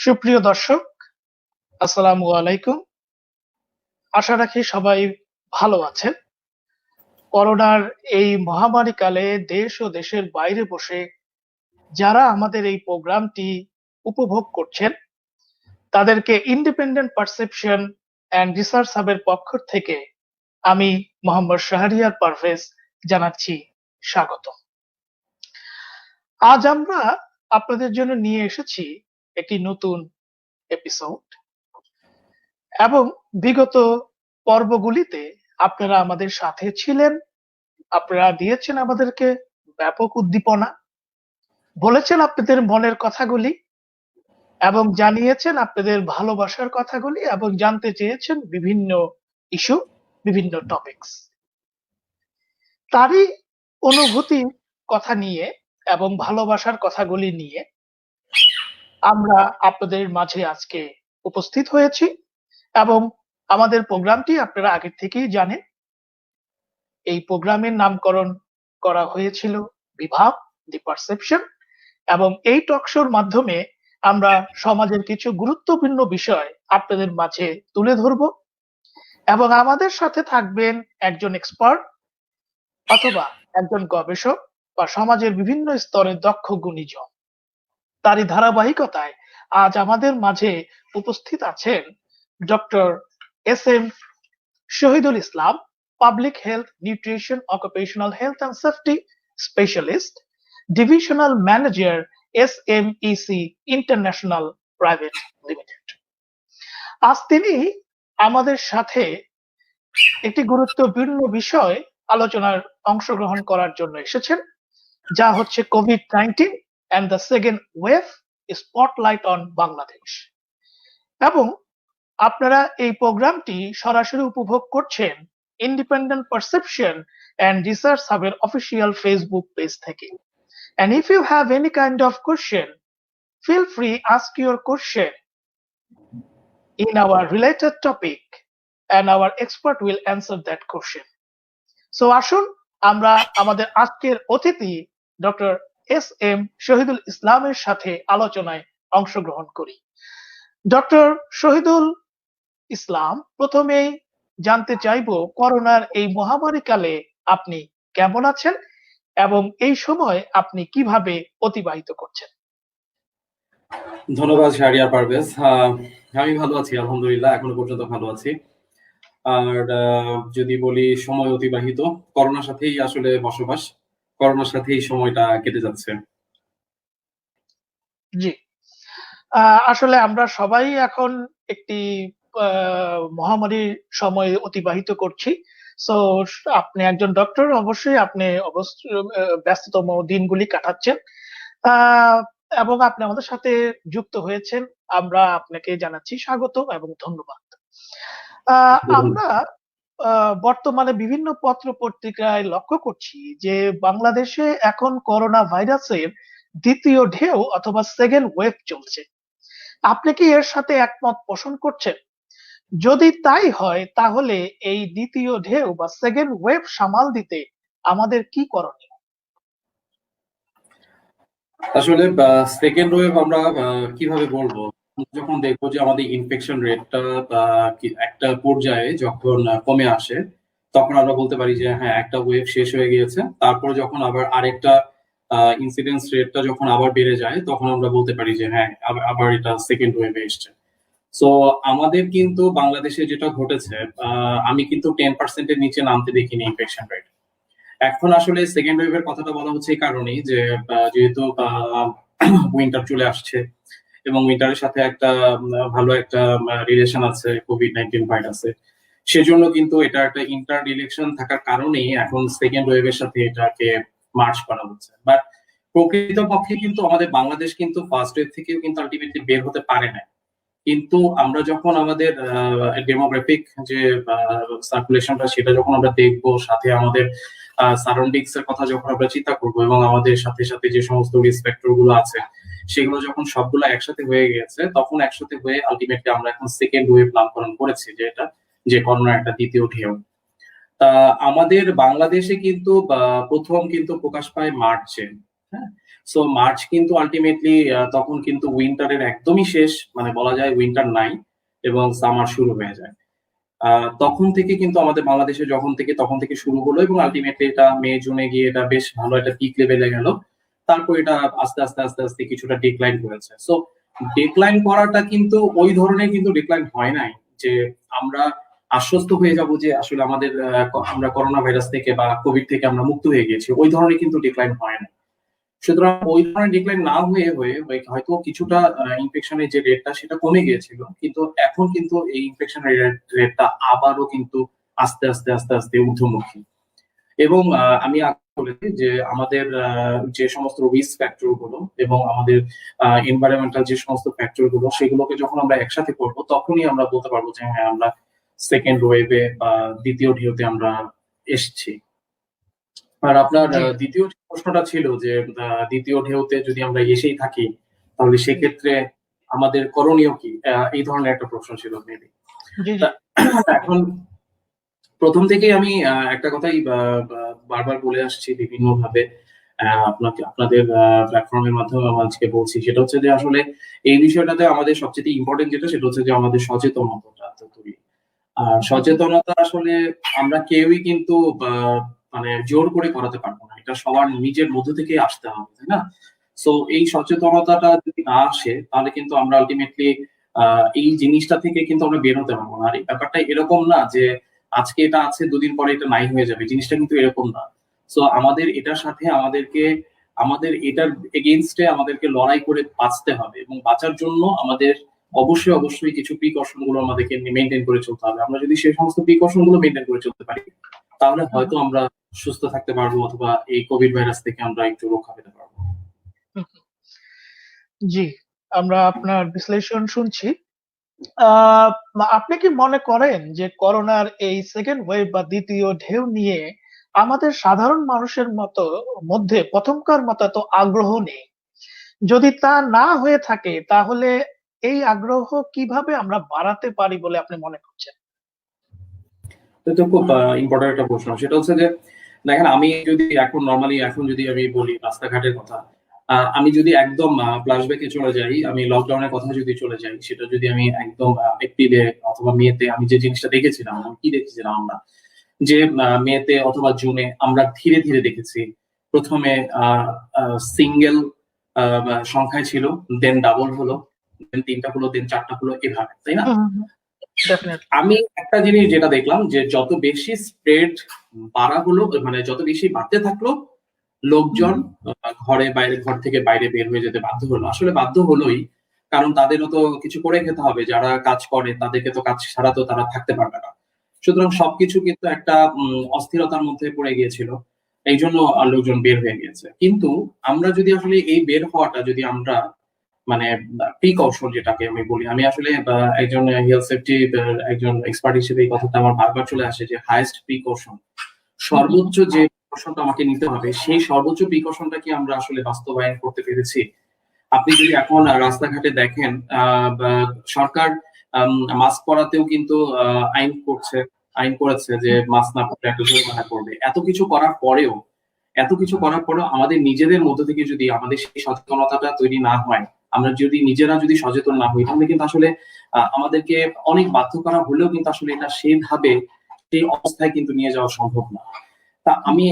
সুপ্রিয় দর্শক, আসসালামু আলাইকুম। আশা রাখি সবাই ভালো আছেন। করোনার এই মহামারীকালে দেশ ও দেশের বাইরে বসে যারা আমাদের এই প্রোগ্রামটি উপভোগ করছেন, তাদেরকে ইন্ডিপেন্ডেন্ট পারসেপশন অ্যান্ড রিসার্চ হাবের পক্ষ থেকে আমি মোহাম্মদ শাহরিয়ার পারভেজ জানাচ্ছি স্বাগত। আজ আমরা আপনাদের জন্য নিয়ে এসেছি একটি নতুন এপিসোড এবং বিগত পর্বগুলিতে আপনারা আমাদের সাথে ছিলেন। আপনারা দিয়েছেন আমাদেরকে ব্যাপক উদ্দীপনা, বলেছেন আপনাদের মনের কথাগুলি এবং জানিয়েছেন আপনাদের ভালোবাসার কথাগুলি এবং জানতে চেয়েছেন বিভিন্ন ইস্যু, বিভিন্ন টপিকস। তারই অনুভূতির কথা নিয়ে এবং ভালোবাসার কথাগুলি নিয়ে আমরা আপনাদের মাঝে আজকে উপস্থিত হয়েছি এবং আমাদের প্রোগ্রামটি আপনারা আগে থেকেই জানেন। এই প্রোগ্রামের নামকরণ করা হয়েছিল বিভাগ, দি পারসেপশন, এবং এই টক শোর মাধ্যমে আমরা সমাজের কিছু গুরুত্বপূর্ণ বিষয় আপনাদের মাঝে তুলে ধরব এবং আমাদের সাথে থাকবেন একজন এক্সপার্ট অথবা একজন গবেষক বা সমাজের বিভিন্ন স্তরের দক্ষ গুণীজন। তারই ধারাবাহিকতায় আজ আমাদের মাঝে উপস্থিত আছেন doctor S M Shahidul Islam, Public Health, Nutrition, Occupational Health and Safety Specialist, Divisional Manager, SMEC International Private Limited. আজ তিনি আমাদের সাথে একটি গুরুত্বপূর্ণ বিষয় আলোচনার অংশগ্রহণ করার জন্য এসেছেন, যা হচ্ছে COVID-19 and the second wave, spotlight on Bangladesh। এবং আপনারা এই প্রোগ্রামটি সরাসরি উপভোগ করছেন ইন্ডিপেন্ডেন্ট পারসেপশন অ্যান্ড রিসার্চ হাবের অফিসিয়াল ফেসবুক পেজ থেকে। And if you have any kind of question, feel free ask your question in our related topic and our expert will answer that question. So আসুন আমরা আমাদের আজকের অতিথি doctor S M Shahidul ইসলামের সাথে আলোচনায় অংশগ্রহণ করি। ডক্টর শহীদুল ইসলাম, প্রথমেই জানতে চাইবো করোনার এই মহামারীকালে আপনি কেমন আছেন এবং এই সময় আপনি কিভাবে অতিবাহিত করছেন? ধন্যবাদ শাহরিয়ার পারভেজ। আমি ভালো আছি, আলহামদুলিল্লাহ, এখনো পর্যন্ত ভালো আছি। আর যদি বলি সময় অতিবাহিত, করোনার সাথেই আসলে বসবাস, করোনার সাথেই সময়টা কেটে যাচ্ছে। জি, আসলে আমরা সবাই এখন একটি মহামারীর সময় অতিবাহিত করছি। সো আপনি একজন ডক্টর, অবশ্যই আপনি ব্যস্ততম দিনগুলি কাটাচ্ছেন এবং আপনি আমাদের সাথে যুক্ত হয়েছেন। আমরা আপনাকে জানাচ্ছি স্বাগত এবং ধন্যবাদ। আমরা বর্তমানে বিভিন্ন পত্র পত্রিকায় লক্ষ্য করছি যে বাংলাদেশে এখন করোনা ভাইরাসের দ্বিতীয় ঢেউ অথবা সেকেন্ড ওয়েভ চলছে। আপনি কি এর সাথে একমত পোষণ করছেন? যদি তাই হয় তাহলে এই দ্বিতীয় ঢেউ বা সেকেন্ড ওয়েভ সামাল দিতে আমাদের কি করণীয়? আসলে সেকেন্ড ওয়েভ আমরা কিভাবে বলবো, যখন দেখবো যে আমাদের ইনফেকশন রেটটা একটা পর্যায়ে যখন কমে আসে, তখন আমরা বলতে পারি যে হ্যাঁ, একটা ওয়েভ শেষ হয়ে গিয়েছে। তারপর যখন আবার আরেকটা ইনসিডেন্স রেটটা যখন আবার বেড়ে যায়, তখন আমরা বলতে পারি যে হ্যাঁ, আবার এটা সেকেন্ড ওয়েভে এসছে। সো আমাদের কিন্তু বাংলাদেশে যেটা ঘটেছে, আমি কিন্তু 10%-এর নিচে নামতে দেখিনি ইনফেকশন রেট। এখন আসলে সেকেন্ড ওয়েভের কথাটা বলা হচ্ছে এই কারণেই যে যেহেতু উইন্টার চলে আসছে এবং উইন্টারের সাথে একটা ভালো একটা রিলেশন আছে কোভিড-19 ভাইরাসের, সেজন্য কিন্তু এটা একটা ইন্টার রিলেশন থাকার কারণেই এখন সেকেন্ড ওয়েভের সাথে এটাকে মার্চ করা হচ্ছে। বাট প্রকৃতপক্ষে কিন্তু আমাদের বাংলাদেশ কিন্তু ফার্স্ট ওয়েভ থেকেও কিন্তু আলটিমেটলি বের হতে পারে না। কিন্তু আমরা যখন আমাদের ডেমোগ্রাফিক যে সার্কুলেশনটা, সেটা যখন আমরা দেখবো, সাথে আমাদের সারাউন্ডিংস এর কথা যখন আমরা চিন্তা করবো এবং আমাদের সাথে সাথে যে সমস্ত রিস্ক ফ্যাক্টর গুলো আছে, সেগুলো যখন সবগুলো একসাথে হয়ে গেছে, তখন একসাথে হয়ে আলটিমেটলি আমরা এখন সেকেন্ড ওয়েভ নামকরণ করেছি, যে এটা যে করোনার একটা দ্বিতীয় ঢেউ। তা আমাদের বাংলাদেশে কিন্তু প্রথম কিন্তু প্রকাশ পায় মার্চে। হ্যাঁ, সো মার্চ কিন্তু আলটিমেটলি তখন কিন্তু উইন্টারের একদমই শেষ, মানে বলা যায় উইন্টার নাই এবং সামার শুরু হয়ে যায়। তখন থেকে কিন্তু আমাদের বাংলাদেশে তখন থেকে শুরু হলো এবং আলটিমেটলি এটা মে জুনে গিয়ে এটা বেশ ভালো একটা পিক লেভেলে গেল। তারপর এটা আস্তে আস্তে আস্তে আস্তে কিছুটা ডিক্লাইন করেছে। সো ডিক্লাইন করাটা কিন্তু ওই ধরনের কিন্তু ডিক্লাইন হয় নাই যে আমরা আশ্বস্ত হয়ে যাব যে আসলে আমাদের আমরা করোনা ভাইরাস থেকে বা কোভিড থেকে আমরা মুক্ত হয়ে গেছি, ওই ধরনের কিন্তু ডিক্লাইন হয় না। সুতরাং ওই ধরনের ডিক্লাইন না হয়ে হয়ে হয়তো কিছুটা ইনফেকশনের যে রেটটা সেটা কমে গিয়েছিল, কিন্তু এখন কিন্তু এই ইনফেকশনের রেটটা আবারও কিন্তু আস্তে আস্তে আস্তে আস্তে ঊর্ধ্বমুখী। এবং আমি আগে বলেছি যে আমাদের যে সমস্ত রিস্ক ফ্যাক্টর গুলো এবং আমাদের এনভায়রনমেন্টাল যে সমস্ত ফ্যাক্টর গুলো সেগুলোকে যখন আমরা একসাথে করব তখনই আমরা বলতে পারবো যে হ্যাঁ আমরা সেকেন্ড ওয়েভে বা দ্বিতীয় ঢেউতে আমরা এসেছি। আর আপনার জি দ্বিতীয় যে প্রশ্নটা ছিল যে দ্বিতীয় ঢেউতে যদি আমরা এসেই থাকি তাহলে সেক্ষেত্রে আমাদের করণীয় কি, এই ধরনের একটা প্রশ্ন ছিল মেবি। জি জি এখন প্রথম থেকেই আমি একটা কথাই বারবার বলে আসছি বিভিন্ন ভাবে, আপনাদের প্ল্যাটফর্মের মাধ্যমে আজকে বলছি, সেটা হচ্ছে যে আসলে এই বিষয়টাতে আমাদের সবচেয়ে ইম্পর্টেন্ট যেটা সেটা হচ্ছে যে আমাদের সচেতনতা তৈরি। আর সচেতনতা আসলে আমরা কেউই কিন্তু মানে জোর করে করাতে পারবো না, এটা সবার নিজের মধ্য থেকে আসতে হবে, তাই না? সো এই সচেতনতাটা যদি না আসে তাহলে কিন্তু আমরা আলটিমেটলি এই জিনিসটা থেকে কিন্তু আমরা বের হতে পারবো না। আর এই ব্যাপারটা এরকম না যে আজকে এটা আছে দুদিন পরে এটা নাই হয়ে যাবে, জিনিসটা কিন্তু এরকম না। সো আমাদের এটার সাথে আমাদের এটার এগেইনস্টে আমাদেরকে লড়াই করে বাঁচতে হবে এবং বাঁচার জন্য আমাদের অবশ্যই অবশ্যই কিছু প্রিকশন গুলো আমাদেরকে মেনটেন করে চলতে হবে। আমরা যদি সেই সমস্ত প্রিকশন গুলো মেনটেন করে চলতে পারি তাহলে হয়তো আমরা সুস্থ থাকতে পারবো অথবা এই কোভিড ভাইরাস থেকে আমরা একটু রক্ষা পেতে পারবো। জি, আমরা আপনার বিশ্লেষণ শুনছি। আপনি কি মনে করেন যে করোনার এই সেকেন্ড ওয়েভ বা দ্বিতীয় ঢেউ নিয়ে আমাদের সাধারণ মানুষের মধ্যে প্রথমকার মতো এত আগ্রহ নেই? যদি তা না হয়ে থাকে তাহলে এই আগ্রহ কিভাবে আমরা বাড়াতে পারি বলে আপনি মনে করছেন? এটা খুব ইম্পর্টেন্ট একটা প্রশ্ন। সেটা হচ্ছে যে দেখেন, আমি যদি এখন যদি আমি বলি রাস্তাঘাটের কথা, আমি যদি একদম ফ্ল্যাশব্যাকে চলে যাই, আমি লকডাউনের কথা যদি চলে যাই, সেটা যদি আমি একদম এপ্রিলে অথবা মেতে আমি যে জিনিসটা দেখেছিলাম, কি দেখেছিলাম আমরা, যে মেতে অথবা জুনে আমরা ধীরে ধীরে দেখেছি প্রথমে সিঙ্গেল সংখ্যায় ছিল, দেন ডাবল হলো, দেন তিনটা হলো, দেন চারটা হলো, এভাবে, তাই না? ডেফিনেটলি। আমি একটা জিনিস যেটা দেখলাম যে যত বেশি স্প্রেড বাড়া হলো, মানে যত বেশি বাড়তে থাকলো, লোকজন ঘর থেকে বাইরে বের হয়ে যেতে বাধ্য হলো। আসলে বাধ্য হলোই, কারণ তাদেরও তো কিছু করে খেতে হবে, যারা কাজ করে তাদেরকে তো কাজ ছাড়া তো তারা থাকতে পারবে না। সুতরাং সবকিছু কিন্তু একটা অস্থিরতার মধ্যে পড়ে গিয়েছিল, এই জন্য লোকজন বের হয়ে গিয়েছে। কিন্তু আমরা যদি আসলে এই বের হওয়াটা যদি আমরা মানে প্রিকশন যেটাকে আমি বলি, আমি আসলে একজন হেলথ সেফটি একজন এক্সপার্ট হিসেবে এই কথাটা আমার বারবার চলে আসে যে হাইয়েস্ট প্রিকশন, সর্বোচ্চ যে প্রিকশনটা আমাকে নিতে হবে সেই সর্বোচ্চ প্রিকশনটা কি আমরা আসলে বাস্তবায়ন করতে পেরেছি? আপনি যদি এখন রাস্তাঘাটে দেখেন, সরকার মাস্ক পরাতেও কিন্তু আইন করেছে যে মাস্ক না পরলে একটা জরিমানা করবে। এত কিছু করার পরেও আমাদের নিজেদের মধ্য থেকে যদি আমাদের সেই সচেতনতাটা তৈরি না হয়, আমরা যদি নিজেরা সচেতন না হই, তাহলে কিন্তু আসলে আমাদেরকে অনেক বাধ্য করা হলেও কিন্তু আসলে এটা সেইভাবে সেই অবস্থায় কিন্তু নিয়ে যাওয়া সম্ভব না। তা আমি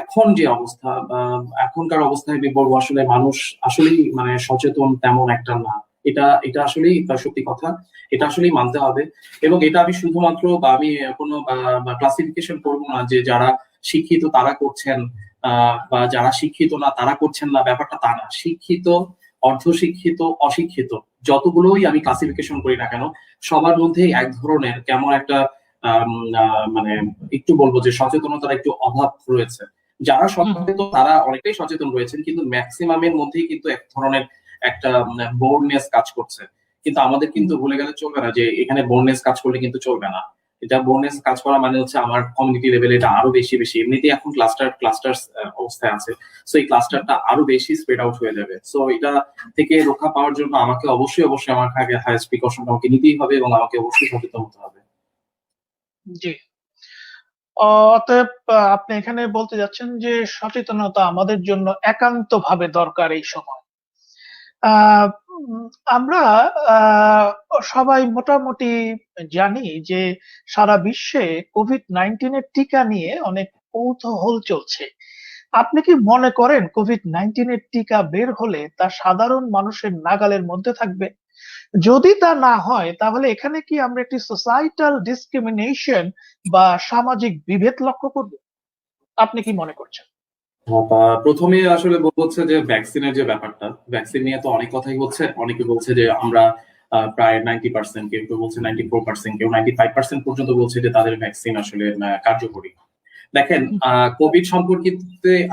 এখন যে অবস্থা বা এখনকার অবস্থায় আমি বলবো আসলে মানুষ আসলেই মানে সচেতন তেমন একটা না। এটা আসলেই সত্যি কথা, এটা আসলেই মানতে হবে। এবং এটা আমি শুধুমাত্র বা আমি কোনো ক্লাসিফিকেশন করবো না যে যারা শিক্ষিত তারা করছেন বা যারা শিক্ষিত না তারা করছেন না, ব্যাপারটা তা না। শিক্ষিত, অর্ধশিক্ষিত, অশিক্ষিত যতগুলোই আমি ক্লাসিফিকেশন করি না কেন, সবার মধ্যেই এক ধরনের কেমন একটা মানে একটু বলবো যে সচেতনতার একটু অভাব রয়েছে। যারা সচেতন তারা অনেকটাই সচেতন রয়েছেন, কিন্তু ম্যাক্সিমামের মধ্যেই কিন্তু এক ধরনের একটা বোর্ডনেস কাজ করছে। কিন্তু আমাদের কিন্তু ভুলে গেলে চলবে না যে এখানে বোর্ডনেস কাজ করলে কিন্তু চলবে না। এটা বোর্ডনেস কাজ করা মানে হচ্ছে আমার কমিউনিটি লেভেলে এটা আরো বেশি এমনিতেই এখন ক্লাস্টার অবস্থায় আছে। সো এই ক্লাস্টারটা আরো বেশি স্প্রেড আউট হয়ে যাবে। সো এটা থেকে রক্ষা পাওয়ার জন্য আমাকে অবশ্যই আমার আগে হাইয়েস্ট প্রিকশন আমাকে নিতেই হবে এবং আমাকে অবশ্যই সচেতন হতে হবে। জি। অতএব আপনি এখানে বলতে যাচ্ছেন যে সচেতনতা আমাদের জন্য একান্তভাবে দরকার এই সময়। আ উম আমরা আ সবাই মোটামুটি জানি যে সারা বিশ্বে COVID-19 এর টিকা নিয়ে অনেক কৌতূহল চলছে। আপনি কি মনে করেন COVID-19 এর টিকা বের হলে তা সাধারণ মানুষের নাগালের মধ্যে থাকবে? যদি তা না হয় তাহলে এখানে কি আমরা একটি সোসাইটাল ডিসক্রিমিনেশন বা সামাজিক বিভেদ লক্ষ্য করব? আপনি কি মনে করছেন? প্রথমে আসলে বলবো হচ্ছে যে ভ্যাকসিনের যে ব্যাপারটা, ভ্যাকসিন নিয়ে তো অনেক কথাই হচ্ছে। অনেকে বলছে যে আমরা প্রায় 90%, কেউ কেউ বলছে 94%, কেউ 95% পর্যন্ত বলছে যে তাদের ভ্যাকসিন আসলে কার্যকরী। দেখেন, হুম, কোভিড সম্পর্কিত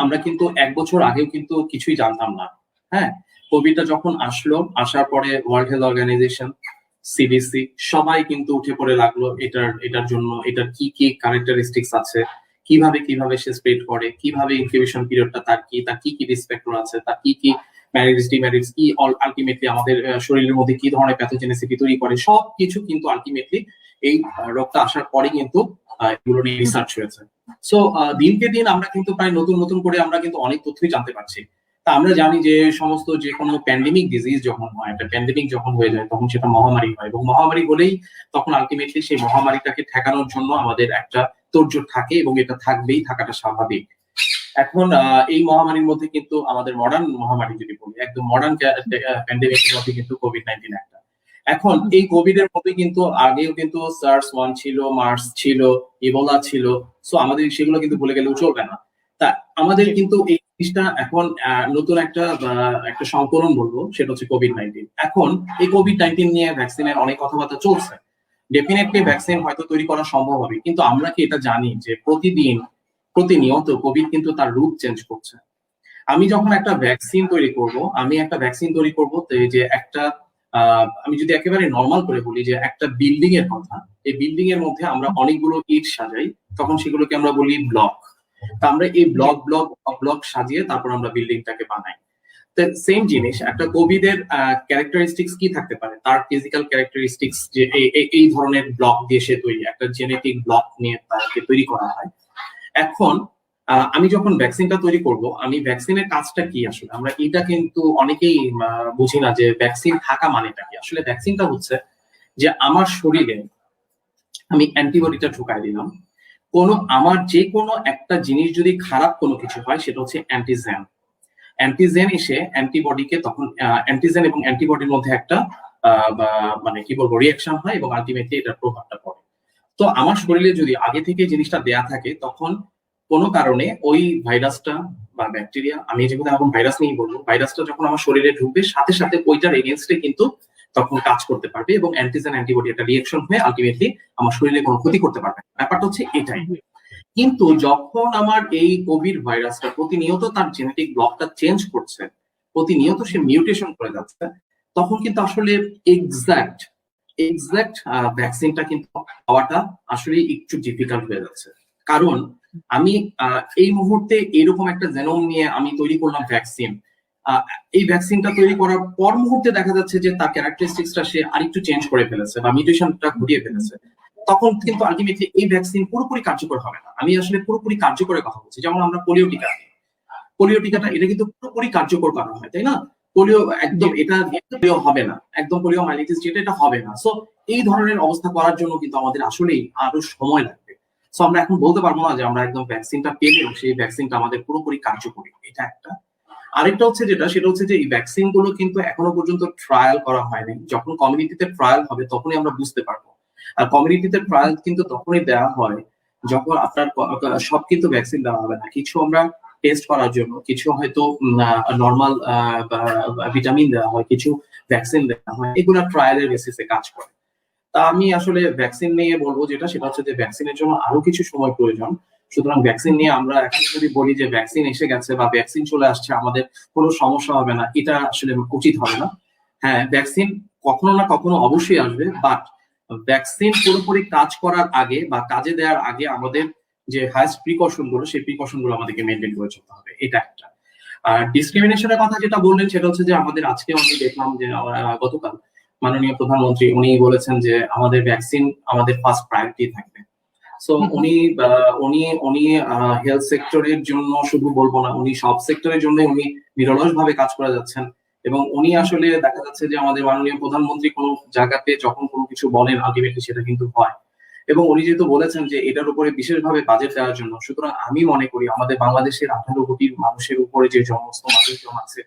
আমরা কিন্তু 1 বছর আগেও কিন্তু কিছুই জানতাম না। হ্যাঁ, কোভিডটা যখন আসলো, আসার পরে ওয়ার্ল্ড হেলথ অর্গানাইজেশন, সিডিসি সবাই কিন্তু উঠে পড়ে লাগলো এটার জন্য এটার কি কি ক্যারেক্টারিস্টিক্স আছে, কিভাবে সে স্প্রেড করে, কিভাবে ইনকিউবেশন পিরিয়ডটা তার কি কি রিস্ক ফ্যাক্টর আছে, তার কি কি ম্যারিজ ডিম্যারিজ কি আলটিমেটলি আমাদের শরীরের মধ্যে কি ধরনের প্যাথোজেনিসিটি তৈরি করে, সবকিছু কিন্তু আলটিমেটলি এই রোগটা আসার পরে কিন্তু এগুলো নিয়ে হুম, রিসার্চ হয়েছে। সো দিনকে দিন আমরা কিন্তু প্রায় নতুন নতুন করে আমরা কিন্তু অনেক তথ্যই জানতে পারছি। তা আমরা জানি যে সমস্ত যে কোনো প্যান্ডেমিক ডিজিজ যখন হয়, একটা প্যান্ডেমিক যখন হয়ে যায় তখন সেটা মহামারী হয়, এবং মহামারী হলেই তখন আলটিমেটলি সেই মহামারীটাকে ঠেকানোর জন্য আমাদের একটা তোড়জোড় থাকে, এবং এটা থাকবেই, থাকাটা স্বাভাবিক। এখন এই মহামারীর মধ্যে কিন্তু আমাদের মডার্ন মহামারী যদি বলি, একদম মডার্ন প্যান্ডেমিকের মধ্যে কিন্তু কোভিড-19 একটা। এখন হুম, এই কোভিড এর মধ্যে কিন্তু আগেও কিন্তু সার্স 1 ছিল, মার্স ছিল, ইবোলা ছিল। সো আমাদের সেগুলো কিন্তু ভুলে গেলেও চলবে না। তা আমাদের জি, কিন্তু এই জিনিসটা এখন নতুন একটা সংকলন বলবো, সেটা হচ্ছে কোভিড-19। এখন এই কোভিড-19 নিয়ে ভ্যাকসিনের অনেক কথাবার্তা চলছে। ডেফিনেটলি ভ্যাকসিন হয়তো তৈরি করা সম্ভব হবে, কিন্তু আমরা কি এটা জানি যে প্রতিনিয়ত কোভিড কিন্তু তার রূপ চেঞ্জ করছে। আমি যখন হুম, একটা ভ্যাকসিন তৈরি করব, যে একটা আমি যদি একেবারে নরমাল করে বলি যে একটা বিল্ডিং এর কথা, এই বিল্ডিং এর মধ্যে আমরা হুম, অনেকগুলো ইট সাজাই, তখন সেগুলোকে আমরা বলি ব্লক। তা আমরা এই জি, ব্লক সাজিয়ে তারপর আমরা বিল্ডিংটাকে বানাই। সেম জিনিস একটা কোভিড এর ক্যারেক্টারিস্টিক্স কি থাকতে পারে, তার ফিজিক্যাল ক্যারেক্টারিস্টিক্স যে এই ধরনের ব্লক দিয়ে সে তৈরি, একটা জেনেটিক ব্লক নিয়ে তাকে তৈরি করা হয়। এখন আমি যখন ভ্যাকসিনটা তৈরি করব, আমি ভ্যাকসিনের কাজটা কি আসলে আমরা এটা কিন্তু অনেকেই বুঝি না যে ভ্যাকসিন থাকা মানেটা কি। আসলে ভ্যাকসিনটা হচ্ছে যে আমার শরীরে আমি অ্যান্টিবডিটা ঢুকাই দিলাম। আমার যে কোনো একটা জিনিস যদি খারাপ কোনো কিছু হয়, সেটা হচ্ছে অ্যান্টিজেন। অ্যান্টিজেন এসে অ্যান্টিবডিকে তখন অ্যান্টিজেন এবং অ্যান্টিবডির মধ্যে একটা মানে কি বলবো রিয়াকশন হয়, এবং আলটিমেটলি এটার প্রভাবটা পড়ে। তো আমার শরীরে যদি আগে থেকে জিনিসটা দেয়া থাকে, তখন কোনো কারণে ওই ভাইরাসটা বা ব্যাকটেরিয়া, আমি যেহেতু এখন ভাইরাস নিয়েই বলবো, ভাইরাসটা যখন আমার শরীরে ঢুকবে, সাথে সাথে ওইটার এগেনস্টে কিন্তু তখন কাজ করতে পারবে, এবং অ্যান্টিজেন অ্যান্টিবডি একটা রিয়েকশন হয়ে আলটিমেটলি আমার শরীরে কোনো ক্ষতি করতে পারবে না। ব্যাপারটা হচ্ছে এটাই। জি, কিন্তু যখন আমার এই কোভিড ভাইরাসটা প্রতিনিয়ত তার জেনেটিক ব্লকটা চেঞ্জ করছে, প্রতিনিয়ত সে মিউটেশন করে যাচ্ছে, তখন কিন্তু আসলে এক্সাক্ট এক্সাক্ট ভ্যাকসিনটা কিন্তু পাওয়াটা আসলে একটু ডিফিকাল্ট হয়ে যাচ্ছে। কারণ আমি এই মুহূর্তে এরকম একটা জেনোম নিয়ে আমি তৈরি করলাম ভ্যাকসিন। এই ভ্যাকসিনটা তৈরি করার পর মুহূর্তে দেখা যাচ্ছে যে তার ক্যারেক্টারিস্টিক্সটা সে আরেকটু চেঞ্জ করে ফেলেছে বা মিউটেশনটা ঘটিয়ে ফেলেছে। তখন কিন্তু আলটিমেটলি এই ভ্যাকসিন পুরোপুরি কার্যকর হবে না। আমি আসলে পুরোপুরি কার্যকরের কথা বলছি। যেমন আমরা পোলিও টিকা, পোলিও টিকাটা এটা কিন্তু পুরোপুরি কার্যকর করা হয়, তাই না? পোলিও জি, একদম এটা পোলিও হবে না, একদম পোলিও মাইলিটিস যেটা এটা হবে না। সো এই ধরনের অবস্থা করার জন্য কিন্তু আমাদের আসলেই আরো সময় লাগবে। সো আমরা এখন বলতে পারবো না যে আমরা একদম ভ্যাকসিনটা পেলেও সেই ভ্যাকসিনটা আমাদের পুরোপুরি কার্যকরী, এটা একটা। আরেকটা হচ্ছে সেটা হচ্ছে যে এই ভ্যাকসিন গুলো কিন্তু এখনো পর্যন্ত ট্রায়াল করা হয়নি। যখন কমিউনিটিতে ট্রায়াল হবে তখনই আমরা বুঝতে পারবো। আর কমিউনিটিতে ট্রায়াল কিন্তু তখনই দেওয়া হয় যখন আপনার সব কিন্তু ভ্যাকসিন দেওয়া হবে না। কিছু আমরা টেস্ট করার জন্য, কিছু হয়তো নর্মাল ভিটামিন দেওয়া হয়, কিছু ভ্যাকসিন দেওয়া হয়, এগুলো ট্রায়ালের বেসিসে কাজ করে। তা আমি আসলে ভ্যাকসিন নিয়ে বলবো সেটা হচ্ছে যে ভ্যাকসিনের জন্য আরো কিছু সময় প্রয়োজন। সুতরাং ভ্যাকসিন নিয়ে আমরা এখন যদি বলি যে ভ্যাকসিন এসে গেছে বা ভ্যাকসিন চলে আসছে, আমাদের কোনো সমস্যা হবে না, এটা আসলে উচিত হবে না। হ্যাঁ, ভ্যাকসিন কখনো না কখনো অবশ্যই আসবে, বাট ভ্যাকসিন পুরোপুরি কাজ করার আগে বা কাজে দেওয়ার আগে আমাদের যে হাইস্ট প্রিকশন গুলো, সেই প্রিকশন গুলো আমাদেরকে মেনটেন করে চলতে হবে, এটা একটা। আর ডিসক্রিমিনেশনের কথা যেটা বললেন, সেটা হচ্ছে যে আমাদের আজকে আমি দেখলাম যে গতকাল মাননীয় প্রধানমন্ত্রী উনি বলেছেন যে আমাদের ভ্যাকসিন আমাদের ফার্স্ট প্রায়োরিটি থাকবে। সো হুম, হুম। উনি উনি উনি হেলথ সেক্টরের জন্য শুধু বলবো না, উনি সব সেক্টরের জন্য উনি নিরলস ভাবে কাজ করে যাচ্ছেন। এবং উনি আসলে দেখা যাচ্ছে যে আমাদের মাননীয় প্রধানমন্ত্রী কোনো জায়গাতে যখন কোনো কিছু বলেন আলটিমেটলি সেটা কিন্তু হয়। এবং উনি যেহেতু বলেছেন যে এটার উপরে বিশেষভাবে বাজেট দেওয়ার জন্য, সুতরাং আমি মনে করি আমাদের বাংলাদেশের 18 কোটি মানুষের উপরে যে সমস্ত মানুষজন আছে,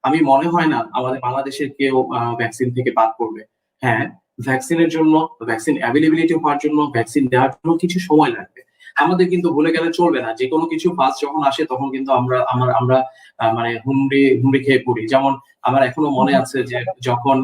আমি মনে হয় না আমাদের বাংলাদেশের কেউ ভ্যাকসিন থেকে বাদ পড়বে। হ্যাঁ, ভ্যাকসিনের জন্য, ভ্যাকসিন অ্যাভেলেবিলিটি হওয়ার জন্য, ভ্যাকসিন দেওয়ার জন্য কিছু সময় লাগবে। আমাদের কিন্তু ভুলে গেলে চলবে না, যে কোনো কিছু ফার্স্ট যখন আসে তখন কিন্তু আমরা মানে হুমড়ি হুমড়ি খেয়ে পড়ি। যেমন আমার এখনো হুম, মনে হুম। আছে যে যখন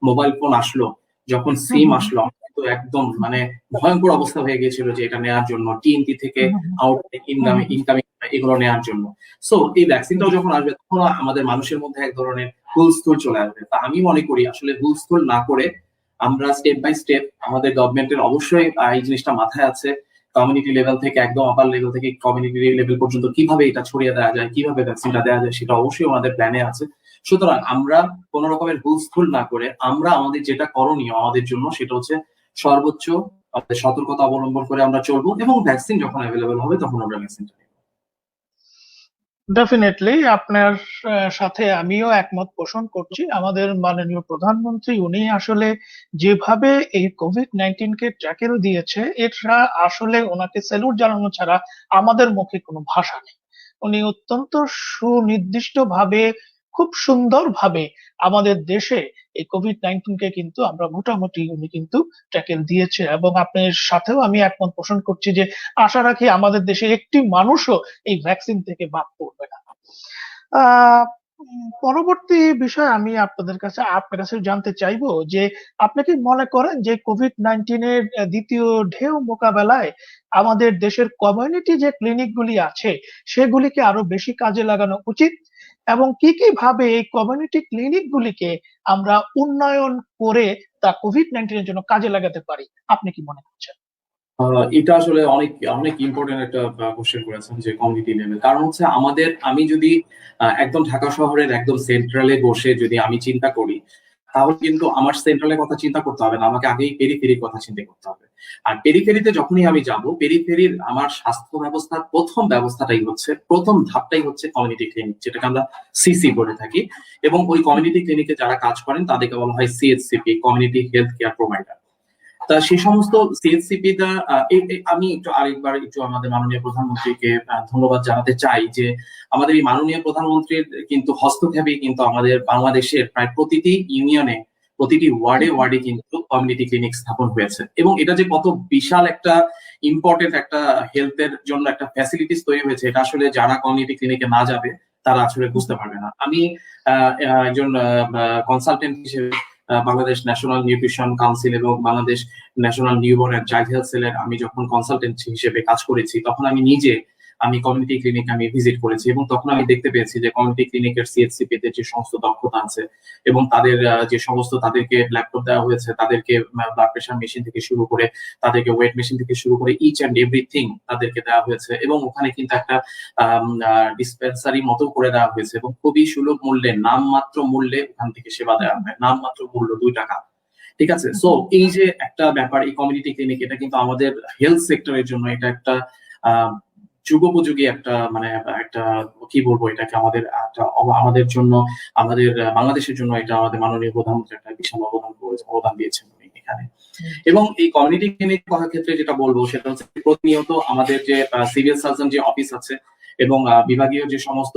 মোবাইল ফোন আসলো, যখন হুম, সিম হুম। আসলো, আমার কিন্তু একদম মানে ভয়ঙ্কর অবস্থা হয়ে গিয়েছিল যে এটা নেওয়ার জন্য, টিএনটি থেকে হুম, হুম। আউট হুম, ইনকামিং হুম। ইনকামিং এগুলো নেওয়ার জন্য। সো এই হুম, ভ্যাকসিনটাও যখন আসবে তখন আমাদের মানুষের মধ্যে এক ধরনের হুলস্থুল চলে আসবে। তা আমি মনে করি আসলে হুলস্থুল না করে আমরা স্টেপ বাই স্টেপ, আমাদের গভর্নমেন্টের অবশ্যই এই জিনিসটা মাথায় আছে, কমিউনিটি লেভেল থেকে একদম আপার লেভেল থেকে কমিউনিটি লেভেল পর্যন্ত কিভাবে এটা ছড়িয়ে দেওয়া যায়, কিভাবে ভ্যাকসিনটা দেওয়া যায়, সেটা অবশ্যই আমাদের প্ল্যানে আছে। সুতরাং আমরা কোন রকমের হুলস্থুল না করে আমরা আমাদের যেটা করণীয় আমাদের জন্য সেটা হচ্ছে সর্বোচ্চ আমাদের সতর্কতা অবলম্বন করে আমরা চলবো, এবং ভ্যাকসিন যখন অ্যাভেলেবল হবে তখন আমরা ভ্যাকসিনটা নেব। ডেফিনেটলি আপনার সাথে আমিও একমত পোষণ করছি। আমাদের মাননীয় প্রধানমন্ত্রী উনি আসলে যেভাবে এই কোভিড-19 কে ট্যাকেল দিয়েছে, এটা আসলে ওনাকে স্যালুট জানানো ছাড়া আমাদের মুখে কোনো ভাষা নেই। উনি অত্যন্ত সুনির্দিষ্টভাবে, খুব সুন্দরভাবে আমাদের দেশে এই কোভিড-19 কে কিন্তু আমরা মোটামুটি উনি কিন্তু ট্যাকেল দিয়েছে, এবং আপনার সাথেও আমি একমত পোষণ করছি যে আশা রাখি আমাদের দেশে একটি মানুষও এই ভ্যাকসিন থেকে বাদ পড়বে না। আহ পরবর্তী বিষয় আমি আপনার কাছে জানতে চাইবো যে আপনি কি মনে করেন যে কোভিড-19 এর দ্বিতীয় ঢেউ মোকাবেলায় আমাদের দেশের কমিউনিটি যে ক্লিনিক গুলি আছে সেগুলিকে আরো বেশি কাজে লাগানো উচিত, এবং কি ভাবে এই কমিউনিটি ক্লিনিক গুলিকে আমরা উন্নয়ন করে তা কোভিড-19 এর জন্য কাজে লাগাতে পারি? আপনি কি মনে করছেন? এটা আসলে অনেক অনেক ইম্পর্টেন্ট একটা কোশ্চেন করেছেন, যে কমিউনিটি লেভেল। কারণ হচ্ছে আমাদের, আমি যদি একদম ঢাকা শহরের একদম সেন্ট্রালে বসে যদি আমি চিন্তা করি, তাহলে কিন্তু আমার সেন্ট্রালের কথা চিন্তা করতে হবে না, আমাকে আগেই পেরিফেরির কথা চিন্তা করতে হবে। আর পেরিফেরিতে যখনই আমি যাব, পেরিফেরির আমার স্বাস্থ্য ব্যবস্থার প্রথম ব্যবস্থাটাই হচ্ছে, প্রথম ধাপটাই হচ্ছে কমিউনিটি ক্লিনিক, যেটাকে আমরা সিসি বলে থাকি। এবং ওই কমিউনিটি ক্লিনিকে যারা কাজ করেন তাদেরকে বলা হয় CHCP, community health care provider. তা সেই সমস্ত সিএইচসিপি টা, আমি একটু আরেকবার একটু আমাদের মাননীয় প্রধানমন্ত্রীকে ধন্যবাদ জানাতে চাই যে আমাদের এই মাননীয় প্রধানমন্ত্রীর কিন্তু হস্তক্ষেপে কিন্তু আমাদের বাংলাদেশের প্রায় প্রতিটি ইউনিয়নে, প্রতিটি ওয়ার্ডে ওয়ার্ডে কিন্তু কমিউনিটি ক্লিনিক স্থাপন হয়েছে। এবং এটা যে কত বিশাল একটা ইম্পর্টেন্ট একটা হেলথের জন্য একটা ফ্যাসিলিটিস তৈরি হয়েছে, এটা আসলে যারা কমিউনিটি ক্লিনিকে না যাবে তারা আসলে বুঝতে পারবে না। আমি একজন কনসালটেন্ট হিসেবে বাংলাদেশ ন্যাশনাল নিউট্রিশন কাউন্সিল এবং Bangladesh national newborn and child health সেলের আমি যখন কনসালটেন্ট হিসেবে কাজ করেছি, তখন আমি কমিউনিটি ক্লিনিক আমি ভিজিট করেছি, এবং তখন আমি দেখতে পেয়েছি যে কমিউনিটি ক্লিনিকের সিএইচসিপি তে যে সমস্ত দক্ষতা আছে, এবং তাদের যে সমস্ত, তাদেরকে ল্যাপটপ দেওয়া হয়েছে, তাদেরকে ব্লাড প্রেশার মেশিন থেকে শুরু করে, তাদেরকে ওয়েট মেশিন থেকে শুরু করে ইচ এন্ড এভরিথিং তাদেরকে দেওয়া হয়েছে। এবং ওখানে কিন্তু একটা ডিসপেন্সারি মতো করে দেওয়া হয়েছে, এবং খুবই সুলভ মূল্যে, নামমাত্র মূল্যে ওখান থেকে সেবা দেওয়া হয়, নামমাত্র মূল্য 2 টাকা। ঠিক আছে। সো এই যে একটা ব্যাপার, এই কমিউনিটি ক্লিনিক, এটা কিন্তু আমাদের হেলথ সেক্টরের জন্য এটা একটা আহ যুগোপযোগী একটা, মানে একটা, কি বলবো এটাকে, আমাদের আমাদের জন্য, আমাদের বাংলাদেশের জন্য এটা আমাদের মাননীয় প্রধানমন্ত্রী একটা বিশাল অবদান দিয়েছেন উনি এখানে। এবং এই কমিউনিটি ক্লিনিক করার ক্ষেত্রে যেটা বলবো সেটা হচ্ছে প্রতিনিয়ত আমাদের যে সিভিল সার্জন যে অফিস আছে এবং বিভাগীয় যে সমস্ত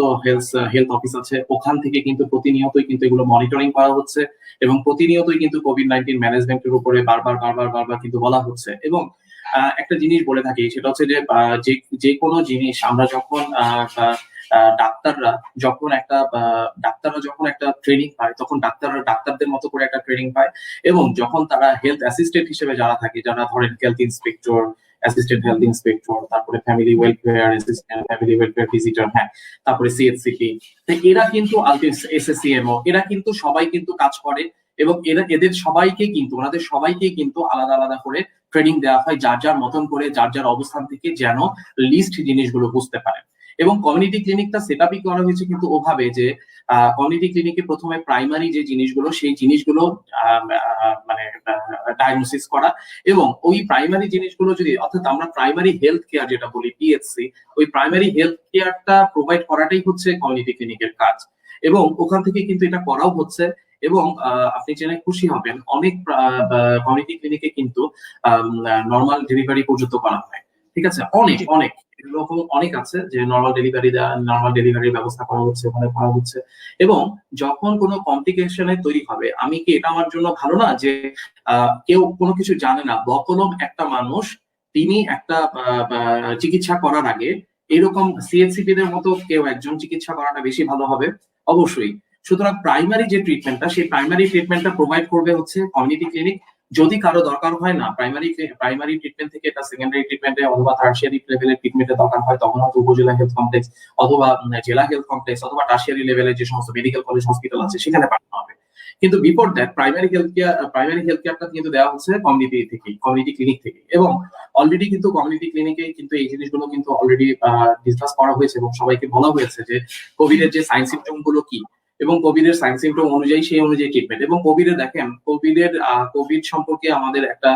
হেলথ অফিস আছে, ওখান থেকে কিন্তু প্রতিনিয়তই কিন্তু এগুলো মনিটরিং করা হচ্ছে, এবং প্রতিনিয়তই কিন্তু কোভিড-19 ম্যানেজমেন্টের উপরে বারবার বারবার বারবার কিন্তু বলা হচ্ছে। এবং একটা জিনিস বলে থাকি, সেটা হচ্ছে যে যে কোনো জিনিস আমরা যখন ডাক্তাররা যখন একটা ট্রেনিং পায়, তখন ডাক্তাররা ডাক্তারদের মতো করে একটা ট্রেনিং পায়। এবং যখন তারা হেলথ অ্যাসিস্ট্যান্ট হিসেবে যারা থাকে, যারা ধরেন health inspector, assistant health inspector, তারপরে family welfare assistant, family welfare visitor, হ্যাঁ, তারপরে সিএইচসিপি, এরা কিন্তু এসএসসিএমও, এরা কিন্তু সবাই কিন্তু কাজ করে। এবং এদের সবাইকে কিন্তু, ওনাদের সবাইকে কিন্তু আলাদা আলাদা করে ট্রেনিং দেওয়া হয়, যার যার মতন করে, যার যার অবস্থান থেকে, যেন লিস্ট জিনিসগুলো বুঝতে পারে। এবং কমিউনিটি ক্লিনিকটা সেট আপই করা হয়েছে কিন্তু ওভাবে যে কমিউনিটি ক্লিনিকে প্রথমে প্রাইমারি যে জিনিসগুলো সেই জিনিসগুলো মানে ডায়াগনোসিস করা, এবং ওই প্রাইমারি জিনিসগুলো যদি, অর্থাৎ আমরা প্রাইমারি হেলথ কেয়ার যেটা বলি পিএইচসি, ওই প্রাইমারি হেলথ কেয়ারটা প্রোভাইড করাটাই হচ্ছে কমিউনিটি ক্লিনিকের কাজ, এবং ওখান থেকে কিন্তু এটা করাও হচ্ছে। এবং আপনি জেনে খুশি হবেন অনেক কমিউনিটি ক্লিনিকে কিন্তু নর্মাল ডেলিভারি পর্যন্ত করা হয়। ঠিক আছে, অনেক অনেক এরকম অনেক আছে যে নর্মাল ডেলিভারির ব্যবস্থা করা হচ্ছে, ওখানে করা হচ্ছে। এবং যখন কোনো কমপ্লিকেশনে তৈরি হবে, আমি কি এটা আমার জন্য ভালো না যে কেউ কোনো কিছু জানে না, বকলম একটা মানুষ, তিনি একটা চিকিৎসা করার আগে এরকম সিএনসিপি দের মতো কেউ একজন চিকিৎসা করাটা বেশি ভালো হবে অবশ্যই। সুতরাং প্রাইমারি যে ট্রিটমেন্টটা, সেই প্রাইমারি ট্রিটমেন্টটা প্রোভাইড করবে হচ্ছে কমিউনিটি ক্লিনিক। যদি কারো দরকার হয় না প্রাইমারি ট্রিটমেন্ট থেকে এটা সেকেন্ডারি ট্রিটমেন্টে অথবা টার্সিয়ারি লেভেলের ট্রিটমেন্টের দরকার হয়, তখন হয়তো উপজেলা হেলথ কমপ্লেক্স অথবা জেলা হেলথ কমপ্লেক্স অথবা টার্সিয়ারি লেভেলের যে সমস্ত মেডিকেল কলেজ হসপিটাল আছে সেখানে পাঠানো হবে। কিন্তু বিফোর দ্যাট প্রাইমারি হেলথ কেয়ারটা কিন্তু দেওয়া হচ্ছে কমিউনিটি ক্লিনিক থেকে। এবং অলরেডি কিন্তু কমিউনিটি ক্লিনিকে কিন্তু এই জিনিসগুলো কিন্তু অলরেডি ডিসকাস করা হয়েছে এবং সবাইকে বলা হয়েছে যে কোভিড এর যে সাইন সিমটম গুলো কি, এবং কোভিড এর সাইন সিমটম অনুযায়ী সেই অনুযায়ী ট্রিটমেন্ট। এবং দেখেন কোভিড সম্পর্কে আমাদের একটা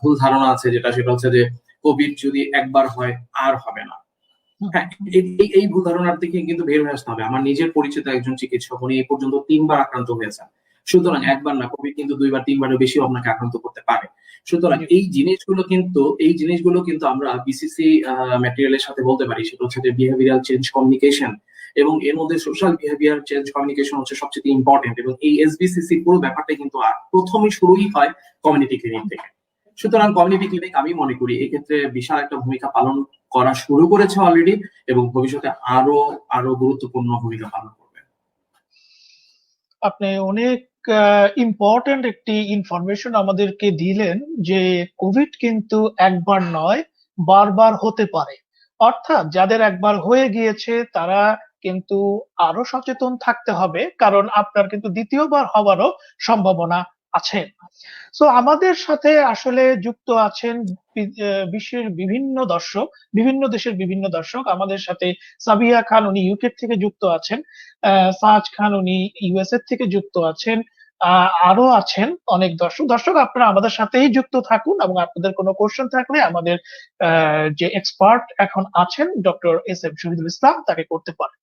ভুল ধারণা আছে, সেটা হচ্ছে যে কোভিড যদি একবার হয় আর হবে না। হ্যাঁ, এই ভুল ধারণার থেকে কিন্তু বের হয়ে আসতে হবে। আমার নিজের পরিচিত একজন চিকিৎসক, উনি এই পর্যন্ত 3বার আক্রান্ত হয়েছেন। সুতরাং একবার না, কোভিড কিন্তু 2বার 3বারের বেশি আপনাকে আক্রান্ত করতে পারে। সুতরাং এই জিনিসগুলো কিন্তু আমরা বিসিসি ম্যাটেরিয়ালের সাথে বলতে পারি, সেটা হচ্ছে যে বিহেভিয়ারাল চেঞ্জ কমিউনিকেশন, এবং এর মধ্যে সোশ্যাল বিহেভিয়ার চেঞ্জ কমিউনিকেশন হচ্ছে সবচেয়ে ইম্পর্টেন্ট। এবং এই এসবিসিসি পুরো ব্যাপারটা কিন্তু প্রথমে শুরুই হয় কমিউনিটি ক্লিনিক থেকে। সুতরাং কমিউনিটি ক্লিনিক আমি মনে করি এক্ষেত্রে বিশাল একটা ভূমিকা পালন করা শুরু করেছে অলরেডি, এবং ভবিষ্যতে আরো গুরুত্বপূর্ণ ভূমিকা পালন করবে। আপনি অনেক ইম্পর্টেন্ট একটি ইনফরমেশন আমাদেরকে দিলেন যে কোভিড কিন্তু একবার নয়, বারবার হতে পারে। অর্থাৎ যাদের একবার হয়ে গিয়েছে তারা কিন্তু আরো সচেতন থাকতে হবে, কারণ আপনার কিন্তু দ্বিতীয়বার হওয়ারও সম্ভাবনা আছে। সো আমাদের সাথে আসলে যুক্ত আছেন বিশ্বের বিভিন্ন দেশের বিভিন্ন দর্শক। আমাদের সাথে সাবিয়া খান, উনি ইউকে থেকে যুক্ত আছেন। সাজ খান, উনি ইউএসএ থেকে যুক্ত আছেন। আরো আছেন অনেক দর্শক আপনারা আমাদের সাথেই যুক্ত থাকুন, এবং আপনাদের কোনো কোশ্চেন থাকলে আমাদের যে এক্সপার্ট এখন আছেন doctor S M Shahidul Islam, তাকে করতে পারেন।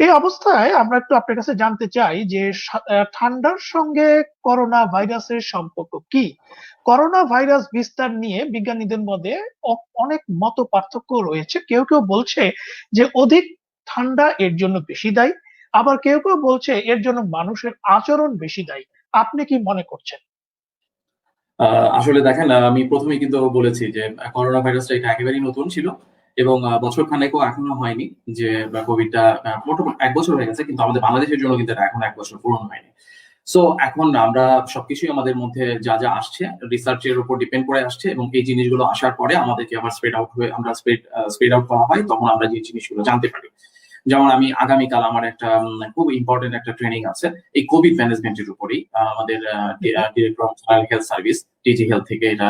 এই অবস্থায় আমরা একটু আপনার কাছে জানতে চাই যে ঠান্ডার সঙ্গে করোনা ভাইরাসের সম্পর্ক কি? করোনা ভাইরাস বিস্তার নিয়ে বিজ্ঞানীদের মধ্যে অনেক মত পার্থক্য রয়েছে। কেউ বলছে যে অধিক ঠান্ডা এর জন্য বেশি দায়ী, আবার কেউ বলছে এর জন্য মানুষের আচরণ বেশি দায়ী। আপনি কি মনে করছেন? আসলে দেখেন, আমি প্রথমেই কিন্তু বলেছি যে করোনা ভাইরাসটা এটা একেবারেই নতুন ছিল, এবং বছর খানেকও এখনো হয়নি যে কোভিডটা মোটামুটি 1 বছর হয়ে গেছে, কিন্তু আমাদের বাংলাদেশের জন্য কিন্তু এখন 1 বছর পূরণ হয়নি। সো এখন আমরা সবকিছুই আমাদের মধ্যে যা আসছে রিসার্চের উপর ডিপেন্ড করে আসছে, এবং এই জিনিসগুলো আসার পরে আমাদেরকে আবার স্প্রেড আউট করা হয়, তখন আমরা যে জিনিসগুলো জানতে পারি। যেমন আমি আগামীকাল আমার একটা খুব ইম্পর্টেন্ট একটা ট্রেনিং আছে এই কোভিড ম্যানেজমেন্টের উপরেই, আমাদের director of health service টিজি health থেকে এটা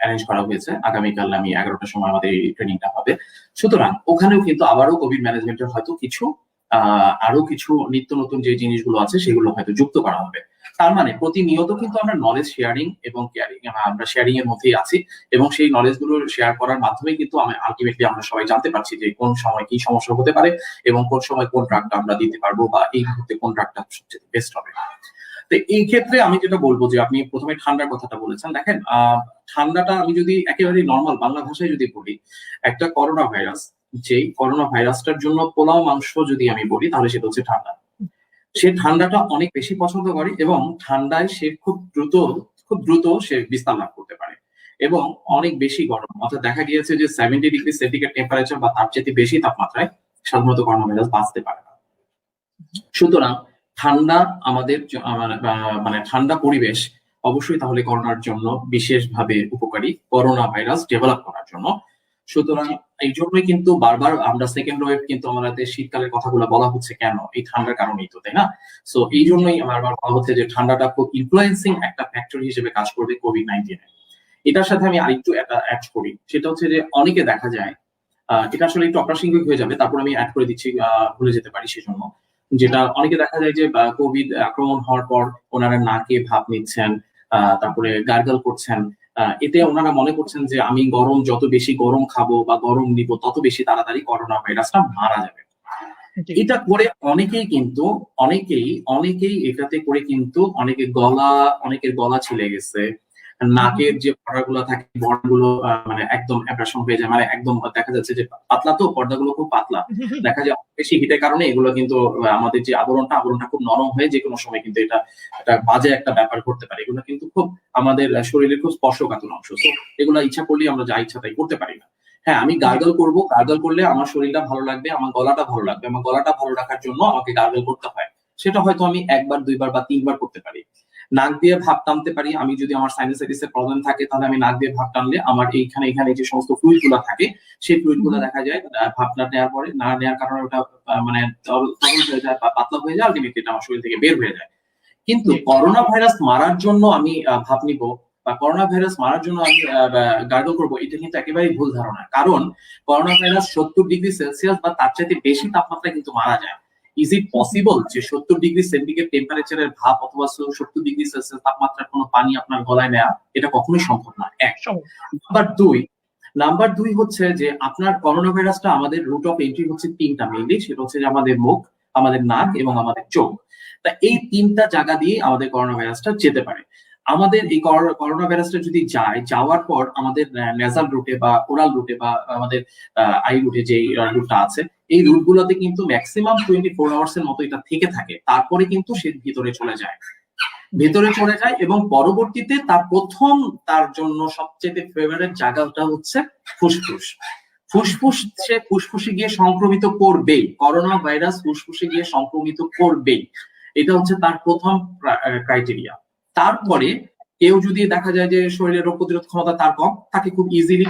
অ্যারেঞ্জ করা হয়েছে। আগামীকাল আমি 11টার সময় আমাদের এই ট্রেনিংটা হবে। সুতরাং ওখানেও কিন্তু আবারও কোভিড ম্যানেজমেন্টের হয়তো আরো কিছু নিত্য নতুন যে জিনিসগুলো আছে সেগুলো হয়তো যুক্ত করা হবে। তার মানে প্রতিনিয়ত কিন্তু আমরা নলেজ শেয়ারিং এবং কেয়ারিং, আমরা শেয়ারিং এর মধ্যেই আছি, এবং সেই নলেজ গুলো শেয়ার করার মাধ্যমে কিন্তু আলটিমেটলি আমরা সবাই জানতে পারছি যে কোন সময় কি সমস্যা হতে পারে, এবং কোন সময় কোন ড্রাগটা আমরা দিতে পারবো, বা এই মুহূর্তে কোন ড্রাগটা সবচেয়ে বেস্ট হবে। তো এই ক্ষেত্রে আমি যেটা বলবো যে আপনি প্রথমে ঠান্ডার কথাটা বলেছেন, দেখেন ঠান্ডাটা আমি যদি একেবারে নর্মাল বাংলা ভাষায় যদি বলি, একটা করোনা ভাইরাস, যেই করোনা ভাইরাসটার জন্য পোলাও মাংস যদি আমি বলি, তাহলে সেটা হচ্ছে ঠান্ডা। সে ঠান্ডাটা অনেক বেশি পছন্দ করে, এবং ঠান্ডায় সে খুব দ্রুত সে বিস্তার লাভ করতে পারে, এবং অনেক বেশি গরম, অর্থাৎ দেখা গিয়েছে যে 70 ডিগ্রি সেন্টিগ্রেড টেম্পারেচার বা তার চেয়ে বেশি তাপমাত্রায় সাধারণত করোনা ভাইরাস বাঁচতে পারে না। সুতরাং ঠান্ডা আমাদের মানে ঠান্ডা পরিবেশ অবশ্যই তাহলে করোনার জন্য বিশেষভাবে উপকারী, করোনা ভাইরাস ডেভেলপ করার জন্য। সুতরাং এই জন্যই কিন্তু বারবার আমরা সেকেন্ড ওয়েভ কিন্তু আমাদের শীতকালের কথাগুলো বলা হচ্ছে কেন, এই ঠান্ডার কারণেই তো, তাই না? সো এই জন্যই বারবার বলা হচ্ছে যে ঠান্ডাটা খুব ইনফ্লুয়েন্সিং একটা ফ্যাক্টর হিসেবে কাজ করবে কোভিড-19 এটার সাথে আমি আরেকটু অ্যাড করি, সেটা হচ্ছে যে অনেকে দেখা যায় এটা আসলে একটু অপ্রাসঙ্গিক হয়ে যাবে, তারপর আমি অ্যাড করে দিচ্ছি, ভুলে যেতে পারি সেজন্য। যেটা অনেকে দেখা যায় যে কোভিড আক্রমণ হওয়ার পর ওনারা নাকে ভাপ নিচ্ছেন, তারপরে গার্গল করছেন। এতে ওনারা মনে করছেন যে আমি যত বেশি গরম খাবো বা গরম নিব তত বেশি তাড়াতাড়ি করোনা ভাইরাসটা মারা যাবে। জি, এটা করে অনেকেই এটাতে করে কিন্তু অনেকের গলা ছিঁড়ে গেছে, নাকের যে পর্দাগুলো থাকে পর্দাগুলো মানে একদম অ্যাব্রাশন হয়ে যায়, মানে একদম দেখা যাচ্ছে যে পাতলা, তো পর্দাগুলো খুব পাতলা, দেখা যায় অনেক বেশি হিটের কারণে এগুলো কিন্তু আমাদের যে আবরণটা খুব নরম হয়ে যে কোনো সময় কিন্তু এটা একটা বাজে একটা ব্যাপার করতে পারে। এগুলো কিন্তু খুব আমাদের শরীরের খুব স্পর্শকাতর অংশ, তো এগুলো ইচ্ছা করলেই আমরা যা ইচ্ছা তাই করতে পারি না। হ্যাঁ, আমি গার্গল করব, গার্গল করলে আমার শরীরটা ভালো লাগবে, আমার গলাটা ভালো লাগবে, আমার গলাটা ভালো রাখার জন্য আমাকে গার্গল করতে হয়। সেটা হয়তো আমি একবার, দুইবার বা তিনবার করতে পারি। নাক দিয়ে ভাপ টানতে পারি, আমি যদি আমার সাইনাসাইটিস এর প্রবলেম থাকে তাহলে আমি নাক দিয়ে ভাপ টানলে আমার এখানে যে সমস্ত ফ্লুইড গুলো থাকে সেই ফ্লুইড গুলো দেখা যায় ভাপ না নেওয়ার পরে, না নেওয়ার কারণে ওটা মানে তরল হয়ে যায় বা পাতলা হয়ে যায়, আলটিমেটলি এটা আমার শরীর থেকে বের হয়ে যায়। কিন্তু জি, করোনা ভাইরাস মারার জন্য আমি ভাপ নিব বা করোনা ভাইরাস মারার জন্য আমি গার্গল করবো, এটা কিন্তু একেবারেই ভুল ধারণা। কারণ করোনা ভাইরাস 70°C বা তার চাইতে বেশি তাপমাত্রায় কিন্তু মারা যায়। ইজ ইট পসিবল যে 70°C টেম্পারেচারের ভাপ অথবা 70°C তাপমাত্রার কোনো পানি আপনার গলায় নেওয়া? এটা কখনোই সম্ভব না। এক। নাম্বার দুই হচ্ছে যে আপনার করোনা ভাইরাসটা, আমাদের রুট অফ এন্ট্রি হচ্ছে তিনটা মেইনলি, সেটা হচ্ছে যে আমাদের মুখ, আমাদের নাক এবং আমাদের চোখ। তা এই তিনটা জায়গা দিয়ে আমাদের করোনা ভাইরাসটা যেতে পারে। আমাদের এই করোনা ভাইরাসটা যদি যাওয়ার পর আমাদের নেজাল রুটে বা ওরাল রুটে বা আমাদের আই রুটে যে রুটটা আছে, এই রুটগুলোতে কিন্তু ম্যাক্সিমাম 24 আওয়ার্স এর মতো এটা থেকে থাকে, তারপরে কিন্তু সে ভেতরে চলে যায় এবং পরবর্তীতে তার জন্য সবচেয়ে ফেভারিট জায়গাটা হচ্ছে ফুসফুস। ফুসফুসে গিয়ে সংক্রমিত করবেই, করোনা ভাইরাস ফুসফুসে গিয়ে সংক্রমিত করবেই। এটা হচ্ছে তার প্রথম ক্রাইটেরিয়া। তারপরে কেউ যদি দেখা যায় যে শরীরের রোগ প্রতিরোধ ক্ষমতা তার কম, তাকে খুব ইজিলি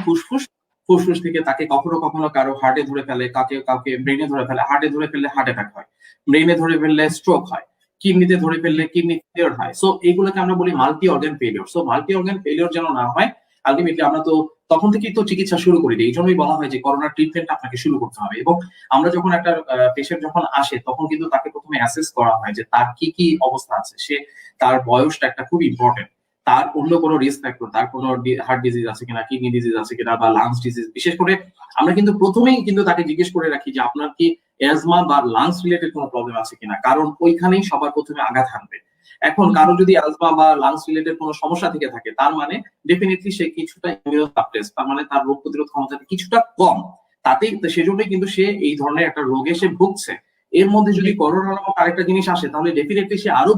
ফুসফুস থেকে তাকে কখনো কখনো কারো হার্টে ধরে ফেলে, কাউকে ব্রেনে ধরে ফেলে, হার্টে ধরে ফেললে হার্ট অ্যাটাক হয়, ব্রেনে ধরে ফেললে স্ট্রোক হয়, কিডনিতে ধরে ফেললে কিডনি ফেলিওর হয়। সো এগুলোকে আমরা বলি multi organ failure. So multi organ failure যেন না হয়, আলটিমেটলি আমরা তো তখন থেকেই তো চিকিৎসা শুরু করি। এই জন্যই বলা হয় যে করোনা ট্রিটমেন্ট আপনাকে শুরু করতে হবে। এবং আমরা যখন একটা পেশেন্ট যখন আসে তখন কিন্তু তাকে প্রথমে অ্যাসেস করা হয় যে তার কি কি অবস্থা আছে। তার বয়সটা একটা খুব ইম্পর্টেন্ট, তার অন্য কোনো রিস্ক ফ্যাক্টর, তার কোনো হার্ট ডিজিজ আছে কিনা, কিডনি ডিজিজ আছে কিনা বা লাংস ডিজিজ। বিশেষ করে আমরা কিন্তু প্রথমেই কিন্তু তাকে জিজ্ঞেস করে রাখি যে আপনার কি অ্যাজমা বা লাংস রিলেটেড কোনো প্রবলেম আছে কিনা, কারণ ওইখানেই সবার প্রথমে আঘাত হানবে। এখন কারো যদি অ্যাজমা বা লাংস রিলেটেড কোনো সমস্যা থেকে থাকে, তার মানে ডেফিনেটলি সে কিছুটা ইমিউনোসাপ্রেস, তার মানে তার রোগ প্রতিরোধ ক্ষমতাটা কিছুটা কম, তাতেই সেজন্যই কিন্তু সে এই ধরনের একটা রোগে সে ভুগছে। এর মধ্যে যদি করোনা নামক আরেকটা জিনিস আসে তাহলে ডেফিনেটলি সে আরো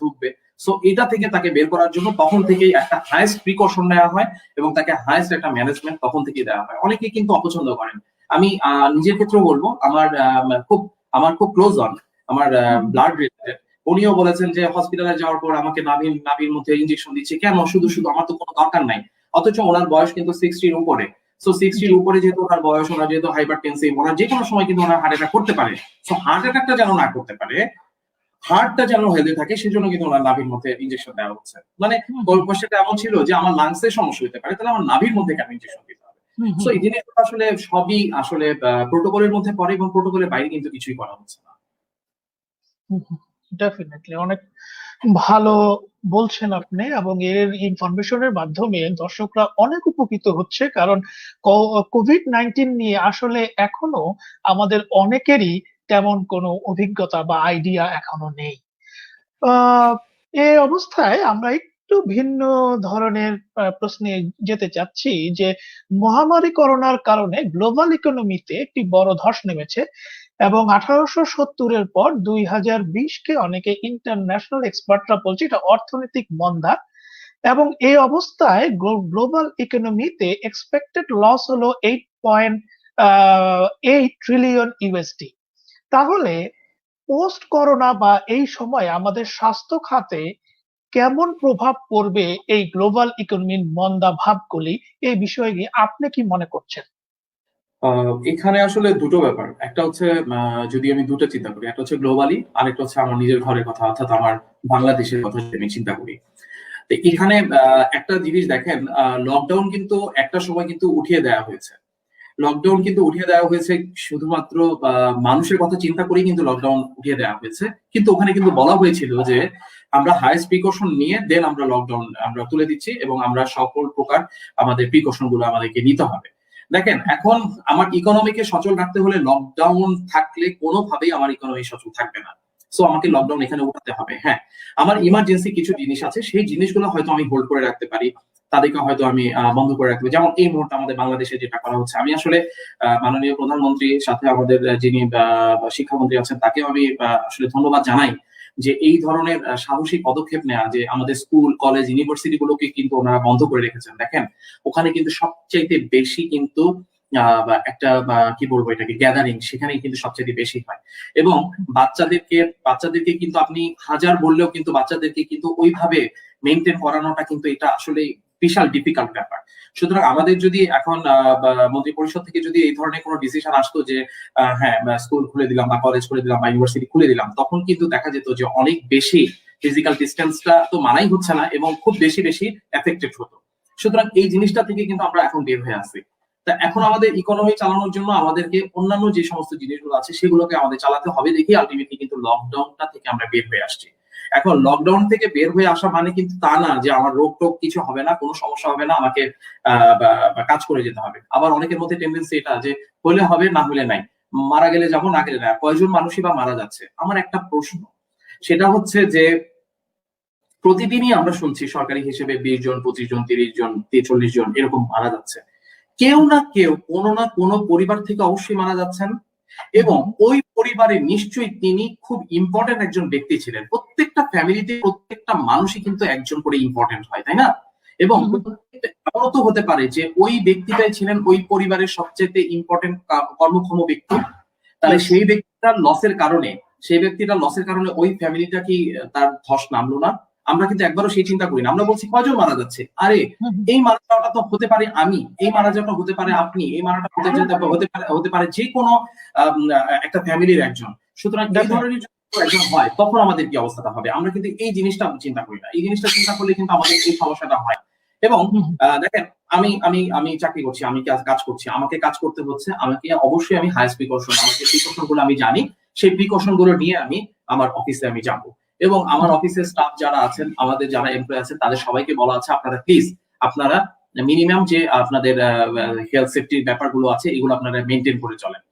ভুগবে। সো এটা থেকে তাকে বের করার জন্য তখন থেকেই একটা হাইস্ট প্রিকশন নেওয়া হয় এবং তাকে হাইস্ট একটা ম্যানেজমেন্ট তখন থেকে দেওয়া হয়। অনেকে কিন্তু অপছন্দ করেন। আমি নিজের ক্ষেত্রেও বলবো, আমার খুব ক্লোজ হন, আমার ব্লাড রিলেটেড, উনিও বলেছেন যে হসপিটালে যাওয়ার পর আমাকে নাভির মধ্যে ইনজেকশন দিচ্ছে কেন, শুধু আমার তো কোনো দরকার নাই। অথচ ওনার বয়স কিন্তু 60-র উপরে। সো 60-র উপরে যেহেতু ওনার বয়স, ওনার যেহেতু হাইপারটেনসিভ, ওনার যে কোনো সময় কিন্তু ওনার হার্ট অ্যাটাক করতে পারে। সো হার্ট অ্যাটাকটা যেন না করতে পারে, হার্টটা যেন হেলদি থাকে, সেজন্য কিন্তু ওনার নাভির মধ্যে ইনজেকশন দেওয়া হচ্ছে। মানে কোশ্চেনটা এমন ছিল যে আমার লাংসের সমস্যা হতে পারে, তাহলে আমার নাভির মধ্যে কেন ইনজেকশন দিতে হবে? সো এই জিনিসগুলো আসলে সবই আসলে প্রোটোকলের মধ্যে পড়ে এবং প্রোটোকলের বাইরে কিন্তু কিছুই করা হচ্ছে না। ডেফিনেটলি অনেক ভালো বলছেন আপনি, এবং এর ইনফরমেশনের মাধ্যমে দর্শকরা অনেক উপকৃত হচ্ছে। কারণ কোভিড-19 নিয়ে আসলে এখনো আমাদের অনেকেরই তেমন কোনো অভিজ্ঞতা বা আইডিয়া এখনো নেই। আহ এই অবস্থায় আমরা একটু ভিন্ন ধরনের প্রশ্নে যেতে চাচ্ছি যে মহামারী করোনার কারণে গ্লোবাল ইকোনমিতে একটি বড় ধস নেমেছে, এবং 1870-এর পর 2020-কে অনেকে ইন্টারন্যাশনাল এক্সপার্টরা বলছে এটা অর্থনৈতিক মন্দা, এবং এই অবস্থায় গ্লোবাল ইকোনমিতে এক্সপেক্টেড লস হলো 8.8 ট্রিলিয়ন ইউএসডি। তাহলে পোস্ট করোনা বা এই সময় আমাদের স্বাস্থ্য খাতে কেমন প্রভাব পড়বে এই গ্লোবাল ইকোনমির মন্দা ভাবগুলি, এই বিষয়ে নিয়ে আপনি কি মনে করছেন? এখানে আসলে দুটো ব্যাপার। একটা হচ্ছে যদি আমি দুটো চিন্তা করি, একটা হচ্ছে গ্লোবালি, আরেকটা হচ্ছে আমার নিজের ঘরের কথা, অর্থাৎ আমার বাংলাদেশের কথা যদি আমি চিন্তা করি। তো জি, এখানে একটা জিনিস দেখেন, লকডাউন কিন্তু একটা সময় কিন্তু উঠিয়ে দেওয়া হয়েছে। লকডাউন কিন্তু উঠিয়ে দেওয়া হয়েছে শুধুমাত্র মানুষের কথা চিন্তা করেই কিন্তু লকডাউন উঠিয়ে দেওয়া হয়েছে, কিন্তু ওখানে কিন্তু বলা হয়েছিল যে আমরা হাইয়েস্ট প্রিকশন নিয়ে দেন আমরা লকডাউন আমরা তুলে দিচ্ছি এবং আমরা সকল প্রকার আমাদের প্রিকশন গুলো আমাদেরকে নিতে হবে। দেখেন, এখন আমার ইকোনমিকে সচল রাখতে হলে লকডাউন থাকলে কোনোভাবেই আমার ইকোনমি সচল থাকবে না। সো আমাকে লকডাউন এখানে উঠাতে হবে। হ্যাঁ, আমার ইমার্জেন্সি কিছু জিনিস আছে, সেই জিনিসগুলো হয়তো আমি হোল্ড করে রাখতে পারি, তাদেরকে হয়তো আমি বন্ধ করে রাখতে পারি। যেমন এই মুহূর্তে আমাদের বাংলাদেশে যেটা করা হচ্ছে, আমি আসলে মাননীয় প্রধানমন্ত্রীর সাথে আমাদের যিনি শিক্ষামন্ত্রী আছেন তাকেও আমি আসলে ধন্যবাদ জানাই যে এই ধরনের সাহসী পদক্ষেপ নেওয়া, যে আমাদের স্কুল কলেজ ইউনিভার্সিটি গুলোকে কিন্তু ওনারা বন্ধ করে রেখেছেন। দেখেন, ওখানে কিন্তু সবচাইতে বেশি কিন্তু একটা কি বলবো এটাকে গ্যাদারিং সেখানেই কিন্তু সবচেয়ে বেশি হয়, এবং বাচ্চাদেরকে কিন্তু আপনি হাজার বললেও কিন্তু বাচ্চাদেরকে কিন্তু ওইভাবে মেনটেন করানোটা কিন্তু এটা আসলে বিশাল ডিফিকাল্ট ব্যাপার। সুতরাং আমাদের যদি এখন মন্ত্রী পরিষদ থেকে যদি এই ধরনের কোনো ডিসিশন আসতো যে হ্যাঁ স্কুল খুলে দিলাম বা কলেজ খুলে দিলাম বা ইউনিভার্সিটি খুলে দিলাম, তখন কিন্তু দেখা যেত যে অনেক বেশি ফিজিক্যাল ডিস্টেন্সটা তো মানাই হচ্ছে না এবং খুব বেশি বেশি এফেক্টেড হতো। সুতরাং এই জিনিসটা থেকে কিন্তু আমরা এখন বের হয়ে আসছি। তা এখন আমাদের ইকোনমি চালানোর জন্য আমাদেরকে অন্যান্য যে সমস্ত জিনিসগুলো আছে সেগুলোকে আমাদের চালাতে হবে, দেখি আলটিমেটলি কিন্তু লকডাউনটা থেকে আমরা বের হয়ে আসছি। এখন লকডাউন থেকে বের হয়ে আসা মানে কিন্তু তা না যে আমার রোগ টোগ কিছু হবে না, কোনো সমস্যা হবে না, আমাকে কাজ করে যেতে হবে। আবার অনেকের মধ্যে টেন্ডেন্সি এটা যে হলে হবে না হলে নাই, মারা গেলে যাবো না গেলে না। কয়জন মানুষই বা মারা যাচ্ছে? আমার একটা প্রশ্ন, সেটা হচ্ছে যে প্রতিদিনই আমরা শুনছি সরকারি হিসেবে 20 জন 25 জন 30 জন 43 জন এরকম মারা যাচ্ছে। কেউ না কেউ কোনো না কোনো পরিবার থেকে অবশ্যই মারা যাচ্ছেন, এবং ওই পরিবারে নিশ্চয়ই তিনি খুব ইম্পর্টেন্ট একজন ব্যক্তি ছিলেন। প্রত্যেকটা ফ্যামিলিতে প্রত্যেকটা মানুষই কিন্তু একজন করে ইম্পর্টেন্ট হয়, তাই না? এবং এমনও তো হতে পারে যে ওই ব্যক্তিটাই ছিলেন ওই পরিবারের সবচেয়ে ইম্পর্টেন্ট কর্মক্ষম ব্যক্তি। তাহলে সেই ব্যক্তিটার লসের কারণে ওই ফ্যামিলিটা কি তার ধস নামলো না? আমরা কিন্তু একবারও সেই চিন্তা করি না। আমরা বলছি কয়জন মারা যাচ্ছে, আরে এই মারা যাওয়াটা তো হতে পারে আমি, এই মারা যাওয়াটা হতে পারে আপনি, এই মারাটা হতে পারে যে কোনো একটা ফ্যামিলির একজন। সুতরাং এই ধরনের একজন হয় তখন আমাদের কি অবস্থাটা হবে? আমরা কিন্তু এই জিনিসটা চিন্তা করি না। এই জিনিসটা চিন্তা করলে কিন্তু আমাদের এই সমস্যাটা হয়। এবং দেখেন, আমি আমি আমি চাকরি করছি, আমি কাজ করছি, আমাকে কাজ করতে হচ্ছে, আমাকে অবশ্যই আমি হাইয়েস্ট প্রিকশন, আমাকে প্রিকশন গুলো আমি জানি, সেই প্রিকশন গুলো নিয়ে আমি আমার অফিসে আমি যাবো। এবং আমার অফিসের স্টাফ যারা আছেন, আমাদের যারা এমপ্লয় আছেন, তাদের সবাইকে বলা আছে আপনারা প্লিজ আপনারা মিনিমাম যে আপনাদের হেলথ সেফটির ব্যাপারগুলো আছে এগুলো আপনারা মেনটেন করে চলেন।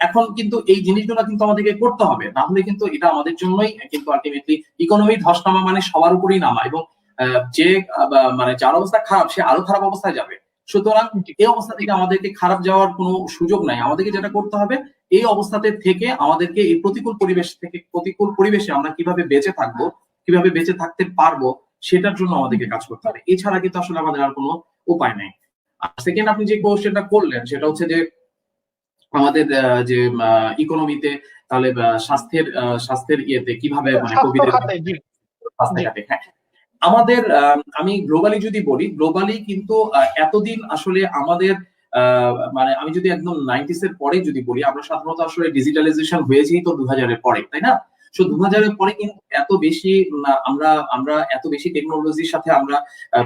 এখন কিন্তু এই জিনিসগুলো কিন্তু আমাদেরকে করতে হবে, না হলে কিন্তু এটা আমাদের জন্যই কিন্তু আলটিমেটলি ইকোনমি ধস নামা মানে সবার উপরেই নামা, এবং যে মানে যার অবস্থা খারাপ সে আরো খারাপ অবস্থায় যাবে। সুতরাং এই অবস্থা থেকে আমাদেরকে খারাপ যাওয়ার কোনো সুযোগ নাই। আমাদেরকে যেটা করতে হবে, এই অবস্থাতে থেকে আমাদেরকে এই প্রতিকূল পরিবেশে আমরা কিভাবে বেঁচে থাকবো, কিভাবে বেঁচে থাকতে পারবো, সেটার জন্য আমাদেরকে কাজ করতে হবে। এছাড়া কিন্তু আসলে আমাদের আর কোনো উপায় নেই। আর সেকেন্ড আপনি যে কোশ্চেনটা করলেন সেটা হচ্ছে যে আমাদের যে ইকোনমিতে তাহলে স্বাস্থ্যের ইয়েতে কিভাবে মানে কোভিডের হ্যাঁ আমাদের আমি গ্লোবালি যদি বলি, গ্লোবালি কিন্তু এতদিন আসলে আমাদের মানে আমি যদি একদম 90s এর পরে যদি বলি, আমরা সাধারণত আসলে ডিজিটালাইজেশন হয়েছেই তো 2000 এর পরে, তাই না? সো 2000 এর পরে কিন্তু এত বেশি আমরা এত বেশি টেকনোলজির সাথে আমরা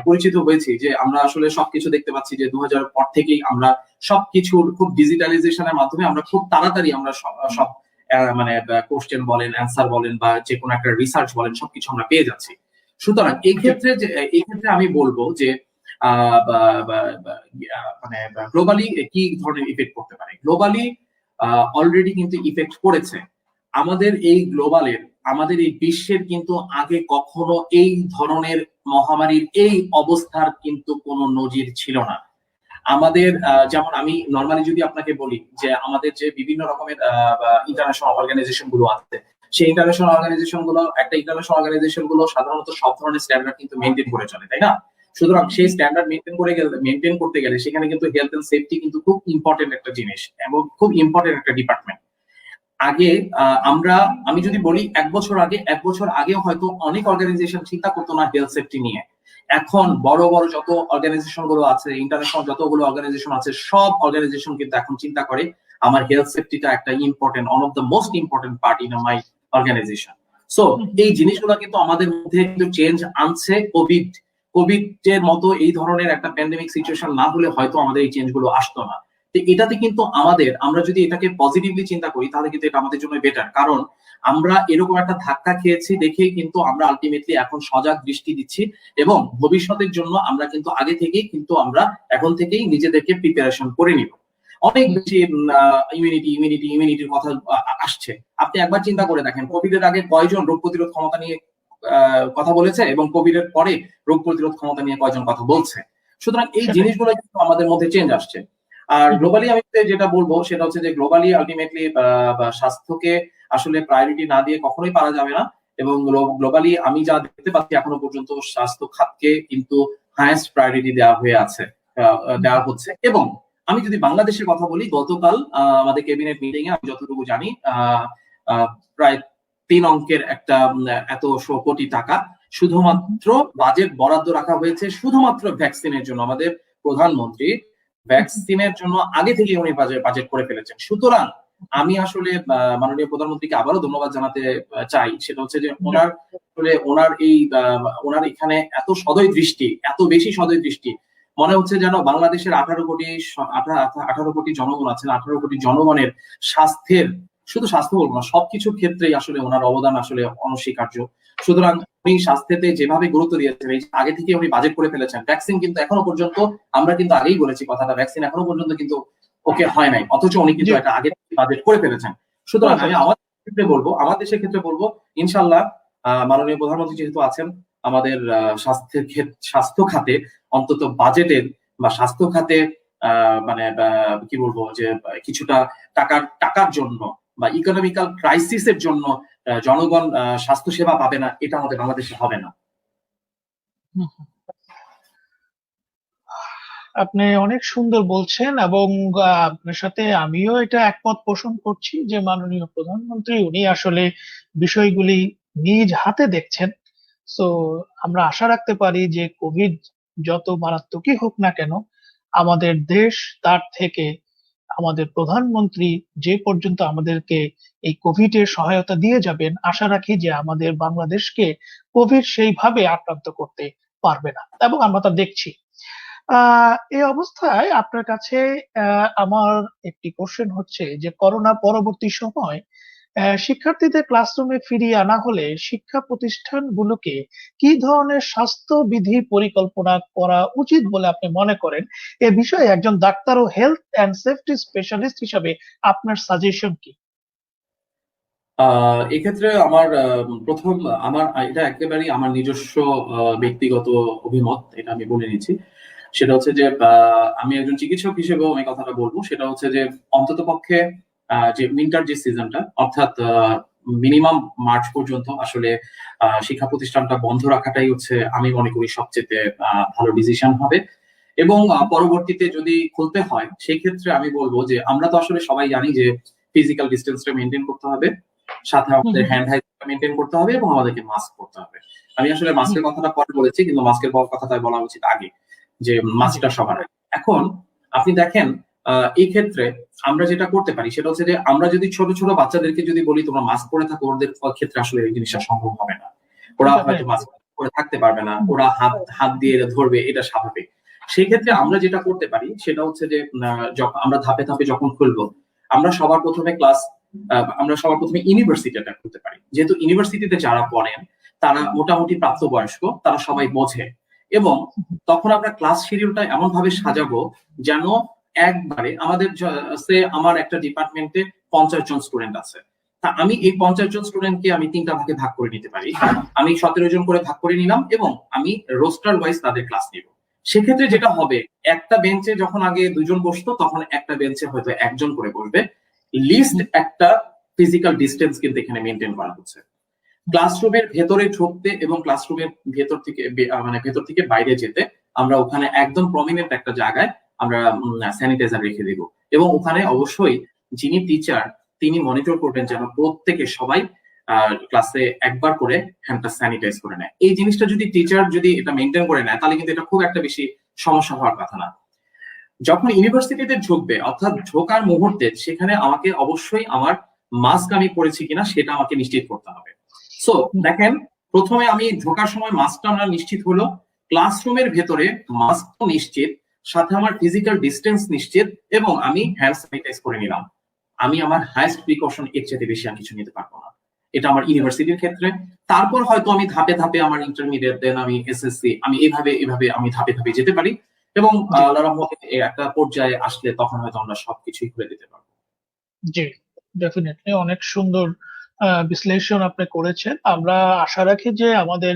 পরিচিত হয়েছি যে আমরা আসলে সবকিছু দেখতে পাচ্ছি যে 2000 এর পর থেকেই আমরা সবকিছুর খুব ডিজিটালাইজেশনের মাধ্যমে আমরা খুব তাড়াতাড়ি আমরা সব মানে কোশ্চেন বলেন, অ্যান্সার বলেন বা যে কোনো একটা রিসার্চ বলেন, সবকিছু আমরা পেয়ে যাচ্ছি। সুতরাং এই ক্ষেত্রে আমি বলবো যে মানে গ্লোবালি কি ধরনের ইফেক্ট করতে পারে। গ্লোবালি অলরেডি কিন্তু ইফেক্ট করেছে। আমাদের এই বিশ্বের কিন্তু আগে কখনো এই ধরনের মহামারীর এই অবস্থার কিন্তু কোনো নজির ছিল না। আমাদের যেমন আমি নরমালি যদি আপনাকে বলি যে আমাদের যে বিভিন্ন রকমের ইন্টারন্যাশনাল অর্গানাইজেশন গুলো আছে, সেই ইন্টারন্যাশনাল অর্গানাইজেশন গুলো সাধারণত সব ধরনের স্ট্যান্ডার্ড কিন্তু মেনটেন করে চলে, তাই না? সুতরাং সেই স্ট্যান্ডার্ড মেনটেন করতে গেলে সেখানে কিন্তু হেলথ এন্ড সেফটি কিন্তু খুব ইম্পর্টেন্ট একটা জিনিস এবং খুব ইম্পর্টেন্ট একটা ডিপার্টমেন্ট। আগে আমি যদি বলি এক বছর আগেও হয়তো অনেক অর্গানাইজেশন চিন্তা করতো না হেলথ সেফটি নিয়ে। এখন বড় বড় যত অর্গানাইজেশন গুলো আছে, ইন্টারন্যাশনাল যতগুলো অর্গানাইজেশন আছে, সব অর্গানাইজেশন কিন্তু এখন চিন্তা করে আমার হেলথ সেফটিটা একটা important, one of the most important part in my organization. So এই জিনিসগুলো কিন্তু আমাদের মধ্যে কিন্তু চেঞ্জ আনছে। কোভিড এর মতো এই ধরনের একটা প্যান্ডেমিক সিচুয়েশন না হলে হয়তো আমাদের এই চেঞ্জ গুলো আসতো না। তো এটাতে কিন্তু আমরা যদি এটাকে পজিটিভলি চিন্তা করি তাহলে কিন্তু এটা আমাদের জন্য বেটার, কারণ আমরা এরকম একটা ধাক্কা খেয়েছি দেখেই কিন্তু আমরা আলটিমেটলি এখন সজাগ দৃষ্টি দিচ্ছি এবং ভবিষ্যতের জন্য আমরা কিন্তু আগে থেকেই কিন্তু আমরা এখন থেকেই নিজেদেরকে প্রিপারেশন করে নিব। অনেক বেশি ইমিউনিটির কথা আসছে। আপনি একবার চিন্তা করে দেখেন, কোভিড এর আগে কয়জন রোগ প্রতিরোধ ক্ষমতা নিয়ে কথা বলেছে এবং কোভিড এর পরে রোগ প্রতিরোধ ক্ষমতা নিয়ে কয়জন কথা বলছে। সুতরাং এই জিনিসগুলো কিন্তু আমাদের মধ্যে চেঞ্জ আসছে। আর গ্লোবালি আমি যেটা বলবো সেটা হচ্ছে যে গ্লোবালি আলটিমেটলি স্বাস্থ্যকে আসলে প্রায়োরিটি না দিয়ে কখনোই পারা যাবে না, এবং গ্লোবালি আমি যা দেখতে পাচ্ছি এখনো পর্যন্ত স্বাস্থ্য খাতকে কিন্তু হাইয়েস্ট প্রায়োরিটি দেওয়া হচ্ছে। এবং আমি যদি বাংলাদেশের কথা বলি, গতকাল আমাদের ক্যাবিনেট মিটিং এ আমি যতটুকু জানি প্রায় 3 অঙ্কের একটা এতশো কোটি টাকা শুধুমাত্র বাজেট বরাদ্দ রাখা হয়েছে শুধুমাত্র ভ্যাকসিনের জন্য। আমাদের প্রধানমন্ত্রী ভ্যাকসিনের জন্য আগে থেকে উনি বাজেট করে ফেলেছেন। সুতরাং আমি আসলে মাননীয় প্রধানমন্ত্রীকে আবারও ধন্যবাদ জানাতে চাই। সেটা হচ্ছে যে ওনার এখানে এত সদয় দৃষ্টি, এত বেশি সদয় দৃষ্টি, মনে হচ্ছে যেন বাংলাদেশের 18 কোটি জনগণ আছেন, 18 কোটি জনগণের স্বাস্থ্যের, শুধু স্বাস্থ্য বলবো না, সবকিছুর ক্ষেত্রেই আসলে ওনার অবদান আসলে অনস্বীকার্য। সুতরাং উনি স্বাস্থ্যতে যেভাবে গুরুত্ব দিয়েছেন, আগে থেকে উনি বাজেট করে ফেলেছেন। ভ্যাকসিন কিন্তু এখনো পর্যন্ত, আমরা কিন্তু আগেই বলেছি কথাটা, ভ্যাকসিন এখনো পর্যন্ত কিন্তু ওকে হয় নাই, অথচ উনি কিন্তু এটা আগে থেকে বাজেট করে ফেলেছেন। সুতরাং আমি আমাদের দেশের ক্ষেত্রে বলবো ইনশাল্লাহ মাননীয় প্রধানমন্ত্রী যেহেতু আছেন, আমাদের স্বাস্থ্য খাতে অন্তত বাজেটের বা স্বাস্থ্য খাতে মানে কি বলবো যে কিছুটা টাকার জন্য বা ইকোনমিক্যাল ক্রাইসিসের জন্য জনগণ স্বাস্থ্য সেবা পাবে না, এটা আমাদের বাংলাদেশে হবে না। আপনি অনেক সুন্দর বলছেন এবং আপনার সাথে আমিও এটা একমত পোষণ করছি যে মাননীয় প্রধানমন্ত্রী উনি আসলে বিষয়গুলি নিজ হাতে দেখছেন। তো আমরা আশা রাখতে পারি যে কোভিড যত মারাত্মকই হোক না কেন, আমাদের দেশ তার থেকে, আমাদের প্রধানমন্ত্রী যে পর্যন্ত আমাদেরকে এই কোভিড এর সহায়তা দিয়ে যাবেন, আশা রাখি যে আমাদের বাংলাদেশকে কোভিড সেইভাবে আক্রান্ত করতে পারবে না, এবং আমরা তা দেখছি। এই অবস্থায় আপনার কাছে আমার একটি কোশ্চেন হচ্ছে যে করোনা পরবর্তী সময় শিক্ষার্থীদের ক্লাসরুমে ফিরিয়ে আনা হলে শিক্ষা প্রতিষ্ঠানগুলোকে কি ধরনের স্বাস্থ্যবিধি পরিকল্পনা করা উচিত বলে আপনি মনে করেন? এ বিষয়ে একজন ডাক্তার ও হেলথ অ্যান্ড সেফটি স্পেশালিস্ট হিসাবে আপনার সাজেশন কি? এক্ষেত্রে আমার এটা একেবারেই আমার নিজস্ব ব্যক্তিগত অভিমত, এটা আমি বলে নিচ্ছি। সেটা হচ্ছে যে আমি একজন চিকিৎসক হিসেবেও আমি কথাটা বলবো। সেটা হচ্ছে যে অন্তত পক্ষে যে উইন্টার যে সিজনটা, অর্থাৎ মিনিমাম মার্চ পর্যন্ত আসলে শিক্ষা প্রতিষ্ঠানটা বন্ধ রাখাটাই হচ্ছে আমি মনে করি সবচেয়ে ভালো ডিসিশন হবে। এবং পরবর্তীতে যদি খুলতে হয় সেই ক্ষেত্রে আমি বলবো যে আমরা তো আসলে সবাই জানি যে ফিজিক্যাল ডিস্টেন্সটা মেনটেন করতে হবে, সাথে আমাদের হ্যান্ড হাইজিন মেনটেন করতে হবে এবং আমাদেরকে মাস্ক পরতে হবে। আমি আসলে মাস্কের কথাটা পরে বলেছি, কিন্তু মাস্কের কথাটা বলা উচিত আগে, যে মাস্কটা সবার আগে। এখন আপনি দেখেন এই ক্ষেত্রে আমরা যেটা করতে পারি সেটা হচ্ছে যে আমরা যদি ছোট ছোট বাচ্চাদেরকে যদি বলি তোমরা মাস্ক পরে থাকো, ওদের ক্ষেত্রে আসলে এই জিনিসটা সম্ভব হবে না। ওরা হয়তো মাস্ক পরে থাকতে পারবে না, ওরা হাত দিয়ে ধরবে, এটা স্বাভাবিক। সেই ক্ষেত্রে আমরা যেটা করতে পারি সেটা হচ্ছে যে আমরা ধাপে ধাপে যখন খুলবো, আমরা সবার প্রথমে ইউনিভার্সিটিটা করতে পারি। যেহেতু ইউনিভার্সিটিতে যারা পড়েন তারা মোটামুটি প্রাপ্তবয়স্ক, তারা সবাই বোঝে, এবং তখন আমরা ক্লাস শিডিউলটা এমন ভাবে সাজাবো যেন একবারে আমার একটা ডিপার্টমেন্টে 50 জন স্টুডেন্ট আছে, তা আমি এই 50 জন স্টুডেন্টকে আমি 3টা ভাগে ভাগ করে নিতে পারি। আমি 17 জন করে ভাগ করে নিলাম এবং আমি রোস্টার ওয়াইজ তাদের ক্লাস নিব। সেক্ষেত্রে যেটা হবে, একটা বেঞ্চে যখন আগে 2 জন বসতো, তখন একটা বেঞ্চে হয়তো 1 জন করে বসবে। লিস্ট একটা ফিজিক্যাল ডিস্টেন্স কিন্তু এখানে মেনটেন করা হচ্ছে। ক্লাসরুমের ভেতরে ঢুকতে এবং ক্লাসরুমের ভেতর থেকে বাইরে যেতে আমরা ওখানে একদম প্রমিনেন্ট একটা জায়গায় আমরা স্যানিটাইজার রেখে দিব, এবং ওখানে অবশ্যই যিনি টিচার তিনি মনিটর করবেন যেন প্রত্যেকে সবাই ক্লাসে একবার করে হ্যান্ডটা স্যানিটাইজ করে নেয়। এই জিনিসটা যদি টিচার এটা মেনটেন করে নেয় তাহলে কিন্তু এটা খুব একটা বেশি সমস্যা হওয়ার কথা না। যখন ইউনিভার্সিটিতে ঢুকবে, অর্থাৎ ঢোকার মুহূর্তে সেখানে আমাকে অবশ্যই আমার মাস্ক আমি পরেছি কিনা সেটা আমাকে নিশ্চিত করতে হবে। সো দেখেন, প্রথমে আমি ঢোকার সময় মাস্কটা আমরা নিশ্চিত হলো, ক্লাসরুমের ভেতরে মাস্ক নিশ্চিত, সাথে আমার ফিজিক্যাল ডিস্টেন্স নিশ্চিত, এবং আমি হ্যান্ড স্যানিটাইজ করে নিলাম। আমি আমার হাইস্ট প্রিকশন এর চেয়ে বেশি আর কিছু নিতে পারবো না। এটা আমার ইউনিভার্সিটির ক্ষেত্রে। তারপর হয়তো আমি ধাপে ধাপে আমার ইন্টারমিডিয়েট, দেন আমি এসএসসি, আমি এভাবে আমি ধাপে ধাপে যেতে পারি, এবং জি আল্লাহর রহমতে একটা পর্যায়ে আসলে তখন হয়তো আমরা সবকিছুই করে দিতে পারবো। জি, ডেফিনেটলি অনেক সুন্দর বিশ্লেষণ আপনি করেছেন। আমরা আশা রাখি যে আমাদের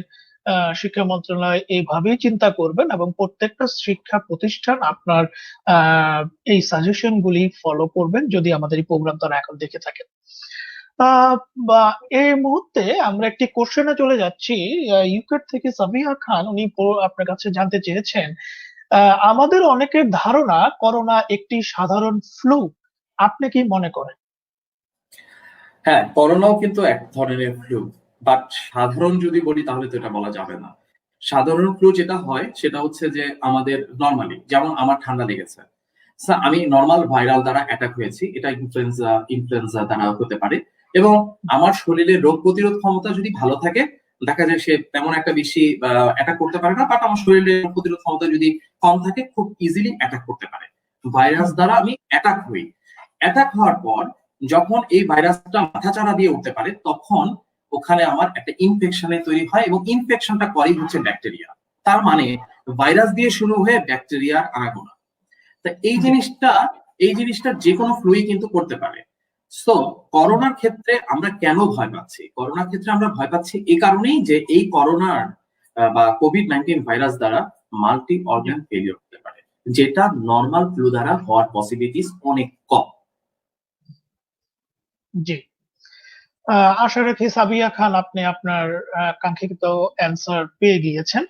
শিক্ষা মন্ত্রণালয় এইভাবেই চিন্তা করবেন এবং প্রত্যেকটা শিক্ষা প্রতিষ্ঠান আপনার এই সাজেশন গুলি ফলো করবেন যদি আমাদের এই প্রোগ্রাম তারা এখন দেখে থাকেন। আহ, বা এই মুহূর্তে আমরা একটি কোশ্চেনে চলে যাচ্ছি। ইউকে থেকে সাবিহা খান উনি আপনার কাছে জানতে চেয়েছেন, আমাদের অনেকের ধারণা করোনা একটি সাধারণ ফ্লু, আপনি কি মনে করেন? হ্যাঁ, করোনাও কিন্তু এক ধরনের ফ্লু, বাট সাধারণ যদি বলি তাহলে তো এটা বলা যাবে না। সাধারণ ফ্লু যেটা হয় সেটা হচ্ছে যে আমাদের নর্মালি, যেমন আমার ঠান্ডা লেগেছে, আমি নর্মাল ভাইরাল দ্বারা অ্যাটাক হয়েছি, এটা ইনফ্লুয়েঞ্জা দ্বারা হতে পারে। এবং আমার শরীরের রোগ প্রতিরোধ ক্ষমতা যদি ভালো থাকে, দেখা যায় সে তেমন একটা বেশি অ্যাটাক করতে পারে না, বাট আমার শরীরের রোগ প্রতিরোধ ক্ষমতা যদি কম থাকে, খুব ইজিলি অ্যাটাক করতে পারে। ভাইরাস দ্বারা আমি অ্যাটাক হই। অ্যাটাক হওয়ার পর যখন এই ভাইরাসটা মাথাচাড়া দিয়ে উঠতে পারে, তখন ওখানে আমার একটা ইনফেকশনে তৈরি হয়, এবং ইনফেকশনটা করেই হচ্ছে ব্যাকটেরিয়া। তার মানে ভাইরাস দিয়ে শুরু হয়ে ব্যাকটেরিয়ার আনাগোনা। তা জি এই জিনিসটা যে কোনো ফ্লুই কিন্তু করতে পারে। সো করোনার ক্ষেত্রে আমরা কেন ভয় পাচ্ছি? করোনার ক্ষেত্রে আমরা ভয় পাচ্ছি এই কারণেই যে এই করোনার বা কোভিড-19 ভাইরাস দ্বারা মাল্টি অর্গান ফেলিওর হতে পারে, যেটা নর্মাল ফ্লু দ্বারা হওয়ার পসিবিলিটিস অনেক কম। জি, আশা রাখি সাবিয়া খান আপনি আপনার কাঙ্ক্ষিত অ্যান্সার পেয়ে গিয়েছেন।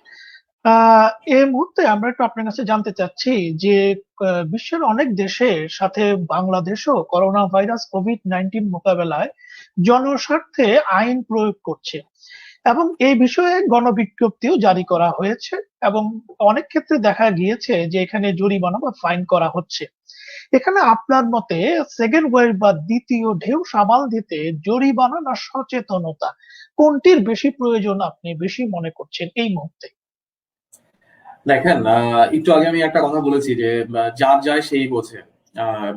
আহ এই মুহূর্তে আমরা একটু আপনার কাছে জানতে চাচ্ছি যে বিশ্বের অনেক দেশের সাথে বাংলাদেশও করোনা ভাইরাস কোভিড-19 মোকাবেলায় জনস্বার্থে আইন প্রয়োগ করছে এবং এই বিষয়ে গণবিজ্ঞপ্তিও জারি করা হয়েছে এবং অনেক ক্ষেত্রে দেখা গিয়েছে যে এখানে জরিমানা বা ফাইন করা হচ্ছে। এখানে আপনার মতে সেকেন্ড ওয়েভ বা দ্বিতীয় ঢেউ সামাল দিতে জরিমানা না সচেতনতা, কোনটির বেশি প্রয়োজন আপনি বেশি মনে করছেন এই মুহূর্তে? দেখেন, একটু আগে আমি একটা কথা বলেছি যে যার যায় সেই বোঝে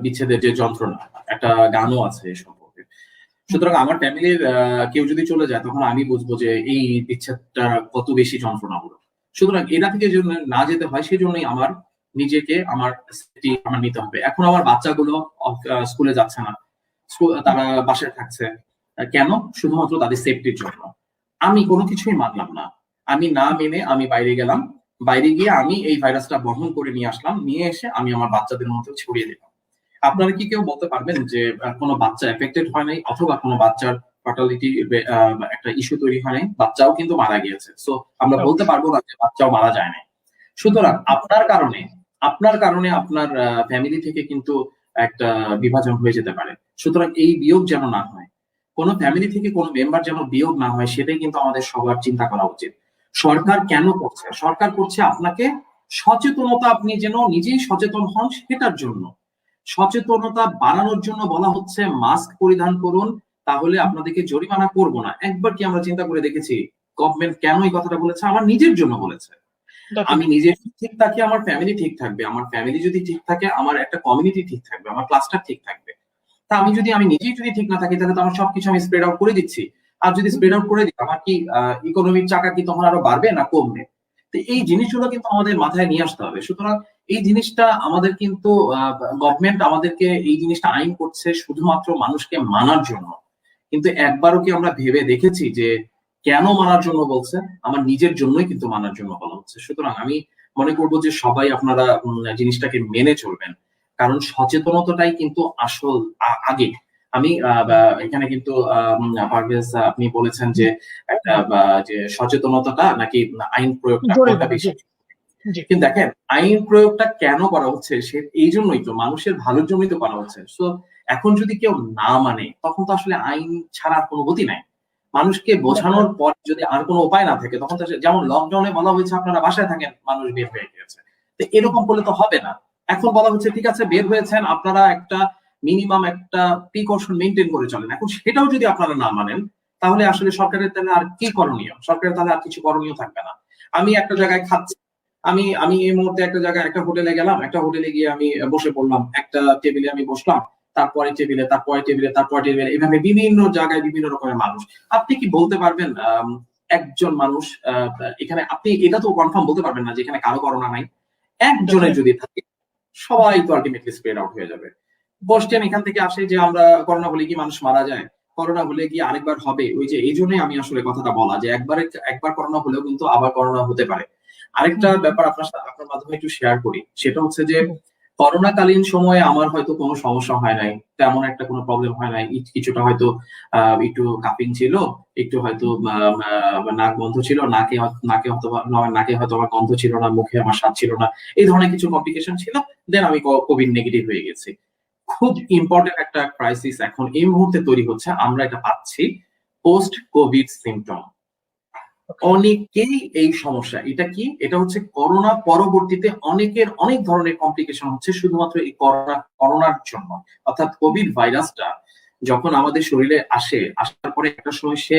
বিচ্ছেদের যে যন্ত্রণা, একটা গানও আছে এই সম্পর্কে। সুতরাং আমার ফ্যামিলির কেউ যদি চলে যায়, তখন আমি বুঝবো যে এই বিচ্ছেদটা কত বেশি যন্ত্রণামূলক। সুতরাং এটা থেকে যদি না যেতে হয়, সেই জন্যই আমার নিজেকে আমার সেফটি আমার নিতে হবে। এখন আমার বাচ্চাগুলো স্কুলে যাচ্ছে না, তারা বাসায় থাকছে। কেন? শুধুমাত্র তাদের সেফটির জন্য। আমি কোনো কিছুই মানলাম না, আমি না মেনে আমি বাইরে গেলাম। বাইরে গিয়ে আমি এই ভাইরাসটা বহন করে নিয়ে আসলাম, নিয়ে এসে আমি আমার বাচ্চাদের মধ্যে ছড়িয়ে দিলাম। আপনারা কি কেউ বলতে পারবেন যে কোনো বাচ্চা এফেক্টেড হয় নাই, অথবা কোনো বাচ্চার ফার্টালিটি একটা ইস্যু তৈরি হয় নাই? বাচ্চাও কিন্তু মারা গিয়েছে। সো আমরা বলতে অবশ্যই। পারবো না যে বাচ্চাও মারা যায় নাই। সুতরাং আপনার কারণে আপনার ফ্যামিলি থেকে কিন্তু একটা বিভাজন হয়ে যেতে পারে। সুতরাং এই বিয়োগ যেন না হয়, কোনো ফ্যামিলি থেকে কোনো মেম্বার যেন বিয়োগ না হয়, সেটাই কিন্তু আমাদের সবার চিন্তা করা উচিত। সরকার কেন করছে? সরকার করছে আপনাকে সচেতনতা, আপনি যেন নিজেই সচেতন হন সেটার জন্য। সচেতনতা বাড়ানোর জন্য বলা হচ্ছে মাস্ক পরিধান করুন, তাহলে আপনাদেরকে জরিমানা করব না। একবার কি আমরা চিন্তা করে দেখেছি গভর্নমেন্ট কেন এই কথাটা বলেছে? আমার নিজের জন্য বলেছে। আমি ডেফিনেটলি। নিজে ঠিক থাকি, আমার ফ্যামিলি ঠিক থাকবে। আমার ফ্যামিলি যদি ঠিক থাকে, আমার একটা কমিউনিটি ঠিক থাকবে, আমার ক্লাসটা ঠিক থাকবে। তা আমি নিজেই যদি ঠিক না থাকি, তাহলে তো আমার সবকিছু আমি স্প্রেড আউট করে দিচ্ছি। আর যদি স্প্রেড আউট করে দিই, আমার কি ইকোনমিক চাকা কি তখন আরো বাড়বে না কমবে? তো এই জিনিসগুলো কিন্তু আমাদের মাথায় নিয়ে আসতে হবে। সুতরাং এই জিনিসটা আমাদের কিন্তু গভর্নমেন্ট আমাদেরকে এই জিনিসটা আইন করছে শুধুমাত্র মানুষকে মানার জন্য। কিন্তু একবারও কি আমরা ভেবে দেখেছি যে কেন মানার জন্য বলছে? আমার নিজের জন্যই কিন্তু মানার জন্য বলা হচ্ছে। সুতরাং আমি মনে করব যে সবাই আপনারা জিনিসটাকে মেনে চলবেন। কারণ সচেতনতাটাই কিন্তু আসল আগে। আমি এখানে কিন্তু পারভেজ, আপনি বলেছেন যে একটা যে সচেতনতাটা নাকি আইন প্রয়োগটা কোনটা জরিমানা, জি বেশি? জি কিন্তু দেখেন, আইন প্রয়োগটা কেন করা হচ্ছে? সে এই জন্যই তো, মানুষের ভালোর জন্যই তো করা হচ্ছে। সো এখন যদি কেউ না মানে, তখন তো আসলে আইন ছাড়া আর কোনো গতি নাই। মানুষকে বোঝানোর ডেফিনেটলি। পর যদি আর কোনো উপায় না থাকে, তখন তো যেমন লকডাউনে বলা হয়েছে আপনারা বাসায় থাকেন, মানুষ বের হয়ে গিয়েছে। তো এরকম করলে তো হবে না। এখন বলা হচ্ছে ঠিক আছে বের হয়েছেন, আপনারা একটা মিনিমাম একটা প্রিকশন মেনটেন করে চলেন। এখন সেটাও যদি আপনারা না মানেন, তাহলে আসলে সরকারের তাহলে আর কি করণীয়? সরকারের তাহলে আর কিছু করণীয় থাকবে না। আমি একটা জায়গায় খাচ্ছি, আমি আমি এই মুহূর্তে একটা জায়গায় একটা হোটেলে গেলাম, একটা হোটেলে গিয়ে আমি বসে পড়লাম, একটা টেবিলে আমি বসলাম, তারপরে টেবিলে, তারপরে টেবিলে, তারপরে টেবিলে, এভাবে বিভিন্ন জায়গায় বিভিন্ন রকমের মানুষ। আপনি কি বলতে পারবেন একজন মানুষ এখানে, আপনি এটা তো কনফার্ম বলতে পারবেন না যে এখানে কারো করোনা নাই। একজনের ডেফিনেটলি। যদি থাকে, সবাই তো আলটিমেটলি স্প্রেড আউট হয়ে যাবে। কোশ্চেন এখান থেকে আসে যে আমরা করোনা হলে কি মানুষ মারা যায়, করোনা হলে কি আরেকবার হবে, ওই যে এই জন্যই আমি আসলে কথাটা বলা যে একবার করোনা হলেও কিন্তু আবার করোনা হতে পারে। আরেকটা ব্যাপার আপনার মাধ্যমে একটু শেয়ার করি, সেটা হচ্ছে যে করোনাকালীন সময়ে আমার হয়তো কোনো সমস্যা হয় নাই, তেমন একটা কোনো প্রবলেম হয় নাই। কিছুটা হয়তো একটু কাঁপিং ছিল, একটু হয়তো নাক বন্ধ ছিল, নাকে হয়তো আমার গন্ধ ছিল না, মুখে আমার স্বাদ ছিল না, এই ধরনের কিছু কমপ্লিকেশন ছিল। দেন আমি কোভিড নেগেটিভ হয়ে গেছি। খুব ইম্পর্টেন্ট একটা ক্রাইসিস এখন এই মুহূর্তে তৈরি হচ্ছে, আমরা এটা পাচ্ছি, পোস্ট কোভিড সিমটম। অনেকেই এই সমস্যা, এটা কি, এটা হচ্ছে করোনা পরবর্তীতে অনেকের অনেক ধরনের কমপ্লিকেশন হচ্ছে শুধুমাত্র এই করোনার জন্য। অর্থাৎ কোভিড ভাইরাসটা যখন আমাদের শরীরে আসার পরে একটা সময় সে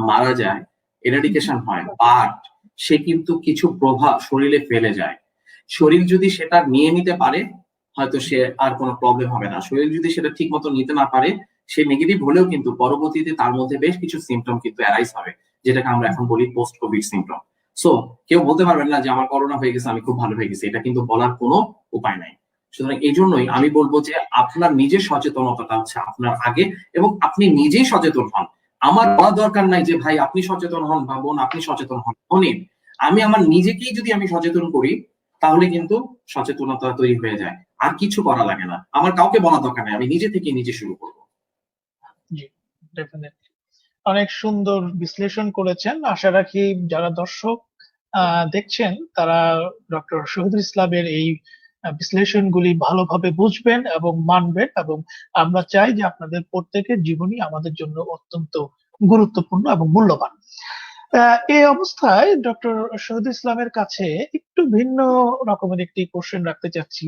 মারা যায়, এরাডিকেশন হয়, বাট সে কিন্তু কিছু প্রভাব শরীরে ফেলে যায়। শরীর যদি সেটা নিয়ে নিতে পারে, হয়তো সে আর কোনো প্রবলেম হবে না। শরীর যদি সেটা ঠিক মতো নিতে না পারে, সে নেগেটিভ হলেও কিন্তু পরবর্তীতে তার মধ্যে বেশ কিছু সিমটম কিন্তু অ্যারাইজ হবে, যেটাকে আমরা এখন বলি পোস্ট কোভিড সিমটম। সো কেউ বলতে পারবেন না যে আমার করোনা হয়ে গেছে, আমি খুব ভালো হয়ে গেছি, এটা কিন্তু বলার কোনো উপায় নাই। সুতরাং এই জন্যই আমি বলবো যে আপনার নিজের সচেতনতাটা হচ্ছে আপনার আগে, এবং আপনি নিজেই সচেতন হন। আমার বলা দরকার নাই যে ভাই আপনি সচেতন হন বা বোন আপনি সচেতন হন, শোনেন, আমি আমার নিজেকেই যদি আমি সচেতন করি, তাহলে কিন্তু সচেতনতা তৈরি হয়ে যায়। আর কিছু করা লাগে না, আমার কাউকে বলা দরকার নেই, আমি নিজে থেকে নিজে শুরু করবো। জি, ডেফিনেটলি। অনেক সুন্দর বিশ্লেষণ করেছেন। আশা রাখি যারা দর্শক দেখছেন তারা ডক্টর শহীদুল ইসলামের এই বিশ্লেষণগুলি ভালোভাবে বুঝবেন এবং মানবেন, এবং আমরা চাই যে আপনাদের প্রত্যেকের জীবনই আমাদের জন্য অত্যন্ত গুরুত্বপূর্ণ এবং মূল্যবান। এই অবস্থায় ডক্টর শহীদুল ইসলামের কাছে একটু ভিন্ন রকমের একটি কোশ্চেন রাখতে চাচ্ছি।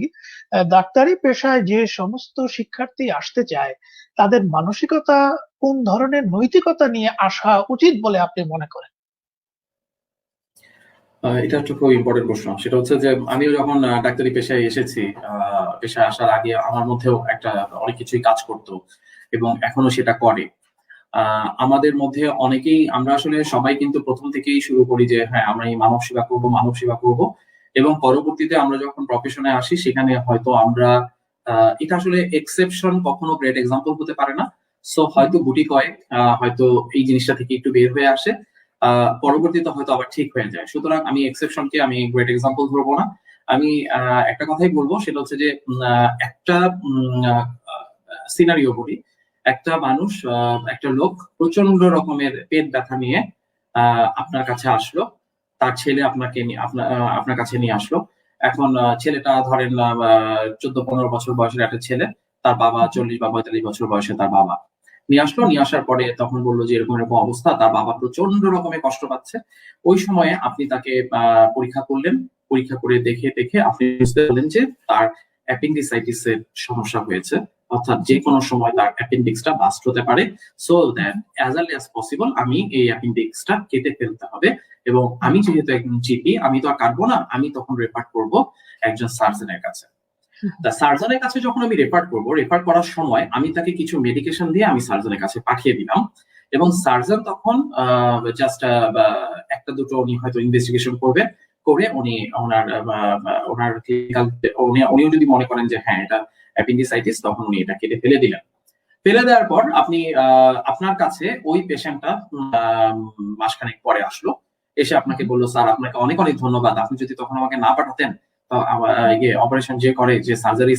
ডাক্তারি পেশায় যে সমস্ত শিক্ষার্থী আসতে চায়, তাদের মানসিকতা কোন ধরনের নৈতিকতা নিয়ে আসা উচিত বলে আপনি মনে করেন? এটা একটা খুব ইম্পর্টেন্ট প্রশ্ন। সেটা হচ্ছে যে আমিও যখন ডাক্তারি পেশায় এসেছি, পেশায় আসার আগে আমার মধ্যেও একটা অনেক কিছুই কাজ করতো, এবং এখনো সেটা করে। আমাদের মধ্যে অনেকেই, আমরা আসলে সবাই কিন্তু প্রথম থেকেই শুরু করি যে হ্যাঁ আমরা এই মানব সেবা করবো, মানব সেবা করবো, এবং পরবর্তীতে আমরা যখন প্রফেশনে আসি সেখানে হয়তো আমরা এটা আসলে এক্সেপশন, কখনো গ্রেট এক্সাম্পল হতে পারে না। সো হয়তো গুটি কয়েক হয়তো এই জিনিসটা থেকে একটু বের হয়ে আসে, পরবর্তীতে হয়তো আবার ঠিক হয়ে যায়। সুতরাং আমি এক্সেপশনকে আমি গ্রেট এক্সাম্পল ধরবো না। আমি একটা কথাই বলবো, সেটা হচ্ছে যে একটা সিনারিও বলি। একটা মানুষ, একটা লোক প্রচন্ড রকমের পেট ব্যথা নিয়ে আপনার কাছে আসলো, তার ছেলে আপনার কাছে নিয়ে আসলো। এখন ছেলেটা ধরেন 14-15 বছর বয়সের একটা ছেলে, তার বাবা 40 বা 45 বছর বয়সে তার বাবা নিয়ে আসলো। নিয়ে আসার পরে তখন বললো যে এরকম এরকম অবস্থা, তার বাবা প্রচন্ড রকমের কষ্ট পাচ্ছে। ওই সময়ে আপনি তাকে পরীক্ষা করলেন, পরীক্ষা করে দেখে দেখে আপনি বুঝতে পারলেন যে তার অ্যাপেন্ডিসাইটিস এর সমস্যা হয়েছে, অর্থাৎ যে কোনো সময় তার অ্যাপেন্ডিক্সটা বাস্ট হতে পারে। So that as early as possible আমি এই অ্যাপেন্ডিক্সটা কেটে ফেলতে হবে, এবং আমি যেহেতু একজন জিপি, আমি তো আর কাটবো না, আমি তখন রেফার করব একজন সার্জনের কাছে। তা সার্জনের কাছে যখন আমি রেফার করার সময় আমি তাকে কিছু মেডিকেশন দিয়ে আমি সার্জনের কাছে পাঠিয়ে দিলাম, এবং সার্জন তখন জাস্ট একটা দুটো উনি হয়তো ইনভেস্টিগেশন করবে, করে উনি ওনার ক্লিনিক্যাল, উনিও যদি মনে করেন যে হ্যাঁ এটা অ্যাপেন্ডিসাইটিস, তখন উনি এটা কেটে ফেলে দিলেন। ফেলে দেওয়ার পর আপনি আপনার কাছে ওই পেশেন্টটা মাসখানেক পরে আসলো, এসে আপনাকে বললো স্যার আপনাকে অনেক অনেক ধন্যবাদ, আপনি যদি তখন আমাকে না পাঠাতেন, অপারেশন যে করে, যে সার্জারি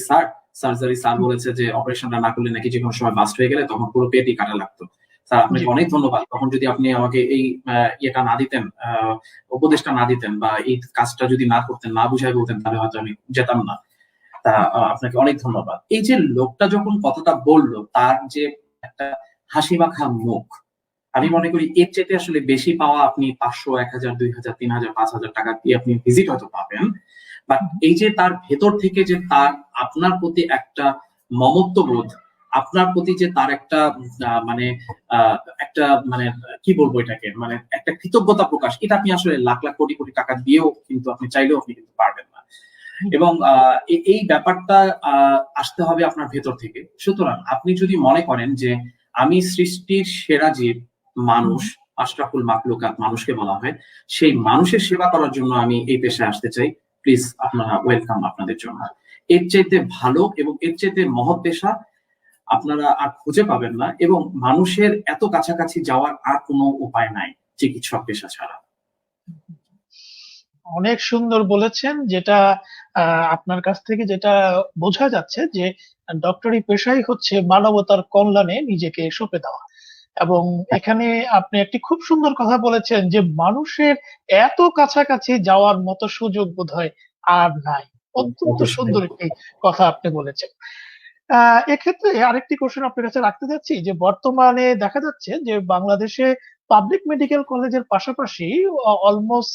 স্যার বলেছে যে অপারেশনটা না করলে নাকি যে কোনো সময় বাস্ট হয়ে গেলে তখন পুরো পেটই কাটা লাগতো। স্যার আপনাকে অনেক ধন্যবাদ, তখন যদি আপনি আমাকে এই ইয়েটা না দিতেন, উপদেশটা না দিতেন, বা এই কাজটা যদি না করতেন, না বুঝাই বলতেন, তাহলে হয়তো আমি যেতাম না। তা আপনাকে অনেক ধন্যবাদ। এই যে লোকটা যখন কথাটা বললো, তার যে একটা হাসি মাখা মুখ, আমি মনে করি এর চেয়ে আসলে বেশি পাওয়া আপনি 500, 1000, 2000, 3000, 5000 টাকা দিয়ে আপনি ভিজিট হয়তো পাবেন। বাট এই যে তার ভেতর থেকে যে তার আপনার প্রতি একটা মমত্ববোধ, আপনার প্রতি যে তার একটা মানে একটা মানে কি বলবো এটাকে, মানে একটা কৃতজ্ঞতা প্রকাশ, এটা আপনি আসলে লাখ লাখ কোটি কোটি টাকা দিয়েও কিন্তু আপনি চাইলেও আপনি কিন্তু পারবেন না। এবং এই ব্যাপারটা আসতে হবে আপনার ভেতর থেকে। সুতরাং আপনি যদি মনে করেন যে আমি সৃষ্টির সেরা জীব মানুষ, আশরাফুল মাখলুকাত মানুষকে বলা হয়, সেই মানুষের সেবা করার জন্য আমি এই পেশায় আসতে চাই, প্লিজ আপনারা ওয়েলকাম আপনাদের জন্য। এর চাইতে ভালো এবং এর চাইতে মহৎ পেশা আপনারা আর খুঁজে পাবেন না, এবং মানুষের এত কাছাকাছি যাওয়ার আর কোনো উপায় নাই চিকিৎসক পেশা ছাড়া। অনেক সুন্দর বলেছেন, যেটা আপনার কাছ থেকে যেটা বোঝা যাচ্ছে যে ডক্টরি পেশাই হচ্ছে মানবতার কল্যাণে নিজেকে সঁপে দেওয়া। এবং এখানে আপনি একটি খুব সুন্দর কথা বলেছেন যে মানুষের এত কাছাকাছি যাওয়ার মতো সুযোগ বোধহয় আর নাই। অত্যন্ত অবশ্যই। সুন্দর একটি কথা আপনি বলেছেন। এক্ষেত্রে আরেকটি কোশ্চেন আপনার কাছে রাখতে চাচ্ছি যে বর্তমানে দেখা যাচ্ছে যে বাংলাদেশে পাবলিক মেডিকেল কলেজের পাশাপাশি অলমোস্ট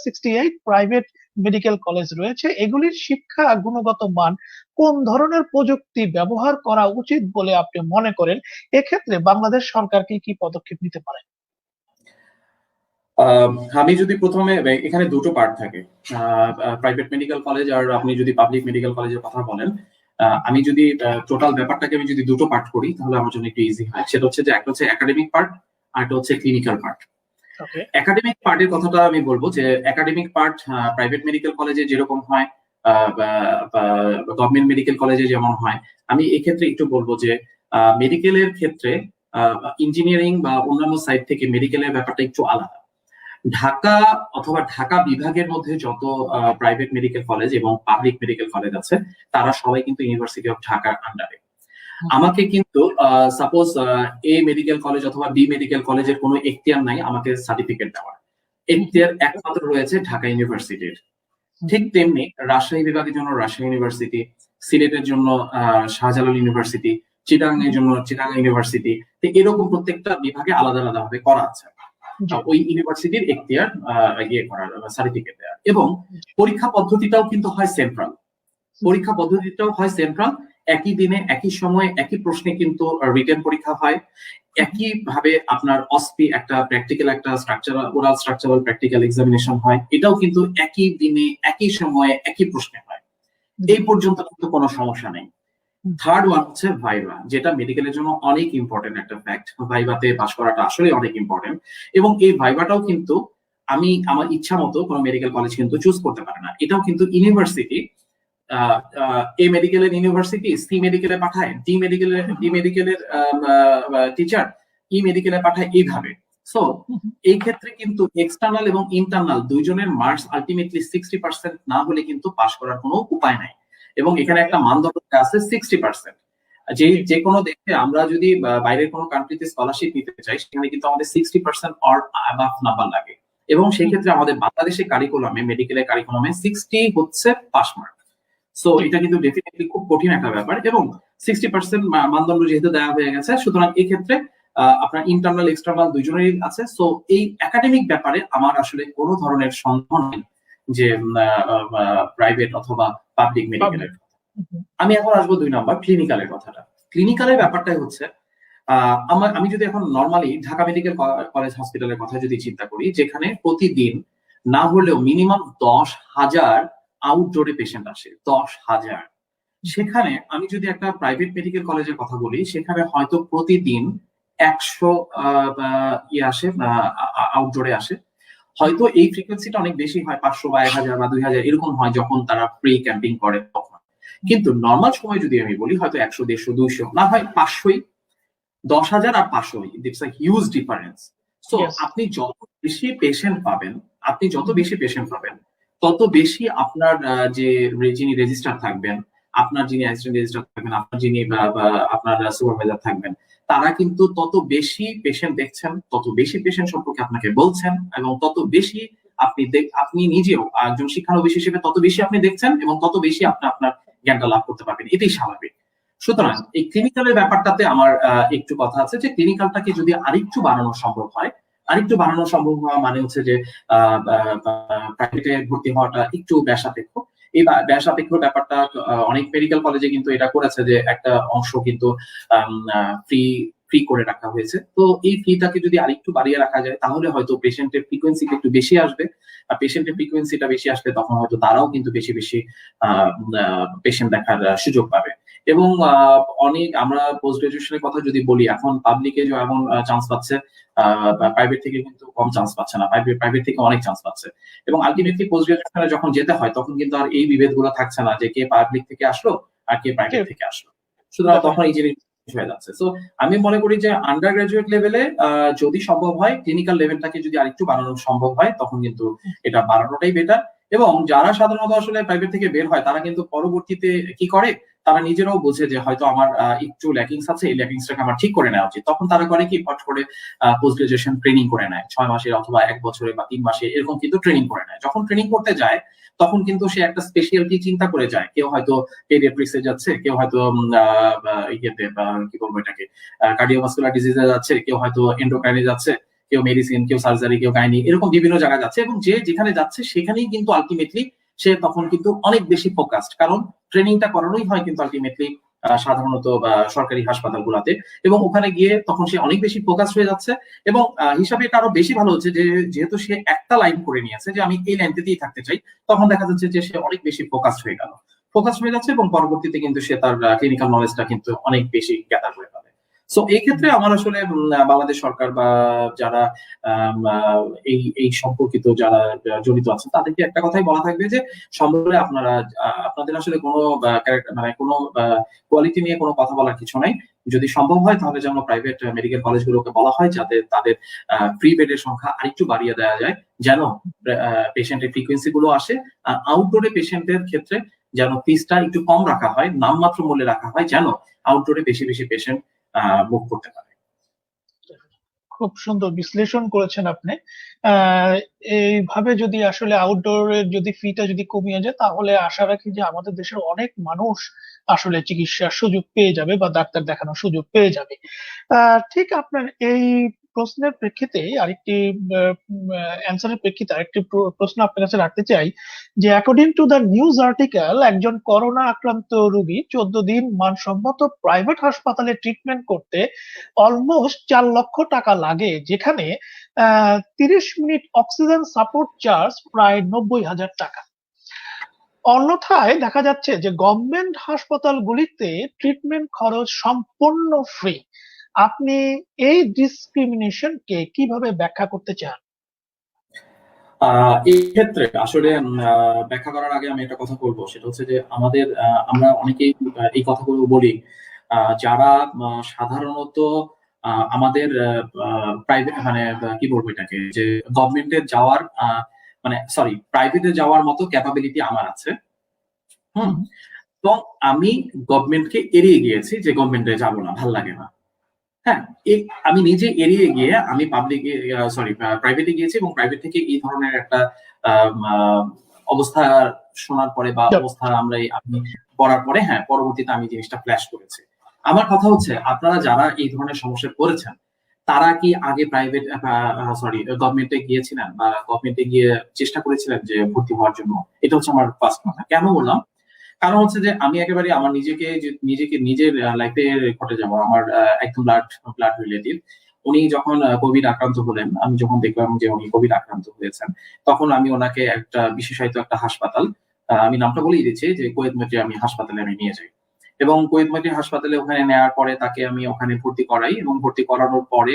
68 প্রাইভেট মেডিকেল কলেজ রয়েছে। এগুলির শিক্ষা গুণগত মান কোন ধরনের প্রযুক্তি ব্যবহার করা উচিত বলে আপনি মনে করেন? এক্ষেত্রে বাংলাদেশ সরকার কি পদক্ষেপ নিতে পারে? আমি যদি প্রথমে, এখানে দুটো পার্ট থাকে, প্রাইভেট মেডিকেল কলেজ আর আপনি যদি পাবলিক মেডিকেল কলেজের কথা বলেন, আমি যদি টোটাল ব্যাপারটাকে আমি যদি দুটো পার্ট করি তাহলে আমার জন্য একটু ইজি হয়। সেটা হচ্ছে যে একটা হচ্ছে একাডেমিক পার্ট আর একটা হচ্ছে ক্লিনিক্যাল পার্ট। ওকে। একাডেমিক পার্টের কথাটা আমি বলবো যে একাডেমিক পার্ট প্রাইভেট মেডিকেল কলেজে যেরকম হয়, গভর্নমেন্ট মেডিকেল কলেজে যেমন হয়, আমি এক্ষেত্রে একটু বলবো যে মেডিকেলের ক্ষেত্রে ইঞ্জিনিয়ারিং বা অন্যান্য সাইড থেকে মেডিকেলের ব্যাপারটা একটু আলাদা। ঢাকা অথবা ঢাকা বিভাগের মধ্যে যত প্রাইভেট মেডিকেল কলেজ এবং পাবলিক মেডিকেল কলেজ আছে তারা সবাই কিন্তু ইউনিভার্সিটি অফ ঢাকার আন্ডারে। আমাকে কিন্তু সাপোজ এ মেডিকেল কলেজ অথবা বি মেডিকেল কলেজের কোনো এখতিয়ার নাই আমাকে সার্টিফিকেট দেওয়ার, এখতিয়ার একমাত্র রয়েছে ঢাকা ইউনিভার্সিটির। ঠিক তেমনি রাজশাহী বিভাগের জন্য রাজশাহী ইউনিভার্সিটি, সিলেটের জন্য শাহজালাল ইউনিভার্সিটি, চিটাগাং এর জন্য চিটাগাং ইউনিভার্সিটি, এরকম প্রত্যেকটা বিভাগে আলাদা আলাদা ভাবে করা আছে ওই ইউনিভার্সিটির এখতিয়ার ইয়ে করার, সার্টিফিকেট দেওয়ার। এবং পরীক্ষা পদ্ধতিটাও কিন্তু হয় সেন্ট্রাল, পরীক্ষা পদ্ধতিটাও হয় সেন্ট্রাল। একই দিনে একই সময়ে একই প্রশ্নে কিন্তু রিটেন পরীক্ষা হয়, একই ভাবে আপনার অসপি একটা প্র্যাকটিক্যাল একটা structural oral structural practical examination হয়, এটাও কিন্তু একই দিনে একই সময়ে একই প্রশ্নে হয়। এই পর্যন্ত কিন্তু কোনো সমস্যা নেই। থার্ড ওয়ান হচ্ছে ভাইভা, যেটা মেডিকেলের জন্য অনেক ইম্পর্টেন্ট একটা ফ্যাক্ট। ভাইভাতে পাস করাটা আসলে অনেক ইম্পর্টেন্ট, এবং এই ভাইভাটাও কিন্তু আমি আমার ইচ্ছা মতো কোনো মেডিকেল কলেজ কিন্তু চুজ করতে পারে না। এটাও কিন্তু ইউনিভার্সিটি এ মেডিকেলের ইউনিভার্সিটি সি মেডিকেলে পাঠায়, ডি মেডিকেলের টিচার ই মেডিকেলে পাঠায়, এইভাবে। সো এই ক্ষেত্রে কিন্তু এক্সটার্নাল এবং ইন্টারনাল দুইজনের মার্কস আলটিমেটলি 60% না হলে কিন্তু পাস করার কোনো উপায় নাই। এবং এখানে একটা মানদণ্ড আছে 60%। যে কোনো দেশে আমরা যদি বাইরের কোনো কান্ট্রিতে স্কলারশিপ নিতে চাই সেখানে কিন্তু আমাদের 60% অর অ্যাবাভ নাম্বার লাগে। এবং সেই ক্ষেত্রে আমাদের বাংলাদেশের কারিকুলামে, মেডিকেলের কারিকুলামে 60 হচ্ছে পাস মার্ক। সো এটা কিন্তু ডেফিনেটলি খুব কঠিন একটা ব্যাপার, এবং 60% মানদণ্ড যেহেতু দেওয়া হয়ে গেছে, সুতরাং এই ক্ষেত্রে আপনার ইন্টারনাল এক্সটার্নাল দুইজনেরই আছে। সো এই একাডেমিক ব্যাপারে আমার আসলে কোনো ধরনের সন্দেহ নেই যে প্রাইভেট অথবা পাবলিক মেডিকেলের। আমি এখন আসবো 2 নম্বর ক্লিনিক্যালের কথাটা। ক্লিনিক্যালের ব্যাপারটাই হচ্ছে আমি যদি এখন নর্মালি ঢাকা মেডিকেল কলেজ হসপিটালের কথা যদি চিন্তা করি, যেখানে প্রতিদিন না হলেও মিনিমাম 10,000 আউটডোরে পেশেন্ট আসে, 10,000। সেখানে আমি যদি একটা প্রাইভেট মেডিকেল কলেজের কথা বলি, সেখানে হয়তো প্রতিদিন 100 আসে, আউটডোরে আসে। হয়তো এই ফ্রিকোয়েন্সিটা অনেক বেশি হয়, 500 বা 1,000 বা 2,000 এরকম হয় যখন তারা প্রি ক্যাম্পিং করে তখন। কিন্তু নর্মাল সময় যদি আমি বলি হয়তো 100, 150, 200 না হয় 500ই। 10,000 আর 500, it's a huge difference. So আপনি যত বেশি পেশেন্ট পাবেন, তত বেশি আপনার যিনি রেজিস্ট্রার থাকবেন, আপনার যিনি অ্যাসিস্ট্যান্ট রেজিস্ট্রার থাকবেন, আপনার যিনি আপনার সুপারভাইজার থাকবেন, তারা কিন্তু তত বেশি পেশেন্ট দেখছেন, তত বেশি পেশেন্ট সম্পর্কে আপনাকে বলছেন, এবং তত বেশি আপনি নিজেও একজন শিক্ষানবিশ হিসেবে তত বেশি আপনি দেখছেন, এবং তত বেশি আপনি আপনার জ্ঞানটা লাভ করতে পারবেন। এটাই স্বাভাবিক। সুতরাং এই ক্লিনিক্যালের ব্যাপারটাতে আমার একটু কথা আছে যে ক্লিনিক্যালটাকে যদি আরেকটু বাড়ানো সম্ভব হয়, আরেকটু বাড়ানো সম্ভব হওয়া মানে হচ্ছে যে প্রাইভেটে ভর্তি হওয়াটা একটু ব্যয়সাপেক্ষ। এই ব্যয় সাপেক্ষ ব্যাপারটা অনেক মেডিকেল কলেজে কিন্তু এটা করেছে যে একটা অংশ কিন্তু ফ্রি ফ্রি করে রাখা হয়েছে। তো এই ফিটাকে যদি আরেকটু বাড়িয়ে রাখা যায় তাহলে হয়তো পেশেন্টের ফ্রিকোয়েন্সিটা একটু বেশি আসবে, আর পেশেন্টের ফ্রিকোয়েন্সিটা বেশি আসলে তখন হয়তো তারাও কিন্তু বেশি বেশি পেশেন্ট দেখার সুযোগ পাবে। এবং অনেক আমরা পোস্ট গ্রাজুয়েশনের কথা যদি বলি, এখন পাবলিকে যেমন চান্স পাচ্ছে, প্রাইভেট থেকে কিন্তু কম চান্স পাচ্ছে না, প্রাইভেট থেকে অনেক চান্স পাচ্ছে। এবং আলটিমেটলি পোস্ট গ্রাজুয়েশনে যখন যেতে হয় তখন কিন্তু আর এই বিভেদগুলো থাকছে না যে কে পাবলিক থেকে আসলো আর কে প্রাইভেট থেকে আসলো, সুতরাং তখন এই জিনিস হয়ে যাচ্ছে। সো আমি মনে করি যে আন্ডার গ্রাজুয়েট লেভেলে যদি সম্ভব হয় ক্লিনিক্যাল লেভেলটাকে যদি আরেকটু বাড়ানো সম্ভব হয় তখন কিন্তু এটা বাড়ানোটাই বেটার। এবং যারা সাধারণত আসলে প্রাইভেট থেকে বের হয় তারা কিন্তু পরবর্তীতে কি করে, তারা নিজেরাও বোঝে যে হয়তো আমার একটু ল্যাকিংস আছে, এই ল্যাকিংসটাকে আমার ঠিক করে নেওয়া উচিত। তখন তারা করে কি ফট করে পোস্ট গ্রাজুয়েশন ট্রেনিং করে নেয় 6 মাসের অথবা 1 বছরে বা 3 মাসে, এরকম কিন্তু ট্রেনিং করে নেয়। যখন ট্রেনিং করতে যায় তখন কিন্তু সে একটা স্পেশালিটি চিন্তা করে যায়। কেউ হয়তো পেডিয়াট্রিক্সে যাচ্ছে, কেউ হয়তো ইয়েতে কি বলবো এটাকে কার্ডিওভাস্কুলার ডিজিজে যাচ্ছে, কেউ হয়তো এন্ডোক্রাইনে যাচ্ছে, কেউ মেডিসিন, কেউ সার্জারি, কেউ গাইনি, এরকম বিভিন্ন জায়গায় যাচ্ছে। এবং যে যেখানে যাচ্ছে সেখানেই কিন্তু আলটিমেটলি সে তখন কিন্তু অনেক বেশি ফোকাসড, কারণ ট্রেনিংটা করানোই হয় কিন্তু আলটিমেটলি সাধারণত সরকারি হাসপাতালগুলোতে। এবং ওখানে গিয়ে তখন সে অনেক বেশি ফোকাস হয়ে যাচ্ছে। এবং হিসাবে এটা আরো বেশি ভালো হচ্ছে যে যেহেতু সে একটা লাইন করে নিয়েছে যে আমি এই লাইনটাতেই থাকতে চাই, তখন দেখা যাচ্ছে যে সে অনেক বেশি ফোকাস হয়ে গেল, ফোকাস হয়ে যাচ্ছে, এবং পরবর্তীতে কিন্তু সে তার ক্লিনিক্যাল নলেজটা কিন্তু অনেক বেশি গ্যাদার হয়ে পাবে। সো এই ক্ষেত্রে আমার আসলে বাংলাদেশ সরকার বা যারা এই এই সম্পর্কিত যারা জড়িত আছে তাদেরকে একটা কথাই বলা থাকবে যে সম্ভবে আপনারা আপনাদের আসলে কোনো মানে কোনো কোয়ালিটি নিয়ে কোনো কথা বলার কিছু নাই। যদি সম্ভব হয় তাহলে যেন প্রাইভেট মেডিকেল কলেজগুলোকে বলা হয় যাতে তাদের ফ্রি বেডের সংখ্যা আরেকটু বাড়িয়ে দেওয়া যায়, যেন পেশেন্টের ফ্রিকোয়েন্সি গুলো আসে। আউটডোরে পেশেন্টের ক্ষেত্রে যেন ফিসটা একটু কম রাখা হয়, নামমাত্র মূল্যে রাখা হয়, যেন আউটডোরে বেশি বেশি পেশেন্ট মুভ করতে পারে। খুব সুন্দর বিশ্লেষণ করেছেন আপনি। এইভাবে যদি আসলে আউটডোরের যদি ফিটা যদি কমিয়ে যায় তাহলে আশা রাখি যে আমাদের দেশের অনেক মানুষ আসলে চিকিৎসার সুযোগ পেয়ে যাবে বা ডাক্তার দেখানোর সুযোগ পেয়ে যাবে। ঠিক আপনার এই প্রশ্নের প্রেক্ষিতে আরেকটি অ্যান্সারের প্রেক্ষিতে আরেকটি প্রশ্ন আপনার কাছে রাখতে চাই যে according to the news article একজন করোনা আক্রান্ত রোগী 14 দিন মানসম্মত প্রাইভেট হাসপাতালে ট্রিটমেন্ট করতে অলমোস্ট 4 লক্ষ টাকা লাগে, যেখানে 30 মিনিট অক্সিজেন সাপোর্ট চার্জ প্রায় 90,000 টাকা। অন্যথায় দেখা যাচ্ছে যে গভর্নমেন্ট হাসপাতালগুলিতে ট্রিটমেন্ট খরচ সম্পূর্ণ ফ্রি। আপনি এই ডিসক্রিমিনেশনকে কিভাবে ব্যাখ্যা করতে চান? এই ক্ষেত্রে আসলে ব্যাখ্যা করার আগে আমি একটা কথা বলবো, সেটা হচ্ছে যে আমাদের আমরা অনেকেই এই কথাগুলো বলি যারা সাধারণত আমাদের প্রাইভেট মানে কি বলবো এটাকে, যে গভর্নমেন্টে যাওয়ার মানে সরি প্রাইভেটে যাওয়ার মতো ক্যাপাবিলিটি আমার আছে। এবং আমি গভর্নমেন্টকে এড়িয়ে গিয়েছি যে গভর্নমেন্টে যাবো না, ভাল লাগে না। হ্যাঁ, আমি নিজে এড়িয়ে গিয়ে আমি পাবলিকে প্রাইভেটে গিয়েছি, এবং প্রাইভেট থেকে এই ধরনের একটা অবস্থা শোনার পরে বা অবস্থা আমি পড়ার পরে হ্যাঁ পরবর্তীতে আমি জিনিসটা ফ্ল্যাশ করেছি। আমার কথা হচ্ছে আপনারা যারা এই ধরনের সমস্যায় পড়েছেন তারা কি আগে প্রাইভেট গভর্নমেন্টে গিয়েছিলেন বা গভর্নমেন্টে গিয়ে চেষ্টা করেছিলেন যে ভর্তি হওয়ার জন্য? এটা হচ্ছে আমার ফার্স্ট কথা। কেন বললাম? কারণ হচ্ছে যে আমি একেবারে আমার নিজের লাইফে ঘটে যাবো, আমার একদম ব্লাড রিলেটিভ উনি যখন কোভিড আক্রান্ত হলেন, আমি যখন দেখলাম যে উনি কোভিড আক্রান্ত হয়েছেন, তখন আমি ওনাকে একটা বিশেষায়িত একটা হাসপাতাল, আমি নামটা বলেই দিচ্ছি, যে কোয়েত মেট্রি আমি হাসপাতালে আমি নিয়ে যাই। এবং কোয়েত মেট্রি হাসপাতালে ওখানে নেওয়ার পরে তাকে আমি ওখানে ভর্তি করাই, এবং ভর্তি করানোর পরে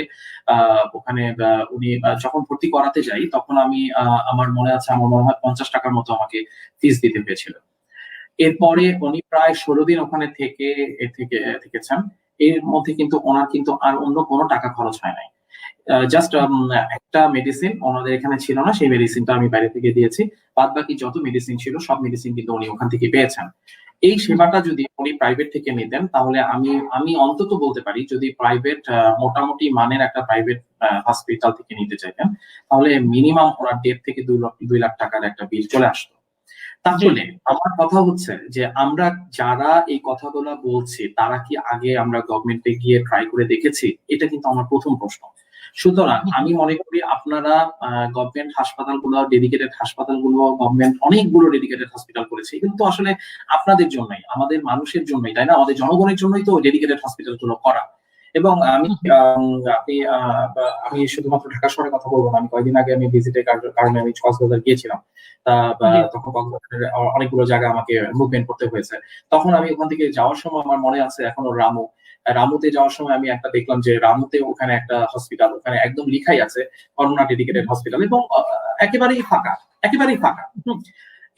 ওখানে উনি যখন ভর্তি করাতে যাই তখন আমি আমার মনে আছে, আমার মনে হয় 50 টাকার মতো আমাকে ফিস দিতে হয়েছিল। এরপরে উনি প্রায় 16 দিন ওখানে থেকেছেন। এর মধ্যে কিন্তু ওনার কিন্তু আর অন্য কোনো টাকা খরচ হয় নাই। জাস্ট একটা মেডিসিন ওনাদের এখানে ছিল না, সেই মেডিসিনটা আমি বাইরে থেকে দিয়েছি। বাদ বাকি যত মেডিসিন ছিল সব মেডিসিন কিন্তু উনি ওখান থেকে পেয়েছেন। এই সেবাটা যদি উনি প্রাইভেট থেকে নিতেন তাহলে আমি অন্তত বলতে পারি, যদি প্রাইভেট মোটামুটি মানের একটা প্রাইভেট হসপিটাল থেকে নিতে চাইতেন তাহলে মিনিমাম ওনার 1.5 থেকে 2 লাখ টাকার একটা বিল চলে আসতো। তাহলে আমার কথা হচ্ছে যে আমরা যারা এই কথাগুলো বলছি তারা কি আগে আমরা গভর্নমেন্টে গিয়ে ট্রাই করে দেখেছি? এটা কিন্তু আমার প্রথম প্রশ্ন। সুতরাং আমি মনে করি আপনারা গভর্নমেন্ট হাসপাতালগুলো, ডেডিকেটেড হাসপাতালগুলো, গভর্নমেন্ট অনেকগুলো ডেডিকেটেড হসপিটাল করেছে, কিন্তু আসলে আপনাদের জন্যই, আমাদের মানুষের জন্যই, তাই না, আমাদের জনগণের জন্যই তো ডেডিকেটেড হসপিটাল গুলো করা। এবং আমি আপনি আমি শুধুমাত্র ঢাকা শহরের কথা বলবো না, আমি কয়েকদিন আগে আমি ভিজিটের কারণে আমি কক্সবাজার গিয়েছিলাম। তখন কক্সবাজারের অনেকগুলো জায়গা আমাকে মুভমেন্ট করতে হয়েছে। তখন আমি ওখান থেকে যাওয়ার সময় আমার মনে আছে এখনো রামুতে যাওয়ার সময় আমি একটা দেখলাম যে রামুতে ওখানে একটা হসপিটাল, ওখানে একদম লিখাই আছে করোনা ডেডিকেটেড হসপিটাল, এবং একেবারেই ফাঁকা, একেবারেই ফাঁকা।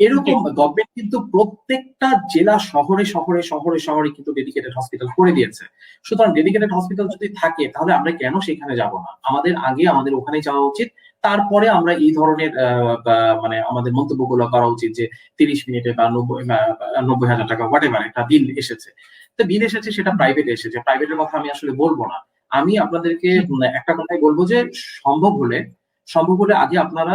এরকম গভর্নমেন্ট কিন্তু প্রত্যেকটা জেলা শহরে শহরে শহরে শহরে কিন্তু ডেডিকেটেড হসপিটাল করে দিয়েছে। সুতরাং ডেডিকেটেড হসপিটাল যদি থাকে তাহলে আমরা কেন সেখানে যাব না? আমাদের ওখানে যাওয়া উচিত, তারপরে আমরা এই ধরনের মানে আমাদের মন্তব্যগুলো করা উচিত যে 30 মিনিটে বা 90,000 টাকা হোয়াটএভার একটা বিল এসেছে। তো বিল এসেছে, সেটা প্রাইভেটে এসেছে, প্রাইভেটের কথা আমি আসলে বলবো না। আমি আপনাদেরকে একটা কথাই বলবো যে সম্ভব হলে আগে আপনারা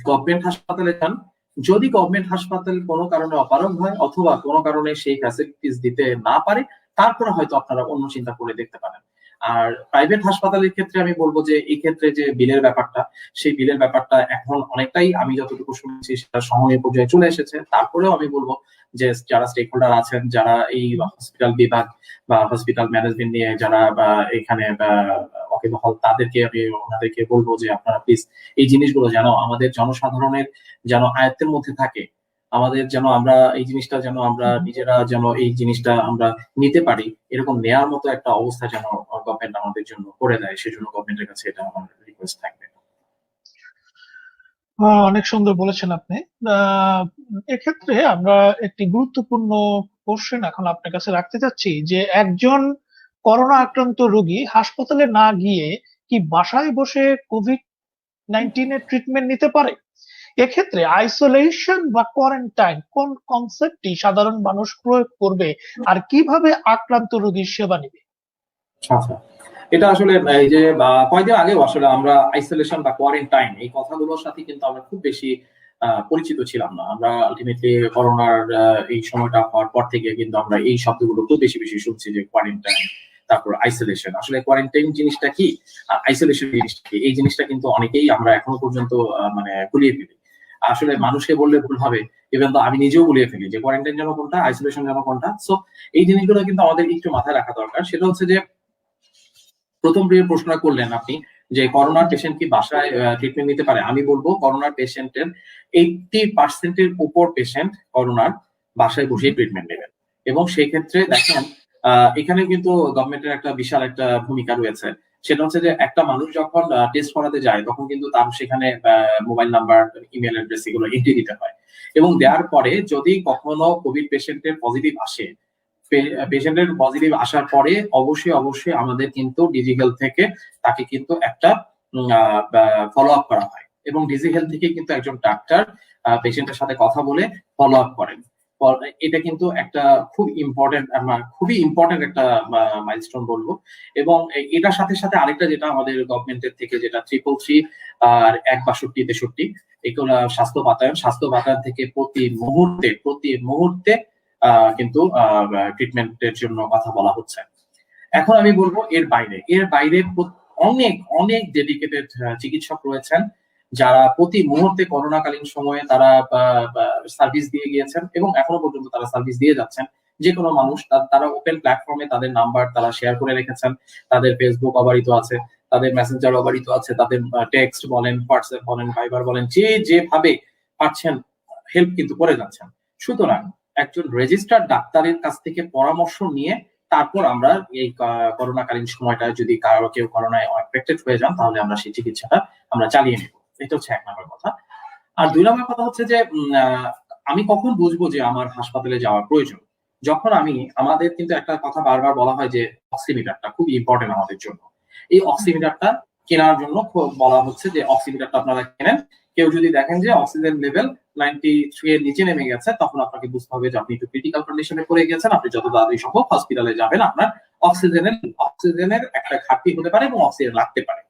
গভর্নমেন্ট হাসপাতালে যান। যদি গভর্নমেন্ট হাসপাতাল কোনো কারণে অপারগ হয় অথবা কোনো কারণে সেই ফ্যাসিলিটিস দিতে না পারে, তারপরে হয়তো আপনারা অন্য চিন্তা করে দেখতে পারেন। আর প্রাইভেট হাসপাতালের ক্ষেত্রে আমি বলবো যে এই ক্ষেত্রে যে বিলের ব্যাপারটা, সেই বিলের ব্যাপারটা এখন অনেকটাই, আমি যতটুকু শুনেছি, সেটা সহনীয় পর্যায়ে চলে এসেছে। তারপরেও আমি বলবো যে যারা স্টেক হোল্ডার আছেন, যারা এই হসপিটাল বিভাগ বা হসপিটাল ম্যানেজমেন্ট নিয়ে যারা এখানে ওয়াকিবহাল, ওনাদেরকে বলবো যে আপনারা প্লিজ এই জিনিসগুলো যেন আমাদের জনসাধারণের যেন আয়ত্তের মধ্যে থাকে, আমরা এই জিনিসটা যেন আমরা নিজেরা যেন এই জিনিসটা আমরা নিতে পারি, এরকম নেয়ার মতো একটা অবস্থা যেন গভর্নমেন্ট আমাদের জন্য করে দেয়, সেজন্য গভর্নমেন্টের কাছে এটা আমার রিকোয়েস্ট থাকবে। অনেক সুন্দর বলেছেন আপনি। এক্ষেত্রে আমরা একটি গুরুত্বপূর্ণ কোশ্চেন এখন আপনার কাছে রাখতে চাচ্ছি যে একজন করোনা আক্রান্ত রোগী হাসপাতালে না গিয়ে কি বাসায় বসে COVID-19 এর ট্রিটমেন্ট নিতে পারে? এক্ষেত্রে আইসোলেশন বা কোয়ারেন্টাইন কোন কনসেপ্টটি সাধারণ মানুষ প্রয়োগ করবে আর কিভাবে আক্রান্ত রোগীর সেবা নেবে? আচ্ছা, এটা আসলে এই যে কয়েকদিন আগেও আসলে আমরা আইসোলেশন বা কোয়ারেন্টাইন এই কথাগুলোর সাথে কিন্তু আমরা খুব বেশি পরিচিত ছিলাম না। আমরা আলটিমেটলি করোনার এই সময়টা হওয়ার পর থেকে কিন্তু আমরা এই শব্দগুলো খুব বেশি বেশি শুনছি, যে কোয়ারেন্টাইন, তারপর আইসোলেশন। আসলে কোয়ারেন্টাইন জিনিসটা কি, আইসোলেশন জিনিসটা কি, এই জিনিসটা কিন্তু অনেকেই আমরা এখনো পর্যন্ত মানে গুলিয়ে ফেলি। আসলে মানুষকে বললে ভুল হবে, ইভেন তো আমি নিজেও গুলিয়ে ফেলি যে কোয়ারেন্টাইন যেন কোনটা, আইসোলেশন যেন কোনটা। সো এই জিনিসগুলো কিন্তু আমাদের একটু মাথায় রাখা দরকার। সেটা হচ্ছে যে প্রথম প্রশ্ন করলেন আপনি যে করোনার পেশেন্ট কি বাসায় ট্রিটমেন্ট নিতে পারে। আমি বলবো করোনার পেশেন্টের 80% এর উপর পেশেন্ট করোনার বাসায় বসে ট্রিটমেন্ট নেবেন। এবং সেই ক্ষেত্রে দেখেন এখানে কিন্তু গভর্নমেন্টের একটা বিশাল একটা ভূমিকা রয়েছে। সেটা হচ্ছে যে একটা মানুষ যখন টেস্ট করাতে যায় তখন কিন্তু তার সেখানে মোবাইল নাম্বার, ইমেল অ্যাড্রেস এগুলো এন্ট্রি দিতে হয়, এবং দেওয়ার পরে যদি কখনো কোভিড পেশেন্টের পজিটিভ আসে, পেশেন্টের পজিটিভ আসার পরে অবশ্যই আমাদের কিন্তু ডিজি হেলথ থেকে তাকে কিন্তু একটা ফলো আপ করা হয়, এবং ডিজি হেলথ থেকে কিন্তু একজন ডাক্তার পেশেন্টের সাথে কথা বলে ফলো আপ করেন। এটা কিন্তু একটা খুবই ইম্পর্টেন্ট একটা মাইলস্টোন বলবো। এবং এটার সাথে সাথে আরেকটা যেটা আমাদের গভর্নমেন্টের থেকে, যেটা 333 আর 162-63, এগুলো স্বাস্থ্য বাতায়ন থেকে প্রতি মুহূর্তে কিন্তু ট্রিটমেন্টের জন্য কথা বলা হচ্ছে। এখন আমি বলবো এর বাইরে অনেক অনেক ডেডিকেটেড চিকিৎসক রয়েছেন যারা প্রতি মুহূর্তে করোনাকালীন সময়ে তারা সার্ভিস দিয়ে গিয়েছেন এবং এখনো পর্যন্ত তারা সার্ভিস দিয়ে যাচ্ছেন। যে কোনো মানুষ তারা ওপেন প্ল্যাটফর্মে তাদের নাম্বার তারা শেয়ার করে রেখেছেন, তাদের ফেসবুক অবারিত আছে, তাদের মেসেঞ্জার অবারিত আছে, তাদের টেক্সট বলেন, হোয়াটসঅ্যাপ বলেন, ভাইবার বলেন, যেভাবে পাচ্ছেন হেল্প কিন্তু করে যাচ্ছেন। সুতরাং একজন রেজিস্টার্ড ডাক্তারের কাছ থেকে পরামর্শ নিয়ে তারপর আমরা এই করোনাকালীন সময়টা যদি কেউ করোনায় এফেক্টেড হয়ে যান তাহলে আমরা সেই চিকিৎসাটা আমরা চালিয়ে নেব। এটা হচ্ছে 1 নম্বর কথা। আর 2 নম্বর কথা হচ্ছে যে আমি কখন বুঝবো যে আমার হাসপাতালে যাওয়ার প্রয়োজন? যখন আমাদের কিন্তু একটা কথা বারবার বলা হয় যে অক্সিমিটারটা খুব ইম্পর্টেন্ট আমাদের জন্য। এই অক্সিমিটারটা কেনার জন্য বলা হচ্ছে যে অক্সিমিটারটা আপনারা কেনেন। কেউ যদি দেখেন যে অক্সিজেন লেভেল 93 এর নিচে নেমে গেছে, তখন আপনাকে বুঝতে হবে যে আপনি একটু ক্রিটিক্যাল কন্ডিশনে পড়ে গেছেন, আপনি যত তাড়াতাড়ি সম্ভব হসপিটালে যাবেন, আপনার অক্সিজেনের একটা ঘাটতি হতে পারে এবং অক্সিজেন লাগতে পারে।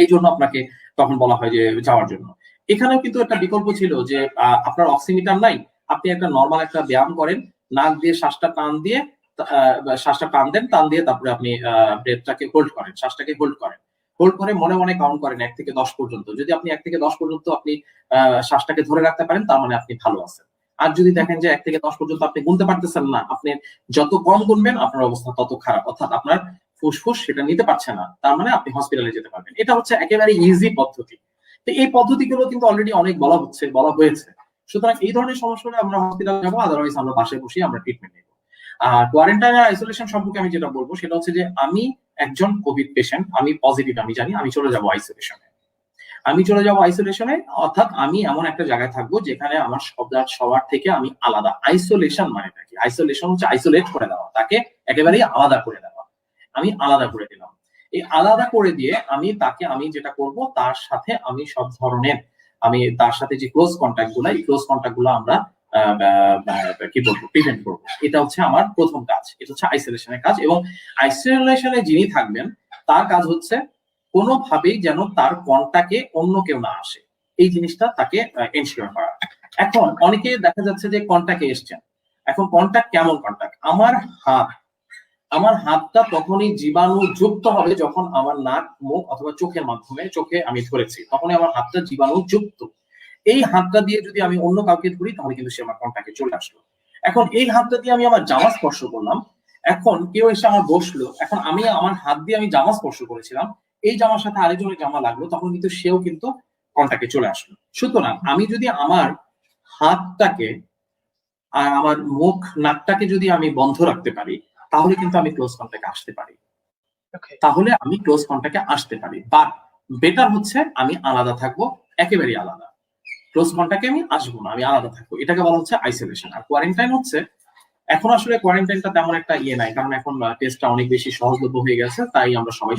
এই জন্য আপনাকে তখন বলা হয় যে যাওয়ার জন্য। এখানেও কিন্তু একটা বিকল্প ছিল যে আপনার অক্সিমিটার নাই, আপনি একটা নর্মাল একটা ব্যায়াম করেন, নাক দিয়ে শ্বাসটা টান দেন, টান দিয়ে তারপরে আপনি ব্রেথটাকে হোল্ড করেন, শ্বাসটাকে হোল্ড করেন। হোল্ড করে মনে মনে কাউন্ট করেন 1 থেকে 10 পর্যন্ত। যদি আপনি 1 থেকে 10 পর্যন্ত আপনি শ্বাসটাকে ধরে রাখতে পারেন, তার মানে আপনি ভালো আছেন। আর যদি দেখেন যে 1 থেকে 10 পর্যন্ত আপনি গুনতে পারতেছেন না, আপনি যত কম গুনবেন আপনার অবস্থা তত খারাপ, অর্থাৎ আপনার ফুসফুস সেটা নিতে পারছে না, তার মানে আপনি হসপিটালে যেতে পারবেন। এটা হচ্ছে একেবারে ইজি পদ্ধতি। তো এই পদ্ধতিগুলো কিন্তু অলরেডি অনেক বলা হয়েছে। সুতরাং এই ধরনের সমস্যা হলে আমরা হসপিটালে যাবো, আদারওয়াইজ আমরা বাসায় বসে আমরা ট্রিটমেন্ট নেব। আর কোয়ারেন্টাইন আর আইসোলেশন সম্পর্কে আমি যেটা বলবো সেটা হচ্ছে যে আমি একজন কোভিড পেশেন্ট, আমি পজিটিভ, আমি জানি, আমি চলে যাব আইসোলেশনে। অর্থাৎ আমি এমন একটা জায়গায় থাকবো যেখানে আমার সবার থেকে আমি আলাদা। আইসোলেশন মানে কি? আইসোলেশন হচ্ছে আইসোলেট করে দেওয়া, তাকে একেবারেই আলাদা করে দেওয়া। আমি আলাদা করে দিলাম। এই আলাদা করে দিয়ে আমি যেটা করব, তার সাথে আমি সব ধরনের, আমি তার সাথে যে ক্লোজ কন্ট্যাক্ট গুলো, এই ক্লোজ কন্ট্যাক্ট গুলো আমরা কি বলবো, প্রিভেন্ট করবো। এটা হচ্ছে আমার প্রথম কাজ, এটা হচ্ছে আইসোলেশনের কাজ। এবং আইসোলেশনে যিনি থাকবেন তার কাজ হচ্ছে কোনোভাবেই যেন তার কন্টাক্টে অন্য কেউ না আসে, এই জিনিসটা তাকে এনশিওর করা। এখন অনেকে দেখা যাচ্ছে যে কন্টাক্টে এসছেন, এখন কন্টাক্ট কেমন কন্টাক্ট? আমার হাতটা তখনই জীবাণু যুক্ত হবে যখন আমার নাক, মুখ অথবা চোখের মাধ্যমে, চোখে আমি ধরেছি, তখনই আমার হাতটা জীবাণু যুক্ত। এই হাতটা দিয়ে যদি আমি অন্য কাউকে ধরি তাহলে কিন্তু সে আমার কন্টাক্টে চলে আসলো। এখন এই হাতটা দিয়ে আমি আমার জামা স্পর্শ করলাম, এখন কেউ এসে আমার বসলো, এখন আমি আমার হাত দিয়ে আমি জামা স্পর্শ করেছিলাম, এই জামার সাথে আরেকজনের জামা লাগলো, তখন কিন্তু সেও কিন্তু কন্টাক্টে চলে আসলো। সুতরাং আমি যদি আমার হাতটাকে আর আমার মুখ, নাকটাকে যদি আমি বন্ধ রাখতে পারি, তাহলে কিন্তু আমি ক্লোজ কন্টাক্টে আসতে পারি। বাট বেটার হচ্ছে আমি আলাদা থাকবো, একেবারেই আলাদা। ক্লোজ কন্টাক্টে আমি আসবো না, আমি আলাদা থাকবো। এটাকে বলা হচ্ছে আইসোলেশন। আর কোয়ারেন্টাইন হচ্ছে, এখন আসলে কোয়ারেন্টাইনটা তেমন একটা নাই, কারণ এখন টেস্টটা অনেক বেশি সহজলভ্য হয়ে গেছে, তাই আমরা সবাই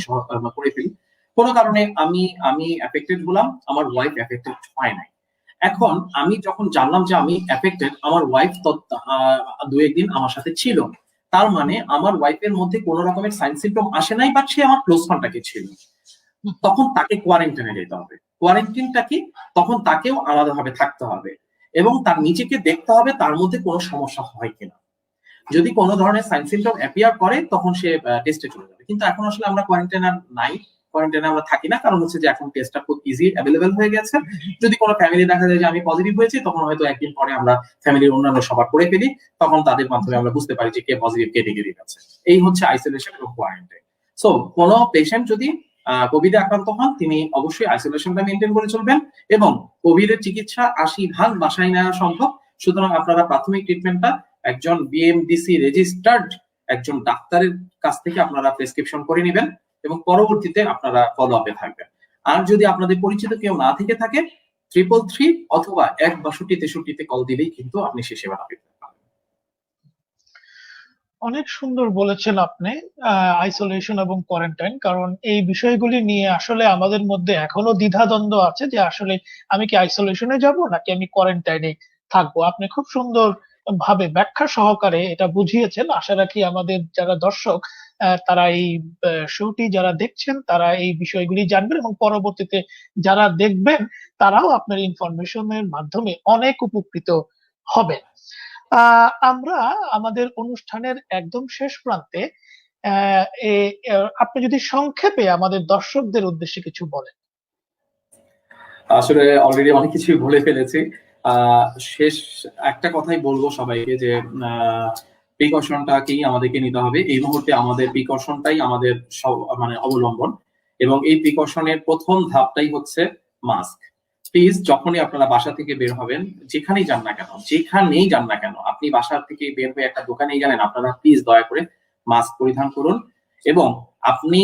করে ফেলি। কোনো কারণে আমি এফেক্টেড হলাম, আমার ওয়াইফ এফেক্টেড হয় নাই। এখন আমি যখন জানলাম যে আমি এফেক্টেড, আমার ওয়াইফ তো 2-1 দিন আমার সাথে ছিল, তার মানে আমার ওয়াইফের মধ্যে কোনো রকমের সাইন সিম্পটম আসে নাই, বাট সে আমার ক্লোজ কন্টাক্টে ছিল। তখন তাকে কোয়ারেন্টাইনে যেতে হবে। কোয়ারেন্টাইনটা কি? তখন তাকেও আলাদাভাবে থাকতে হবে এবং তার নিজেকে দেখতে হবে তার মধ্যে কোনো সমস্যা হয় কিনা। যদি কোনো ধরনের সাইন সিম্পটম অ্যাপিয়ার করে তখন সে টেস্টে চলে যাবে। কিন্তু এখন আসলে আমরা কোয়ারেন্টাইনে নাই, কোয়ারেন্টাইনে আমরা থাকি না, কারণ হচ্ছে যে এখন টেস্টটা খুব ইজি অ্যাভেলেবেল হয়ে গেছে। যদি কোনো ফ্যামিলি দেখা যায় যে আমি পজিটিভ হয়েছি, তখন হয়তো একদিন পরে আমরা ফ্যামিলির অন্যান্য সবার করে ফেলি, তখন তাদের মাধ্যমে আমরা বুঝতে পারি যে কে পজিটিভ, কে নেগেটিভ আছে। এই হচ্ছে আইসোলেশন এবং কোয়ারেন্টাইন। সো কোনো পেশেন্ট যদি কোভিডে আক্রান্ত হন, তিনি অবশ্যই আইসোলেশনটা মেনটেন করে চলবেন এবং কোভিডের চিকিৎসা 80% বাসায় নেওয়া সম্ভব। সুতরাং আপনারা প্রাথমিক ট্রিটমেন্টটা একজন বিএমডিসি রেজিস্টার্ড একজন ডাক্তারের কাছ থেকে আপনারা প্রেসক্রিপশন করে নেবেন এবং পরবর্তীতে আপনারা ফলো আপে থাকবেন। আর যদি আপনাদের পরিচিত কেউ না থেকে থাকে, 333 অথবা 16263 কল দিলেই কিন্তু আপনি সে সেবাটা পেতে পারবেন। অনেক সুন্দর বলেছেন আপনি আইসোলেশন এবং কোয়ারেন্টাইন, কারণ এই বিষয়গুলি নিয়ে আসলে আমাদের মধ্যে এখনো দ্বিধাদ্বন্দ্ব আছে যে আসলে আমি কি আইসোলেশনে যাব নাকি আমি কোয়ারেন্টাইনে থাকবো। আপনি খুব সুন্দর ভাবে ব্যাখ্যা সহকারে এটা বুঝিয়েছেন। আশা রাখি আমাদের যারা দর্শক তারা এই শোটি যারা দেখছেন তারা এই বিষয়গুলি জানবেন এবং পরবর্তীতে যারা দেখবেন তারাও আপনার ইনফরমেশনের মাধ্যমে অনেক উপকৃত হবেন। আমরা আমাদের অনুষ্ঠানের একদম শেষ প্রান্তে আপনি যদি সংক্ষেপে আমাদের দর্শকদের উদ্দেশ্যে কিছু বলেন। আসলে অলরেডি অনেক কিছুই বলে ফেলেছি। শেষ একটা কথাই বলবো সবাইকে যে প্রিকশনটাকেই আমাদেরকে নিতে হবে। এই মুহূর্তে আমাদের প্রিকশনটাই আমাদের মানে অবলম্বন, এবং এই প্রিকশনের প্রথম ধাপটাই হচ্ছে মাস্ক। প্লিজ যখনই আপনারা বাসা থেকে বের হবেন, যেখানেই যান না কেন, আপনি বাসা থেকে বের হয়ে একটা দোকানেই গেলেন, আপনারা প্লিজ দয়া করে মাস্ক পরিধান করুন। এবং আপনি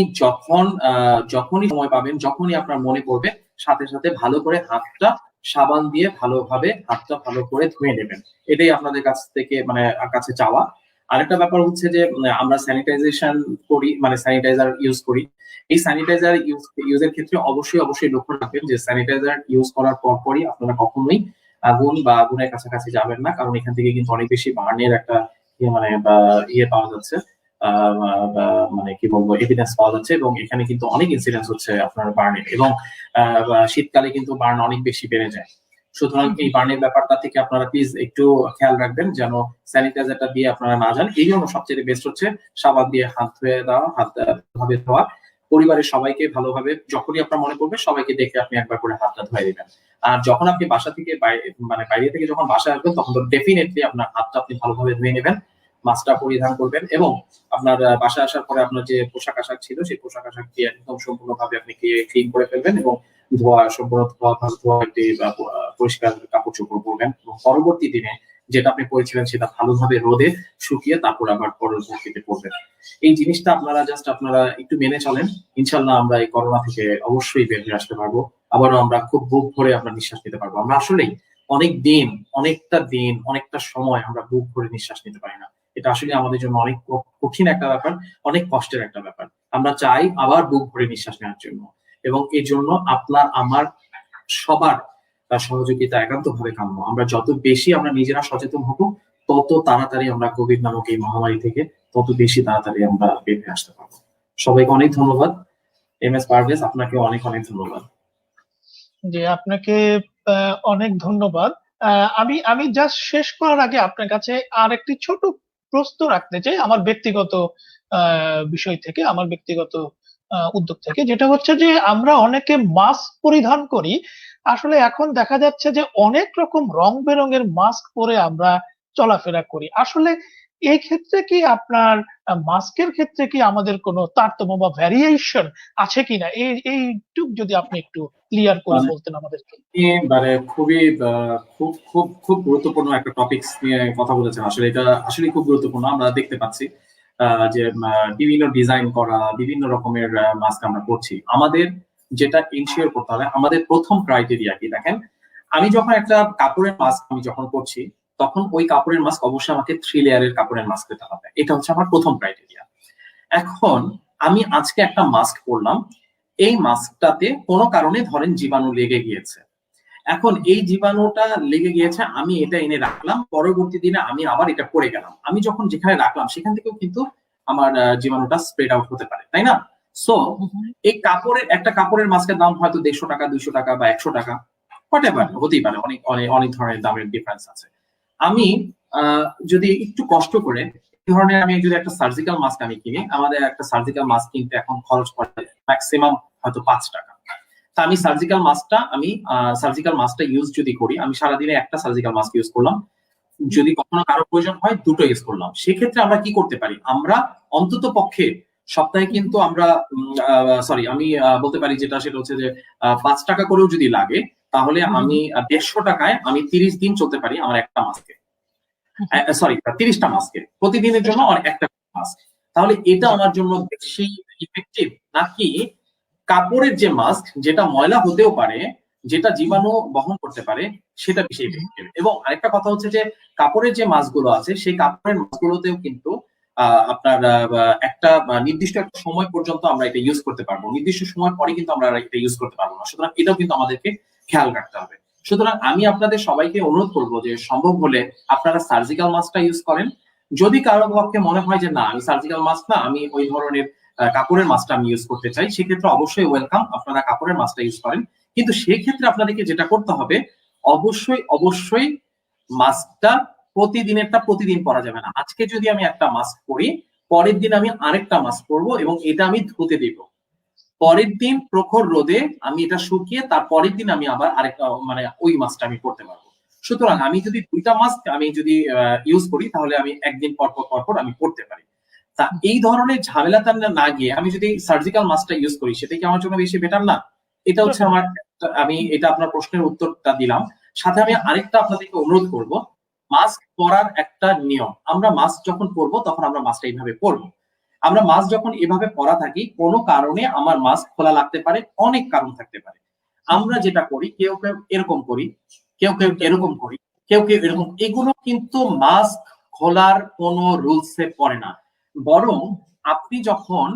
যখনই সময় পাবেন, যখনই আপনার মনে পড়বে, সাথে সাথে ভালো করে হাতটা সাবান দিয়ে ভালোভাবে হাতটা ভালো করে ধুয়ে নেবেন। এটাই আপনাদের কাছ থেকে কাছে চাওয়া। আরেকটা ব্যাপার হচ্ছে যে আমরা স্যানিটাইজেশন করি, মানে স্যানিটাইজার ইউজ করি। এই স্যানিটাইজার ইউজের ক্ষেত্রে অবশ্যই লক্ষ্য রাখবেন যে স্যানিটাইজার ইউজ করার পরপরই আপনারা কখনোই আগুন বা আগুনের কাছাকাছি যাবেন না, কারণ এখান থেকে কিন্তু অনেক বেশি বার্নের একটা পাওয়া যাচ্ছে, মানে কি বলবো, এভিডেন্স পাওয়া যাচ্ছে, এবং এখানে কিন্তু অনেক ইনসিডেন্স হচ্ছে আপনার বার্নের, এবং শীতকালে কিন্তু বার্ন অনেক বেশি বেড়ে যায়। সুতরাং এই বার্নের ব্যাপারটা থেকে আপনারা প্লিজ একটু খেয়াল রাখবেন যেন স্যানিটাইজারটা দিয়ে আপনারা না যান। এই জন্য সবচেয়ে বেস্ট হচ্ছে সাবান দিয়ে হাত ধুয়ে দেওয়া, হাত ভাবে ধোয়া। পরিবারের সবাইকে ভালোভাবে যখনই আপনার মনে পড়বে সবাইকে দেখে আপনি একবার করে হাতটা ধুয়ে দিবেন। আর যখন আপনি বাসা থেকে বাইরে থেকে যখন বাসায় আসবেন তখন তো ডেফিনেটলি আপনার হাতটা আপনি ভালোভাবে ধুয়ে নেবেন, মাস্কটা পরিধান করবেন এবং আপনার বাসায় আসার পরে আপনার যে পোশাক আশাক ছিল সেই পোশাক আশাক দিয়ে একদম সম্পূর্ণভাবে আপনি ক্লিন করে ফেলবেন এবং সম্পূর্ণ ধোয়া একটি পরিষ্কার কাপড় চোপড় পরবেন এবং পরবর্তী দিনে যেটা আপনি পরেছিলেন সেটা ভালোভাবে রোদে শুকিয়ে তারপর আবার পরবর্তীতে পরবেন। এই জিনিসটা আপনারা একটু মেনে চলেন, ইনশাল্লাহ আমরা এই করোনা থেকে অবশ্যই বের হয়ে আসতে পারবো। আবারও আমরা খুব বুক ভরে আমরা নিঃশ্বাস নিতে পারবো। আমরা আসলেই অনেকটা সময় আমরা বুক ভরে নিঃশ্বাস নিতে পারি না। এটা আসলে আমাদের জন্য অনেক কঠিন একটা ব্যাপার, অনেক কষ্টের একটা ব্যাপার। আমরা চাই আবার বুক ভরে নিঃশ্বাস নেওয়ার জন্য, এবং এই জন্য আপনার আমার সবার সহযোগিতা একান্তভাবে কাম্য। আমরা যত বেশি আমরা নিজেরা সচেতন হব, তত তাড়াতাড়ি আমরা কোভিড নামক এই মহামারী থেকে তত বেশি তাড়াতাড়ি আমরা বের হয়ে আসতে পারবো। সবাইকে অনেক ধন্যবাদ। MS পারভেজ, আপনাকে অনেক অনেক ধন্যবাদ। জি, আপনাকে অনেক ধন্যবাদ। আমি জাস্ট শেষ করার আগে আপনার কাছে আর একটি ছোট প্রশ্ন রাখতে চাই আমার ব্যক্তিগত বিষয় থেকে, আমার ব্যক্তিগত উদ্যোগ থেকে, যেটা হচ্ছে যে আমরা অনেকে মাস্ক পরিধান করি। আসলে এখন দেখা যাচ্ছে যে অনেক রকম রং বেরঙের মাস্ক পরে আমরা চলাফেরা করি। আসলে এই ক্ষেত্রে কি আপনার মাস্কের ক্ষেত্রে কি আমাদের কোনো তারতম্য বা ভ্যারিয়েশন আছে কিনা, এইটুক যদি আপনি একটু ক্লিয়ার করে বলতেন আমাদেরকে। মানে খুবই খুব খুব খুব গুরুত্বপূর্ণ একটা টপিকস নিয়ে কথা বলেছেন। আসলে এটা আসলে খুব গুরুত্বপূর্ণ। আমরা দেখতে পাচ্ছি যে বিভিন্ন ডিজাইন করা বিভিন্ন রকমের মাস্ক আমরা করছি। আমাদের যেটা ইনশিওর করতে হবে, আমাদের প্রথম ক্রাইটেরিয়া কি দেখেন, আমি যখন একটা কাপড়ের মাস্ক আমি যখন করছি তখন ওই কাপড়ের মাস্ক অবশ্যই আমাকে 3 লেয়ারের কাপড়ের মাস্ক পেতে হবে। এটা হচ্ছে আমার প্রথম ক্রাইটেরিয়া। এখন আমি আজকে একটা মাস্ক পরলাম, এই মাস্কটাতে কোনো কারণে ধরেন জীবাণু লেগে গিয়েছে। এখন এই জীবাণুটা লেগে গিয়েছে, আমি এটা এনে রাখলাম, পরবর্তী দিনে আমি আবার এটা পরে গেলাম, আমি যখন যেখানে রাখলাম সেখান থেকেও কিন্তু আমার জীবাণুটা স্প্রেড আউট হতে পারে, তাই না? সো এই একটা কাপড়ের মাস্কের দাম হয়তো 150 টাকা, 200 টাকা বা 100 টাকা, হোয়াটএভার হতেই পারে, অনেক অনেক অনেক ধরনের দামের ডিফারেন্স আছে। আমি যদি একটু কষ্ট করে এই ধরনের আমি যদি একটা সার্জিক্যাল মাস্ক আমি কিনি, আমাদের একটা সার্জিক্যাল মাস্ক কিনতে এখন খরচ পড়ে ম্যাক্সিমাম হয়তো 5 টাকা। তা আমি সার্জিক্যাল মাস্কটা ইউজ যদি করি, আমি সারাদিনে একটা সার্জিক্যাল মাস্ক ইউজ করলাম, যদি কখনো কারো প্রয়োজন হয় দুটো ইউজ করলাম, সেক্ষেত্রে আমরা কি করতে পারি, আমরা অন্তত পক্ষে সপ্তাহে কিন্তু আমরা আমি বলতে পারি যেটা সেটা হচ্ছে যে 5 টাকা করেও যদি লাগে তাহলে আমি 150 টাকায় আমি 30 দিন চলতে পারি আমার একটা মাস্কে, 30টা মাস্কে প্রতিদিনের জন্য একটা মাস্ক। তাহলে এটা আমার জন্য বেশি ইফেক্টিভ নাকি কাপড়ের যে মাস্ক, যেটা ময়লা হতেও পারে, যেটা জীবাণু বহন করতে পারে, সেটা বেশি ইফেক্টিভ? এবং আরেকটা কথা হচ্ছে যে কাপড়ের যে মাস্কগুলো আছে সেই কাপড়ের মাস্কগুলোতেও কিন্তু আপনার একটা নির্দিষ্ট একটা সময় পর্যন্ত আমরা এটা ইউজ করতে পারবো, নির্দিষ্ট সময় পরে কিন্তু আমরা এটা ইউজ করতে পারবো না। সুতরাং এটাও কিন্তু আমাদেরকে খেয়াল রাখতে হবে। সুতরাং আমি আপনাদের সবাইকে অনুরোধ করবো যে সম্ভব হলে আপনারা সার্জিক্যাল মাস্কটা ইউজ করেন। যদি কারো পক্ষে মনে হয় যে না আমি সার্জিক্যাল মাস্ক না, আমি ওই ধরনের কাপড়ের মাস্কটা আমি ইউজ করতে চাই, সেক্ষেত্রে অবশ্যই ওয়েলকাম, আপনারা কাপড়ের মাস্কটা ইউজ করেন। কিন্তু সেক্ষেত্রে আপনাদেরকে যেটা করতে হবে, অবশ্যই মাস্কটা প্রতিদিনেরটা প্রতিদিন পরা যাবে না। আজকে যদি আমি একটা মাস্ক পরি, পরের দিন আমি আরেকটা মাস্ক পরবো এবং এটা আমি ধুতে দিব, পরের দিন প্রখর রোদে আমি এটা শুকিয়ে তার পরের দিন আমি আবার আরেকটা ওই মাস্কটা আমি পরতে পারবো। সুতরাং আমি যদি দুইটা মাস্ক আমি যদি ইউজ করি তাহলে আমি একদিন পর পর আমি পরতে পারি। তা এই ধরনের ঝামেলাতে না গিয়ে আমি যদি সার্জিক্যাল মাস্কটা ইউজ করি, সেটা কি আমার জন্য বেশি বেটার না? এটা হচ্ছে আমি এটা আপনার প্রশ্নের উত্তরটা দিলাম। সাথে আমি আরেকটা আপনাদেরকে অনুরোধ করব, মাস্ক পরার একটা নিয়ম, আমরা মাস্ক যখন পরবো তখন আমরা মাস্কটা এইভাবে পরবো। আমরা মাস্ক যখন এভাবে পরা থাকি, কোনো কারণে আমার মাস্ক খোলা লাগতে পারে, অনেক কারণ থাকতে পারে। আমরা যেটা করি, কেউ কেউ এরকম করি, কেউ কেউ এরকম করি, কেউ কেউ এরকম, এগুলো কিন্তু মাস্ক খোলার কোনো রুলসে পড়ে না। বরং আপনি যখন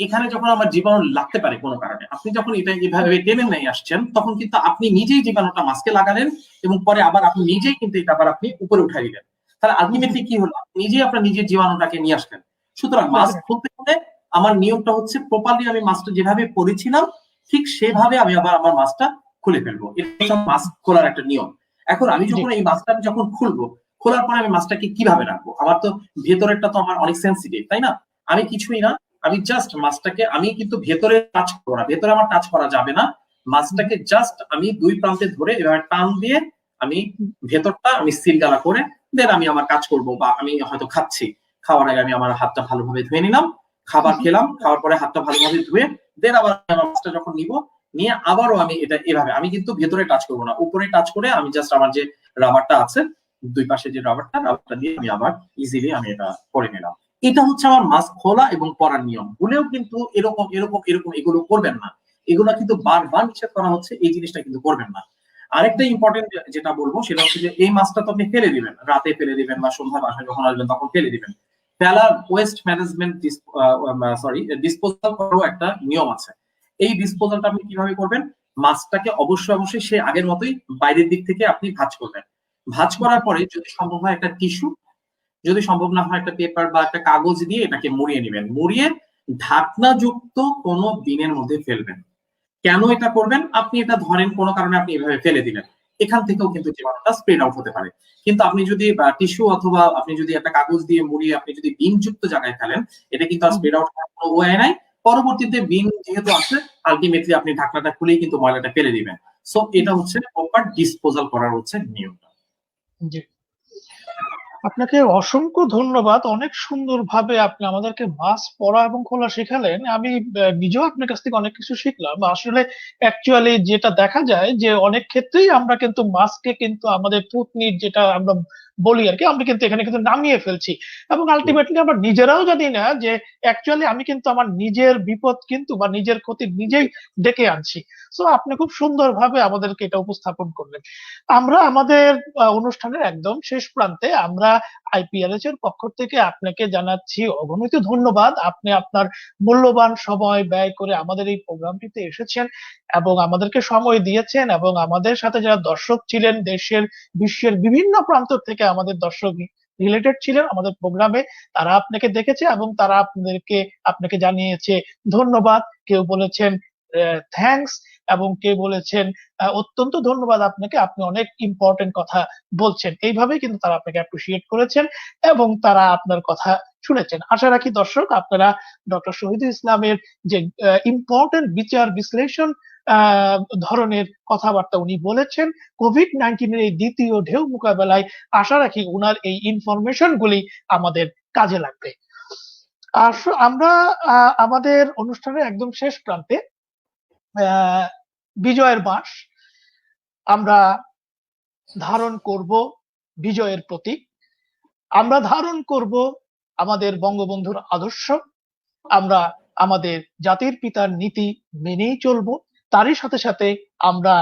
এখানে যখন আমার জীবাণু লাগতে পারে কোনো কারণে, আপনি যখন এটা এভাবে টেনে নিয়ে আসছেন, তখন কিন্তু আপনি নিজেই জীবাণুটা মাস্কে লাগালেন এবং পরে আবার আপনি নিজেই কিন্তু এটা আবার আপনি উপরে উঠাই দিলেন। তাহলে আলটিমেটলি কি হলো, নিজেই আপনার নিজের জীবাণুটাকে নিয়ে আসলেন। সুতরাং মাস্ক খুলতে হলে আমার নিয়মটা হচ্ছে প্রপারলি আমি মাস্কটা যেভাবে পরেছিলাম ঠিক সেভাবে আমি আবার আমার মাস্কটা খুলে ফেলবো। এটা মাস্ক খোলার একটা নিয়ম। এখন আমি যখন এই মাস্কটা যখন খুলবো, খোলার পরে আমি মাস্কটাকে কিভাবে রাখবো? আমার তো ভেতরেরটা তো আমার অনেক সেন্সিটিভ, তাই না? আমি কিছুই না, আমি জাস্ট মাছটাকে, আমি কিন্তু ভেতরে টাচ করবো না, ভেতরে আমার টাচ করা যাবে না। মাছটাকে জাস্ট আমি দুই প্রান্তে ধরে এভাবে টান দিয়ে আমি ভেতরটা আমি সিলগালা করে দেন আমি আমার কাজ করব, বা আমি হয়তো খাচ্ছি, খাওয়ার আগে আমি আমার হাতটা ভালোভাবে ধুয়ে নিলাম, খাবার খেলাম, খাওয়ার পরে হাতটা ভালোভাবে ধুয়ে দেন আবার আমার মাছটা যখন নিব, নিয়ে আবারও আমি এটা এভাবে, আমি কিন্তু ভেতরে টাচ করবো না, উপরে টাচ করে আমি জাস্ট আমার যে রাবারটা আছে দুই পাশে যে রাবারটা দিয়ে আমি আবার ইজিলি আমি এটা করে নিলাম। এটা হচ্ছে আমার মাস্ক খোলা এবং পরার নিয়ম। ভুলেও কিন্তু এরকম এরকম এরকম এগুলো করবেন না, এগুলো কিন্তু বারবার নিষেধ করা হচ্ছে, এই জিনিসটা কিন্তু করবেন না। আরেকটা ইম্পর্টেন্ট যেটা বলবো সেটা হচ্ছে যে এই মাছটা তো আপনি ফেলে দিবেন, রাতে ফেলে দিবেন বা সন্ধ্যা বাসায় যখন আসবেন তখন ফেলে দিবেন। ফেলার ওয়েস্ট ম্যানেজমেন্ট ডিসপোজাল করারও একটা নিয়ম আছে। এই ডিসপোজালটা আপনি কিভাবে করবেন? মাছটাকে অবশ্যই সে আগের মতোই বাইরের দিক থেকে আপনি ভাঁজ করবেন। ভাঁজ করার পরে যদি সম্ভব হয় একটা টিস্যু, যদি সম্ভব না হয় একটা পেপার বা একটা কাগজ দিয়ে এটাকে মুড়িয়ে নেবেন, মুড়িয়ে ঢাকনাযুক্ত কোনো বিনের মধ্যে ফেলবেন। কেন এটা করবেন? আপনি এটা ধরেন কোনো কারণে আপনি এভাবে ফেলে দিলেন, এখান থেকেও কিন্তু জীবাণুটা স্প্রেড আউট হতে পারে। কিন্তু আপনি যদি টিস্যু অথবা আপনি যদি একটা কাগজ দিয়ে মুড়িয়ে আপনি যদি বিনযুক্ত জায়গায় ফেলেন, এটা কিন্তু আর স্প্রেড আউট করার কোনো ওয়ে নাই। পরবর্তীতে বিন যেহেতু আছে, আলটিমেটলি আপনি ঢাকনাটা খুলেই কিন্তু ময়লাটা ফেলে দিবেন। সো এটা হচ্ছে প্রপার ডিসপোজাল করার হচ্ছে নিয়মটা। জি, আপনাকে অসংখ্য ধন্যবাদ। অনেক সুন্দরভাবে আপনি আমাদেরকে মাছ পড়া এবং খোলা শেখালেন। আমি নিজেও আপনার কাছ থেকে অনেক কিছু শিখলাম। আসলে অ্যাকচুয়ালি যেটা দেখা যায় যে অনেক ক্ষেত্রেই আমরা কিন্তু মাছকে কিন্তু আমাদের থুতনির যেটা আমরা বলি আরকি, আমরা কিন্তু এখানে কিন্তু নামিয়ে ফেলছি। এবং আল্টিমেটলি আমরা নিজেরাও জানি না যে অ্যাকচুয়ালি আমি কিন্তু আমার নিজের বিপদ কিন্তু বা নিজের ক্ষতি নিজেই ডেকে আনছি। সো আপনি খুব সুন্দরভাবে আমাদেরকে এটা উপস্থাপন করলেন। আমরা আমাদের অনুষ্ঠানের একদম শেষ প্রান্তে আমরা আইপিএলএচ এর পক্ষ থেকে আপনাকে জানাচ্ছি অগণিত ধন্যবাদ। আপনি আপনার মূল্যবান সময় ব্যয় করে আমাদের এই প্রোগ্রামটিতে এসেছেন এবং আমাদেরকে সময় দিয়েছেন, এবং আমাদের সাথে যারা দর্শক ছিলেন দেশের বিশ্বের বিভিন্ন প্রান্ত থেকে আমাদের দর্শক রিলেটেড ছিলেন আমাদের প্রোগ্রামে, তারা আপনাকে দেখেছে এবং তারা আপনাকে জানিয়েছে ধন্যবাদ। কেউ বলেছেন থ্যাঙ্কস, এবং কেউ বলেছেন অত্যন্ত ধন্যবাদ আপনাকে, আপনি অনেক ইম্পর্টেন্ট কথা বলছেন। এইভাবেই কিন্তু তারা আপনাকে অ্যাপ্রিসিয়েট করেছেন এবং তারা আপনার কথা শুনেছেন। আশা রাখি দর্শক আপনারা ডক্টর শহীদুল ইসলামের যে ইম্পর্টেন্ট বিচার বিশ্লেষণ ধরনের কথাবার্তা উনি বলেছেন কোভিড-19 এর এই দ্বিতীয় ঢেউ মোকাবেলায়, আশা রাখি উনার এই ইনফরমেশন গুলি আমাদের কাজে লাগবে। আমরা আমাদের অনুষ্ঠানের একদম শেষ প্রান্তে বিজয়ের বাঁশ আমরা ধারণ করব, বিজয়ের প্রতীক আমরা ধারণ করব, আমাদের বঙ্গবন্ধুর আদর্শ, আমরা আমাদের জাতির পিতার নীতি মেনেই চলব। তারই সাথে সাথে আমরা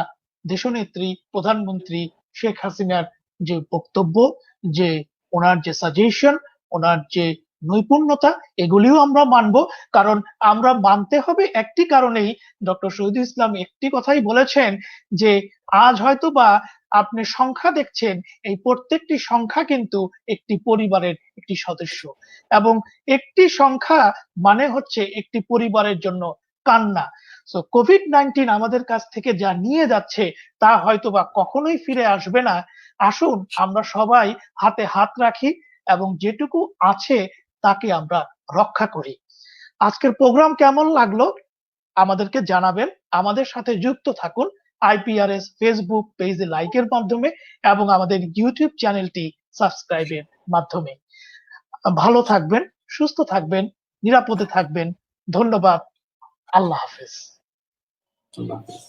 দেশনেত্রী প্রধানমন্ত্রী শেখ হাসিনার যে বক্তব্য, যে ওনার যে সাজেশন, ওনার যে নৈপুণ্যতা, এগুলিও আমরা মানব। কারণ আমরা মানতে হবে একটি কারণেই, ডক্টর শহীদুল ইসলাম একটি কথাই বলেছেন যে আজ হয়তো বা আপনি সংখ্যা দেখছেন, এই প্রত্যেকটি সংখ্যা কিন্তু একটি পরিবারের একটি সদস্য, এবং একটি সংখ্যা মানে হচ্ছে একটি পরিবারের জন্য কান্না। সো কোভিড-19 আমাদের কাছ থেকে যা নিয়ে যাচ্ছে তা হয়তো বা কখনোই ফিরে আসবে না। আসুন আমরা সবাই হাতে হাত রাখি এবং যেটুকু আছে তাকে আমরা রক্ষা করি। আজকের প্রোগ্রাম কেমন লাগলো আমাদেরকে জানাবেন। আমাদের সাথে যুক্ত থাকুন আইপিআরএস ফেসবুক পেজে লাইকের মাধ্যমে এবং আমাদের ইউটিউব চ্যানেলটি সাবস্ক্রাইবের মাধ্যমে। ভালো থাকবেন, সুস্থ থাকবেন, নিরাপদে থাকবেন। ধন্যবাদ। আল্লাহ হাফেজ। আল্লাহ হাফেজ।